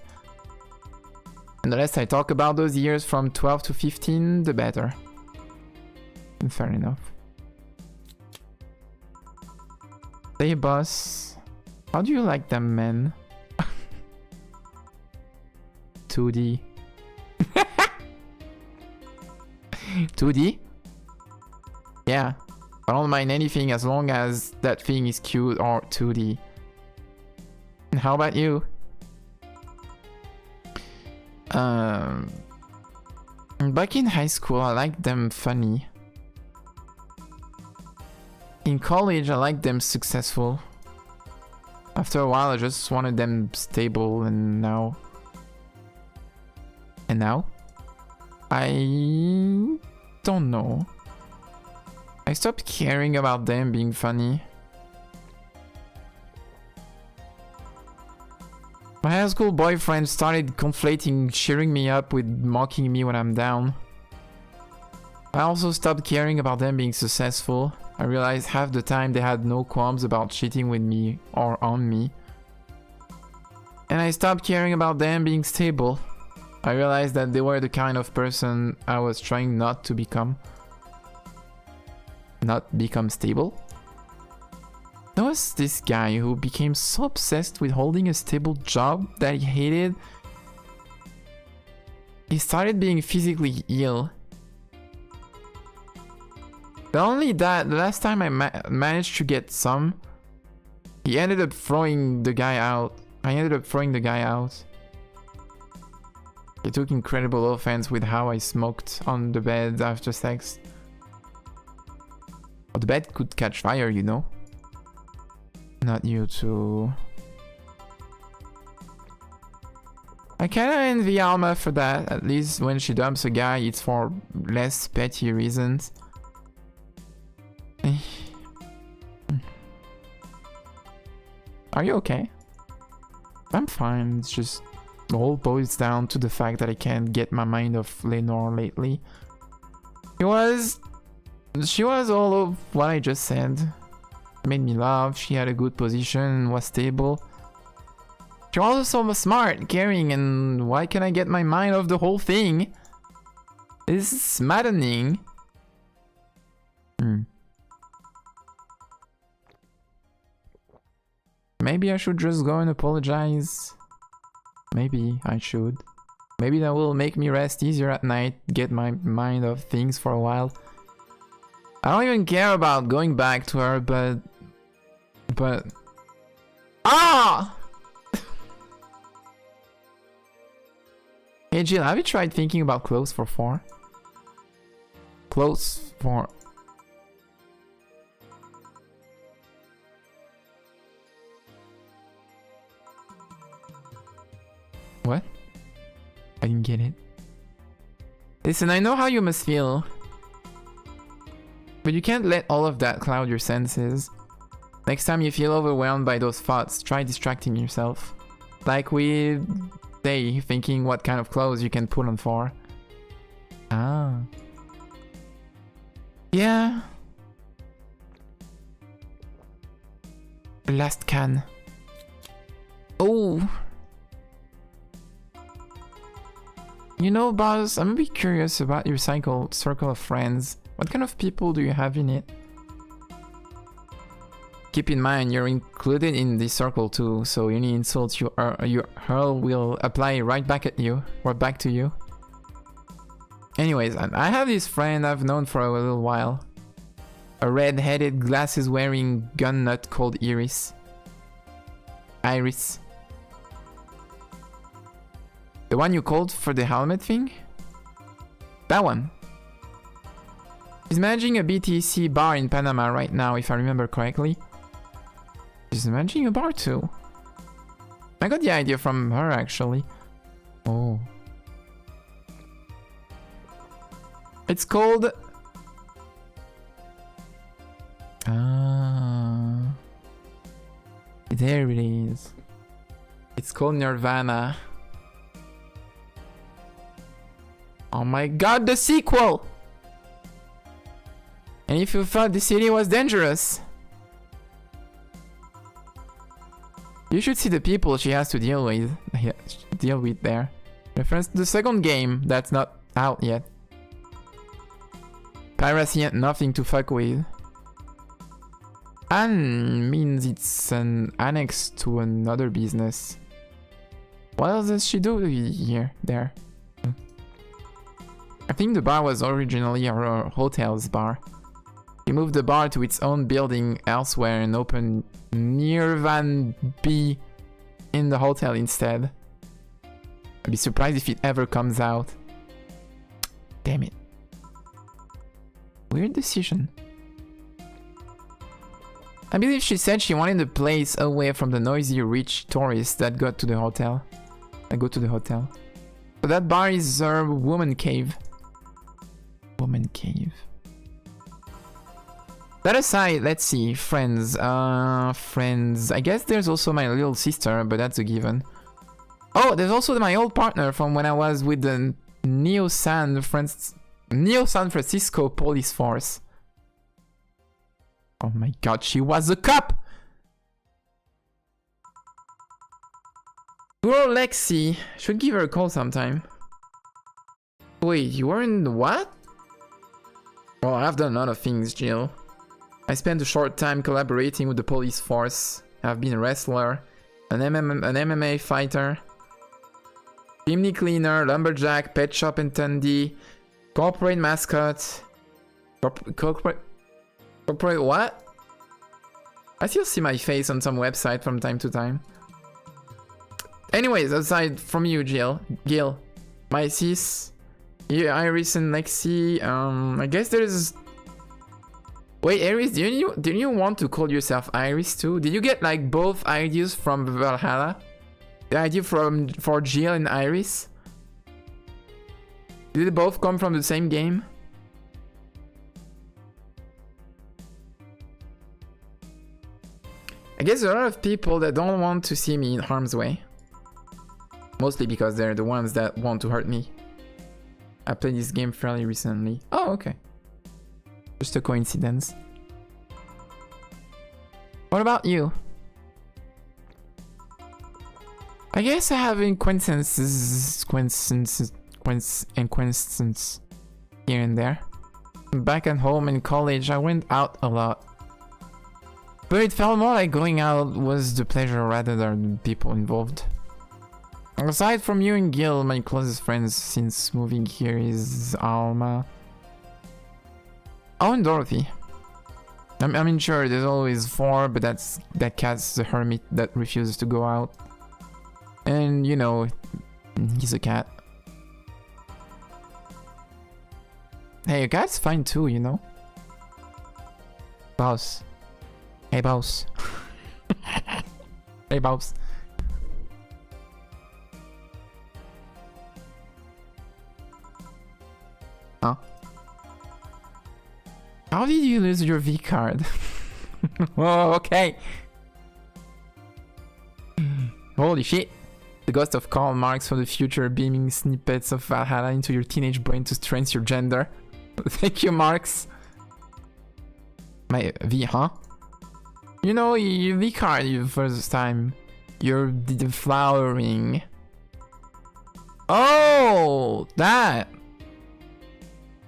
And the less I talk about those years from 12 to 15, the better. And fair enough. Hey boss, how do you like them men? 2D. 2D? Yeah. I don't mind anything as long as that thing is cute or 2D. And how about you? Back in high school, I liked them funny. In college, I liked them successful. After a while, I just wanted them stable, and now... And now? I don't know. I stopped caring about them being funny. My high school boyfriend started conflating cheering me up with mocking me when I'm down. I also stopped caring about them being successful. I realized half the time they had no qualms about cheating with me or on me. And I stopped caring about them being stable. I realized that they were the kind of person I was trying not to become. Not become stable. There was this guy who became so obsessed with holding a stable job that he hated. He started being physically ill. Not only that, the last time I managed to get some, he ended up throwing the guy out. I ended up throwing the guy out. He took incredible offense with how I smoked on the bed after sex. The bed could catch fire, you know. Not you too. I kinda envy Alma for that. At least when she dumps a guy, it's for less petty reasons. Are you okay? I'm fine. It's just it all boils down to the fact that I can't get my mind off Lenore lately. She was all of what I just said. Made me laugh, she had a good position, was stable. She was also smart, caring, and why can't I get my mind off the whole thing? This is maddening. Maybe I should just go and apologize. Maybe I should. Maybe that will make me rest easier at night, get my mind off things for a while. I don't even care about going back to her, but... Ah! Hey Jill, have you tried thinking about clothes for 4? Clothes for... What? I didn't get it. Listen, I know how you must feel. But you can't let all of that cloud your senses. Next time you feel overwhelmed by those thoughts, try distracting yourself. Like we say, thinking what kind of clothes you can put on for. Ah. Yeah. The last can. Oh. You know, Buzz, I'm a bit curious about your circle of friends. What kind of people do you have in it? Keep in mind, you're included in this circle too, so any insults you hurl will apply right back at you, or back to you. Anyways, I have this friend I've known for a little while. A red-headed, glasses-wearing gun nut called Iris. Iris. The one you called for the helmet thing? That one. She's managing a BTC bar in Panama right now, if I remember correctly. She's managing a bar too. I got the idea from her, actually. Oh. It's called... Ah. There it is. It's called Nirvana. Oh my god, the sequel! And if you thought the city was dangerous, you should see the people she has to deal with. There. Reference to the second game that's not out yet. Piracy ain't nothing to fuck with. And means it's an annex to another business. What else does she do here? There. I think the bar was originally a hotel's bar. He moved the bar to its own building elsewhere and opened Nirvana B in the hotel instead. I'd be surprised if it ever comes out. Damn it. Weird decision. I believe she said she wanted the place away from the noisy rich tourists that go to the hotel. So that bar is her woman cave. Woman cave. That aside, let's see. Friends. Friends. I guess there's also my little sister, but that's a given. Oh, there's also my old partner from when I was with the Neo San Francisco police force. Oh my god, she was a cop! Poor Lexi. Should give her a call sometime. Wait, you were in what? Well, I've done a lot of things, Jill. I spent a short time collaborating with the police force. I've been a wrestler, an MMA fighter, chimney cleaner, lumberjack, pet shop attendee, corporate mascot, corporate what? I still see my face on some website from time to time. Anyways, aside from you, Gil, my sis, Iris and Lexi, I guess there's... Wait, Iris, didn't you want to call yourself Iris too? Did you get like both ideas from Valhalla? The idea for Jill and Iris? Did they both come from the same game? I guess there are a lot of people that don't want to see me in harm's way. Mostly because they're the ones that want to hurt me. I played this game fairly recently. Oh, okay. Just a coincidence. What about you? I guess I have acquaintances here and there. Back at home in college, I went out a lot. But it felt more like going out was the pleasure rather than the people involved. Aside from you and Gil, my closest friends since moving here is Alma. Oh, and Dorothy. I mean, sure, there's always 4, but that cat's the hermit that refuses to go out. And, you know, he's a cat. Hey, a cat's fine too, you know? Boss. Hey, boss. Hey, boss. Huh? How did you lose your V card? Oh, okay. Holy shit. The ghost of Karl Marx for the future, beaming snippets of Valhalla into your teenage brain to strengthen your gender. Thank you, Marx. My V, huh? You know, you V card you first time. You're deflowering. Oh, that.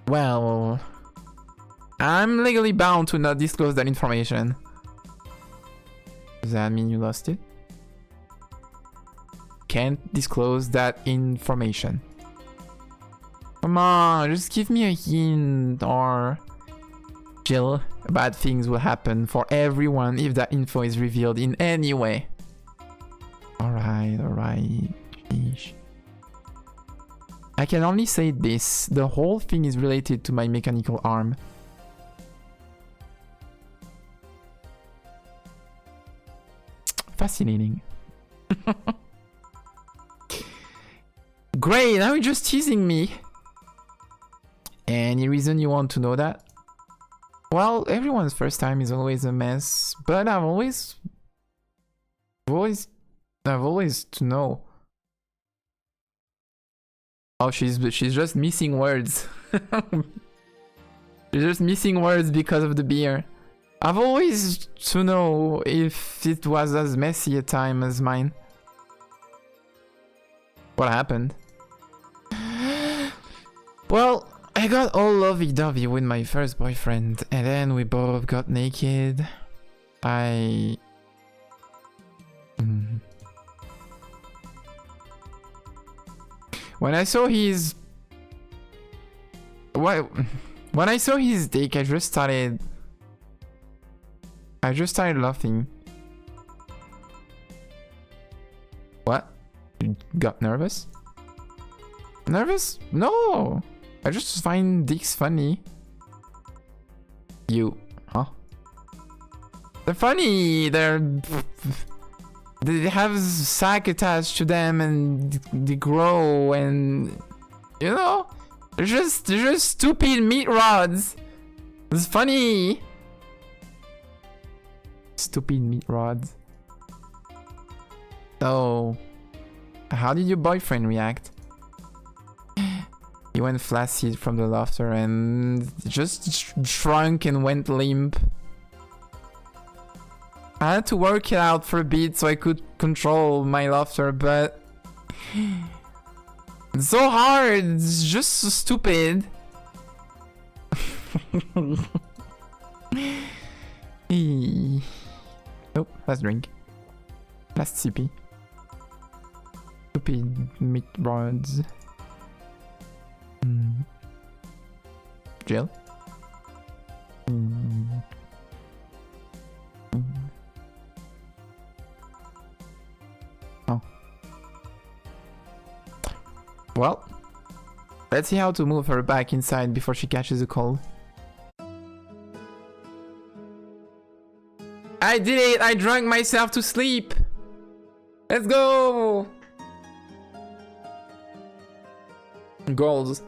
Well, I'm legally bound to not disclose that information. Does that mean you lost it? Can't disclose that information. Come on, just give me a hint or... Jill, bad things will happen for everyone if that info is revealed in any way. Alright. Sheesh. I can only say this, the whole thing is related to my mechanical arm. Fascinating. Great, now you're just teasing me. Any reason you want to know that? Well, everyone's first time is always a mess, but I've always to know. Oh, she's just missing words. She's just missing words because of the beer. I've always to know if it was as messy a time as mine. What happened? Well, I got all lovey-dovey with my first boyfriend, and then we both got naked. When I saw his... When I saw his dick, I just started laughing. What? You got nervous? Nervous? No! I just find dicks funny. You... Huh? They're funny! They have sack attached to them and they grow and... You know? They're just stupid meat rods. It's funny! Stupid meat rods. So... How did your boyfriend react? He went flaccid from the laughter and just shrunk and went limp. I had to work it out for a bit so I could control my laughter, but... It's so hard, it's just so stupid. Nope, last drink. Last sippy. Stupid meat rods. Jill? Oh. Well, let's see how to move her back inside before she catches a cold. I did it! I drank myself to sleep! Let's go! Goals.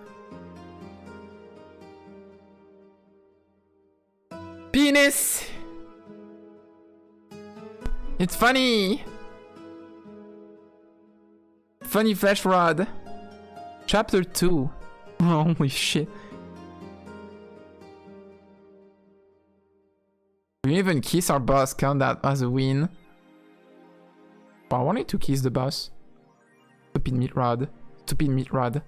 Penis! It's funny! Funny flesh rod. Chapter 2. Holy shit. We even kiss our boss, count that as a win. Well, I wanted to kiss the boss. Stupid meat rod. Stupid meat rod.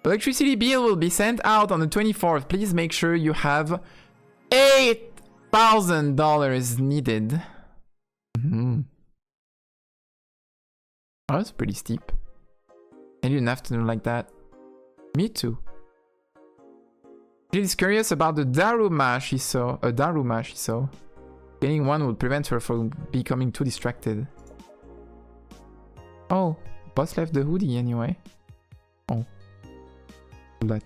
Electricity bill will be sent out on the 24th. Please make sure you have $8,000 needed. Mm-hmm. Oh, that's pretty steep. I didn't have to do like that. Me too. She's curious about the Daruma she saw. Getting one would prevent her from becoming too distracted. Oh, boss left the hoodie anyway. Oh. Let.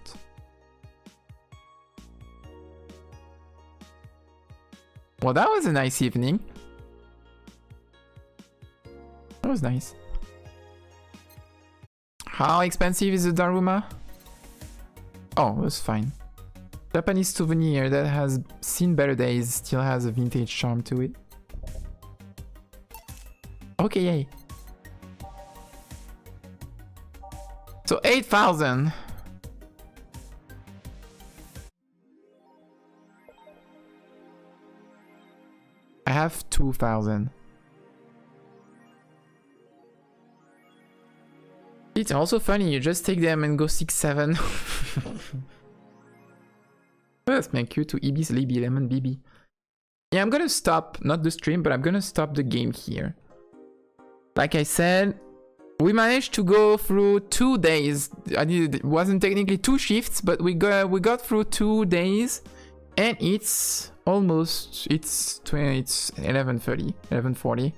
Well, that was a nice evening. That was nice. How expensive is the Daruma? Oh, it was fine. Japanese souvenir that has seen better days, still has a vintage charm to it. Okay, yay. So 8,000. I have 2,000. It's also funny, you just take them and go 6-7. Let's make you to Ibis Libby Lemon BB. Yeah, I'm gonna stop, not the stream, but I'm gonna stop the game here. Like I said, we managed to go through 2 days. It wasn't technically 2 shifts, but we got through 2 days, and it's almost it's 11:30, 11:40.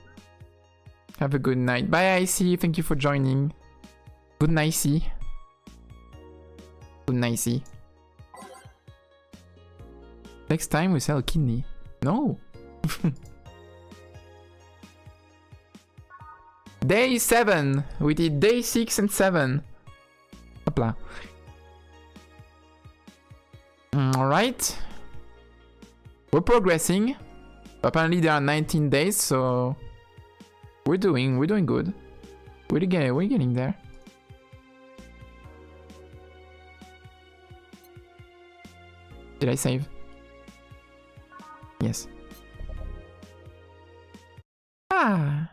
Have a good night. Bye, IC. Thank you for joining. Good nicey. Good nicey. Next time we sell a kidney. No. Day 7. We did day 6 and 7. Hopla. Alright. We're progressing. Apparently there are 19 days, so we're doing good. We're getting there. Did I save? Yes. Ah.